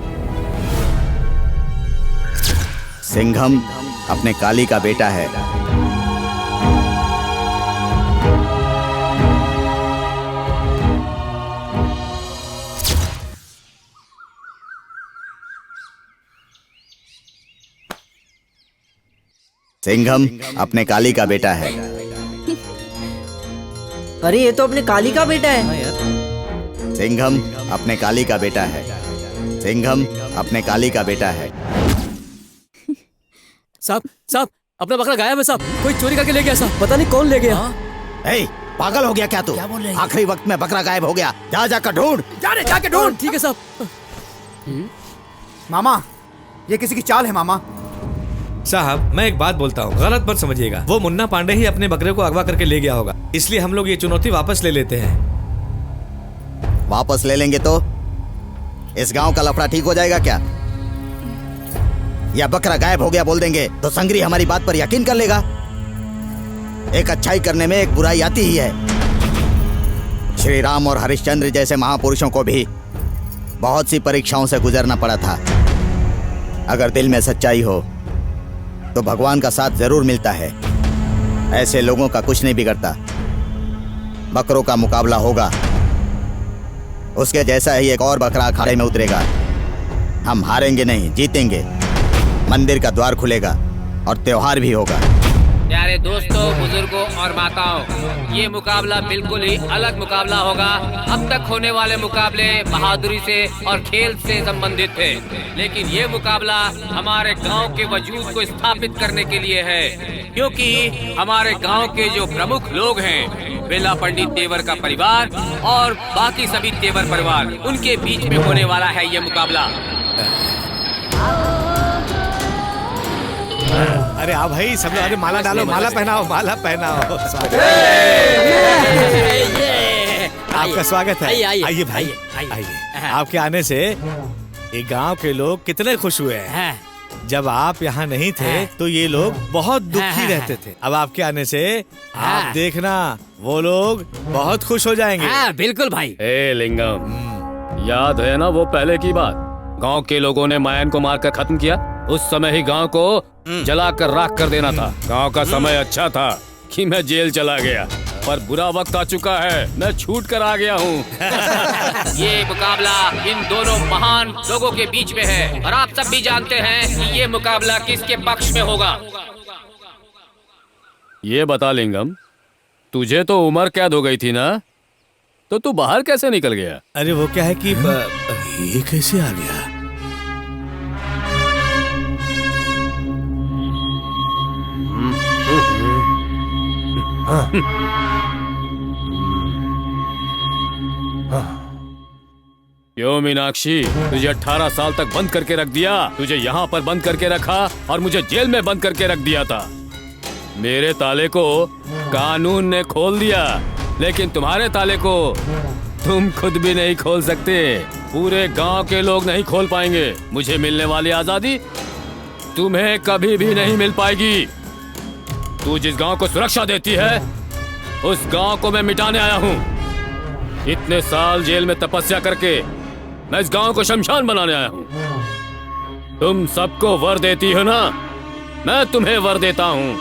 सिंघम अपने काली का बेटा है। सिंघम अपने काली का बेटा है। अरे ये तो अपने काली का बेटा है। सिंघम अपने काली का बेटा है। सिंघम अपने काली का बेटा है। साहब अपना बकरा गायब है साहब, कोई चोरी करके ले गया साहब, पता नहीं कौन ले गया। ए, पागल हो गया क्या तू? आखिरी वक्त में बकरा गायब हो गया, जा जाकर ढूंढ। जाके ढूंढ। ठीक है साहब। मामा ये किसी की चाल है मामा। साहब मैं एक बात बोलता हूँ, गलत मत समझिएगा। वो मुन्ना पांडे ही अपने बकरे को अगवा करके ले गया होगा, इसलिए हम लोग ये चुनौती वापस ले लेते हैं। वापस ले लेंगे तो इस गांव का लफड़ा ठीक हो जाएगा क्या? या बकरा गायब हो गया बोल देंगे तो संगरी हमारी बात पर यकीन कर लेगा? एक अच्छाई करने में एक बुराई आती ही है। श्री राम और हरिश्चंद्र जैसे महापुरुषों को भी बहुत सी परीक्षाओं से गुजरना पड़ा था। अगर दिल में सच्चाई हो तो भगवान का साथ जरूर मिलता है। ऐसे लोगों का कुछ नहीं बिगड़ता। बकरों का मुकाबला होगा, उसके जैसा ही एक और बकरा अखाड़े में उतरेगा। हम हारेंगे नहीं, जीतेंगे। मंदिर का द्वार खुलेगा और त्योहार भी होगा। प्यारे दोस्तों, बुजुर्गों और माताओं, ये मुकाबला बिल्कुल ही अलग मुकाबला होगा। अब तक होने वाले मुकाबले बहादुरी से और खेल से संबंधित थे, लेकिन ये मुकाबला हमारे गांव के वजूद को स्थापित करने के लिए है, क्योंकि हमारे गांव के जो प्रमुख लोग हैं, बेला पंडित तेवर का परिवार और बाकी सभी तेवर परिवार, उनके बीच में होने वाला है ये मुकाबला। अरे आ भाई सब लोग, अरे माला डालो, माला पहनाओ, माला पहनाओ। आपका स्वागत है। आइए भाई, आइए। आपके आने से ये गांव के लोग कितने खुश हुए हैं। जब आप यहाँ नहीं थे तो ये लोग बहुत दुखी रहते थे। अब आपके आने से आप देखना, वो लोग बहुत खुश हो जाएंगे। बिल्कुल भाई। ए लिंगम, याद है ना वो पहले की बात? गांव के लोगों ने मायन को मारकर खत्म किया। उस समय ही गांव को जलाकर राख कर देना था। गांव का समय अच्छा था कि मैं जेल चला गया, पर बुरा वक्त आ चुका है, मैं छूट कर आ गया हूँ। ये मुकाबला इन दोनों महान लोगों के बीच में है, और आप सब भी जानते हैं कि ये मुकाबला किसके पक्ष में होगा। ये बता लिंगम, तुझे तो उम्र कैद हो गई थी ना, तो तू बाहर कैसे निकल गया? अरे वो क्या है कि ये कैसे आ गया? क्यों मीनाक्षी, तुझे 18 साल तक बंद करके रख दिया, तुझे यहाँ पर बंद करके रखा और मुझे जेल में बंद करके रख दिया था। मेरे ताले को कानून ने खोल दिया, लेकिन तुम्हारे ताले को तुम खुद भी नहीं खोल सकते। पूरे गांव के लोग नहीं खोल पाएंगे। मुझे मिलने वाली आजादी तुम्हें कभी भी नहीं मिल पाएगी। तू जिस गांव को सुरक्षा देती है, उस गांव को मैं मिटाने आया हूँ। इतने साल जेल में तपस्या करके मैं इस गांव को शमशान बनाने आया हूँ। तुम सबको वर देती हो ना मैं तुम्हें वर देता हूँ।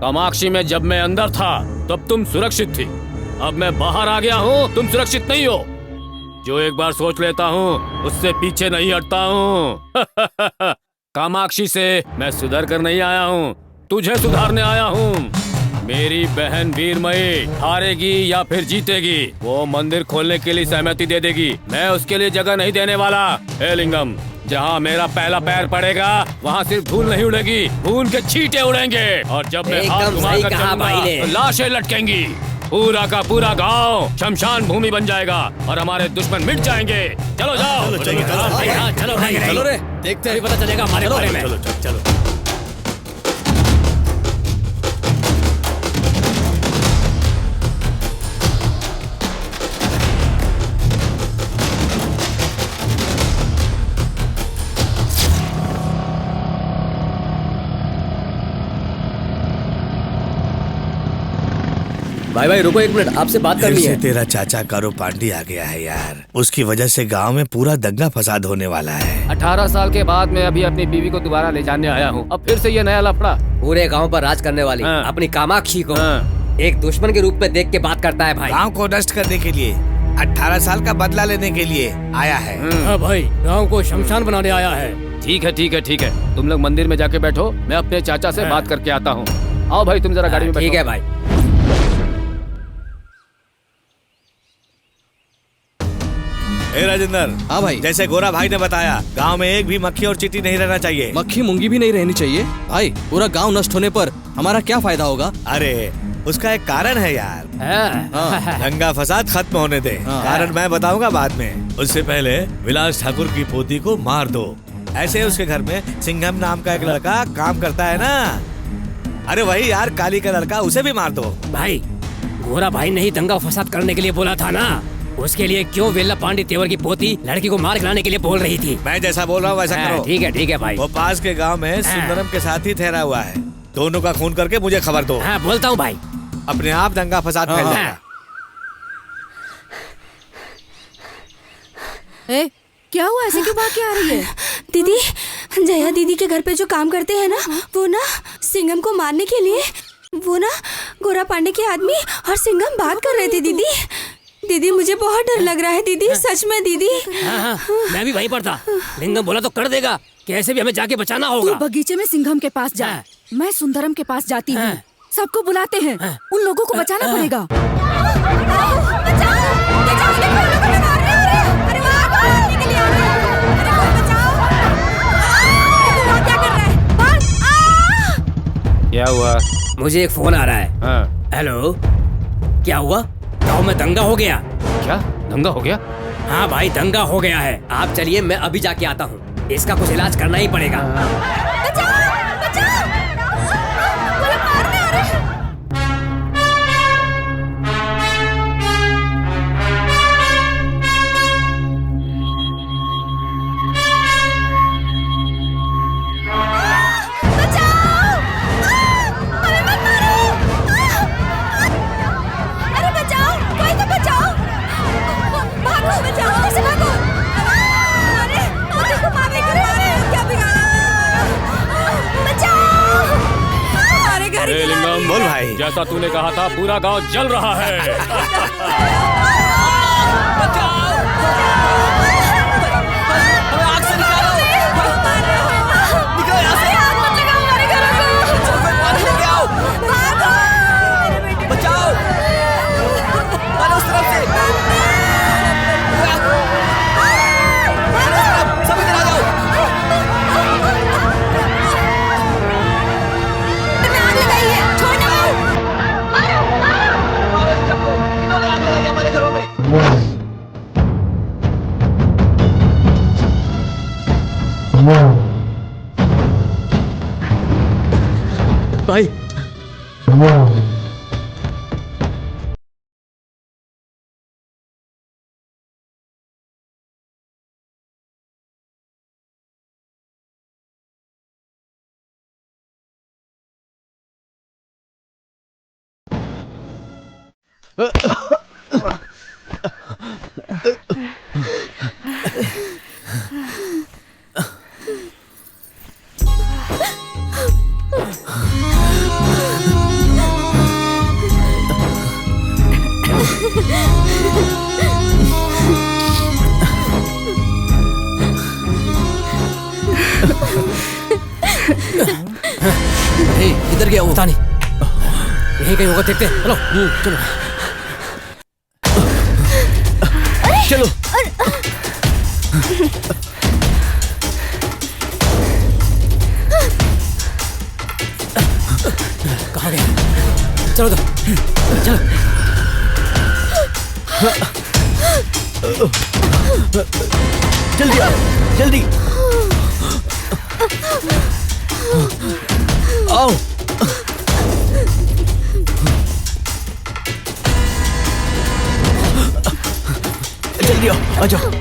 कामाक्षी में जब मैं अंदर था तब तुम सुरक्षित थी, अब मैं बाहर आ गया हूँ, तुम सुरक्षित नहीं हो। जो एक बार सोच लेता हूँ उससे पीछे नहीं हटता हूँ। कामाक्षी से मैं सुधर कर नहीं आया हूँ, तुझे सुधारने आया हूँ। मेरी बहन वीरमयी हारेगी या फिर जीतेगी, वो मंदिर खोलने के लिए सहमति दे देगी, मैं उसके लिए जगह नहीं देने वाला। हे लिंगम, जहाँ मेरा पहला पैर पड़ेगा वहाँ सिर्फ धूल नहीं उड़ेगी, खून के छींटे उड़ेंगे। और जब मैं हाथ घुमाकर चलूंगा तो लाशें लटकेंगी। पूरा का पूरा गांव शमशान भूमि बन जाएगा और हमारे दुश्मन मिट जाएंगे। चलो जाओ, चलो रे, देखते ही पता चलेगा हमारे बारे में। चलो। भाई रुको एक मिनट, आपसे बात करनी है। तेरा चाचा कारो पांडे आ गया है यार, उसकी वजह से गांव में पूरा दंगा फसाद होने वाला है। 18 साल के बाद मैं अभी अपनी बीवी को दोबारा ले जाने आया हूँ, अब फिर से ये नया लफड़ा। पूरे गांव पर राज करने वाली अपनी कामाक्षी को एक दुश्मन के रूप में देख के बात करता है भाई। गांव को नष्ट करने के लिए, 18 साल का बदला लेने के लिए आया है। हाँ भाई, गांव को शमशान बनाने आया है। ठीक है, तुम लोग मंदिर में जाके बैठो, मैं अपने चाचा से बात करके आता हूँ। आओ भाई, तुम जरा गाड़ी में बैठो। ठीक है भाई। राजेंद्र। हाँ भाई। जैसे गोरा भाई ने बताया, गांव में एक भी मक्खी और चींटी नहीं रहना चाहिए। मक्खी मुंगी भी नहीं रहनी चाहिए। भाई, पूरा गांव नष्ट होने पर हमारा क्या फायदा होगा? अरे उसका एक कारण है यार। दंगा फसाद खत्म होने दे, कारण मैं बताऊंगा बाद में। उससे पहले विलास ठाकुर की पोती को मार दो। ऐसे उसके घर में सिंघम नाम का एक लड़का काम करता है ना, अरे वही यार काली का लड़का, उसे भी मार दो। भाई, गोरा भाई ने ही दंगा फसाद करने के लिए बोला था ना, उसके लिए क्यों वेल्ला पांडे तेवर की पोती लड़की को मार खिलाने के लिए बोल रही थी? मैं जैसा बोल रहा हूँ वैसा करो। ठीक है भाई। वो पास के गांव में सुंदरम के साथ ही ठहरा हुआ है, दोनों का खून करके मुझे खबर दो। हाँ, बोलता हूँ भाई। अपने आप दंगा फसाद फैल जाएगा। क्या हुआ, ऐसे क्यों भाग के आ रही है? दीदी, जया दीदी के घर पे जो काम करते हैं ना, वो ना सिंघम को मारने के लिए, वो ना गोरा पांडे के आदमी और सिंघम बात कर रहे थे। दीदी मुझे बहुत डर लग रहा है दीदी, सच में दीदी। हाँ, मैं भी वहीं पर था। लिंगम बोला तो कर देगा, कैसे भी हमें जाके बचाना होगा। तू बगीचे में सिंघम के पास जा, मैं सुंदरम के पास जाती हूँ। सबको बुलाते हैं, उन लोगों को बचाना पड़ेगा। क्या हुआ? मुझे एक फोन आ रहा है। हेलो, क्या हुआ? गाँव में दंगा हो गया। क्या दंगा हो गया? हाँ भाई, दंगा हो गया है। आप चलिए, मैं अभी जाके आता हूँ, इसका कुछ इलाज करना ही पड़ेगा। बोल भाई। जैसा तूने कहा था, पूरा गांव जल रहा है। भाई, इधर गया वो? पता नहीं, यहीं कहीं होगा, देखते हैं। चलो चलो चलो। कहाँ गया? चलो तो चलो। जल्दी आओ, जल्दी आओ। जल्दी आओ, आ जाओ।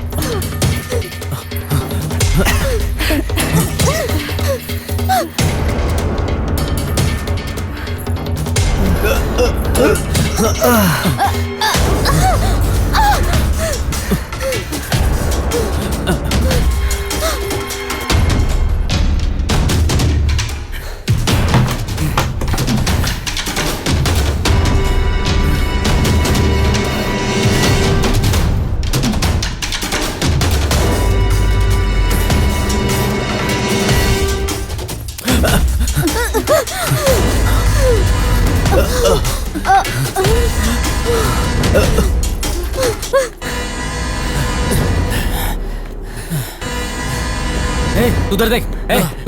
उधर देख,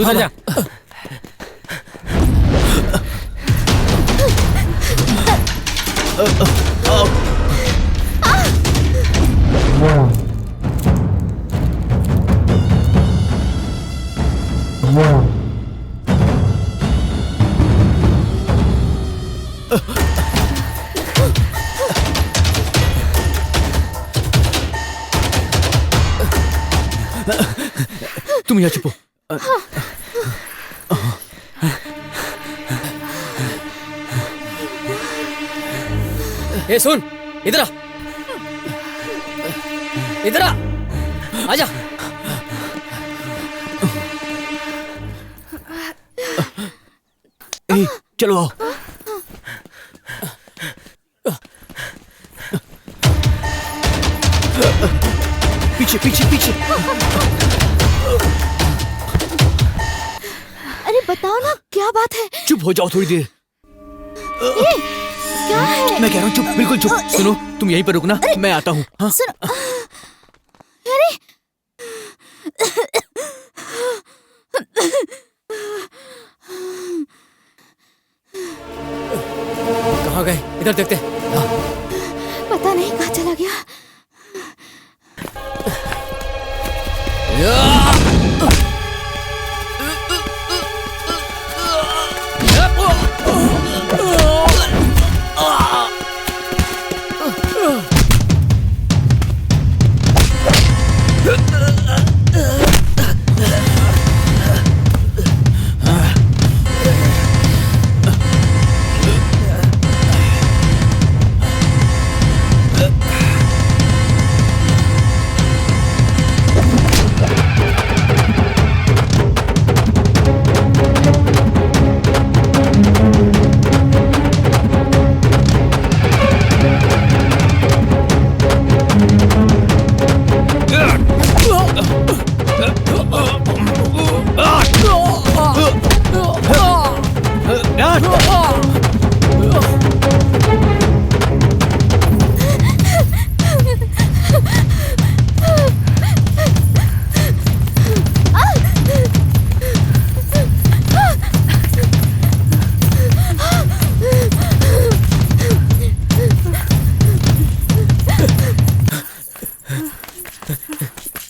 उधर जा। तुम यहाँ छुपो। ए सुन, इधर आ, इधर आ, आजा। चलो आओ। पीछे पीछे पीछे। अरे बताओ ना, क्या बात है? चुप हो जाओ थोड़ी देर। क्या है? मैं कह रहा हूँ चुप, बिल्कुल चुप। सुनो, तुम यहीं पर रुकना, मैं आता हूँ। हाँ? सुनो, अरे कहाँ गए? इधर देखते। पता नहीं कहाँ चला गया।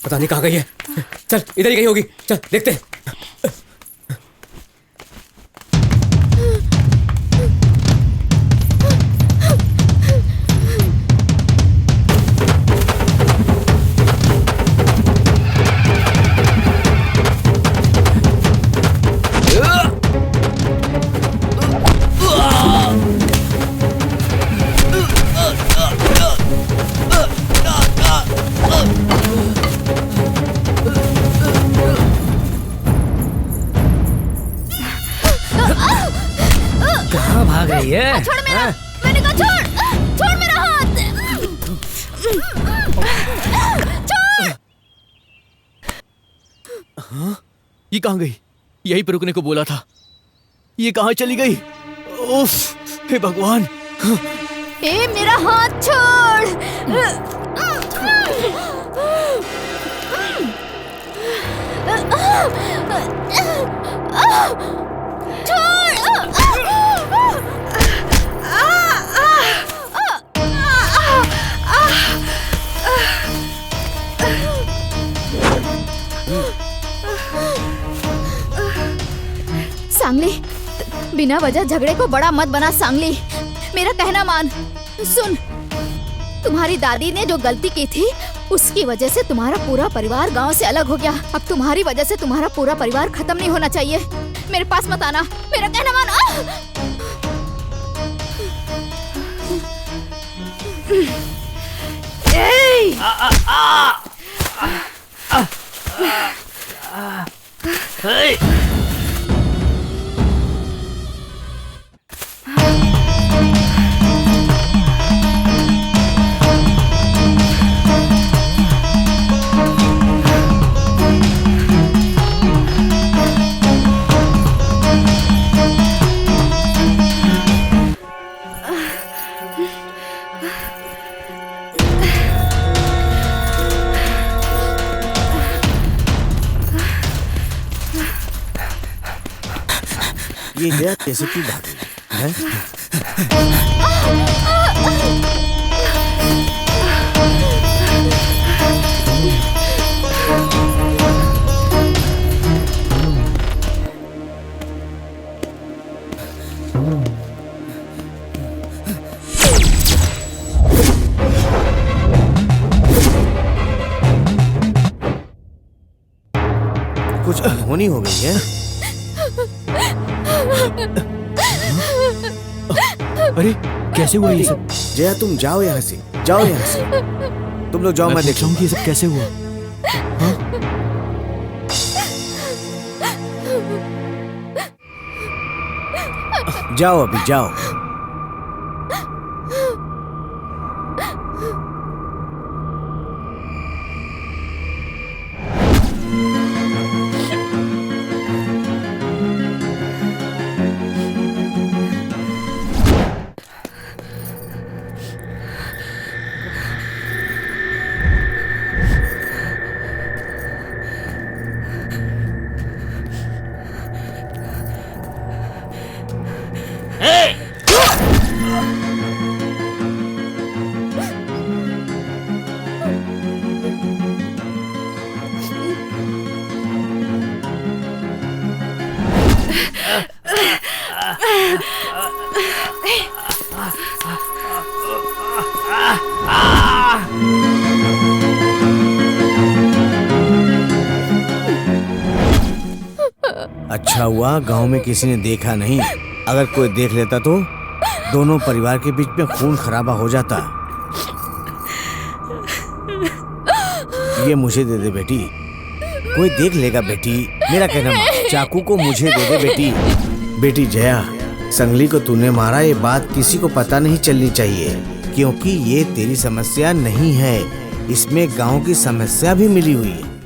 पता नहीं कहाँ गई है। चल इधर ही कहीं होगी, चल देखते हैं। कहाँ भाग रही है? छोड़ मेरा, मैंने कहा छोड़, छोड़ मेरा हाथ। ये कहाँ गई? यहीं पर रुकने को बोला था, ये कहाँ चली गई? उफ, हे भगवान। ए मेरा हाथ छोड़। सांगली, बिना वजह झगड़े को बड़ा मत बना सांगली। मेरा कहना मान। सुन, तुम्हारी दादी ने जो गलती की थी उसकी वजह से तुम्हारा पूरा परिवार गांव से अलग हो गया। अब तुम्हारी वजह से तुम्हारा पूरा परिवार खत्म नहीं होना चाहिए। मेरे पास मत आना, मेरा कहना मान। ये जया कैसे की भागी है? कुछ अनहोनी हो गई है। अरे कैसे हुआ ये सब? जया तुम जाओ यहाँ से, जाओ यहाँ से। तुम लोग जाओ, मैं देख लूंगा ये सब कैसे हुआ। जाओ अभी जाओ। अच्छा हुआ गांव में किसी ने देखा नहीं। अगर कोई देख लेता तो दोनों परिवार के बीच में खून खराबा हो जाता। ये मुझे दे दे बेटी, कोई देख लेगा बेटी। मेरा कहना मान, चाकू को मुझे दे दे बेटी। बेटी जया, संगली को तूने मारा ये बात किसी को पता नहीं चलनी चाहिए, क्योंकि ये तेरी समस्या नहीं है, इसमें गांव की समस्या भी मिली हुई है।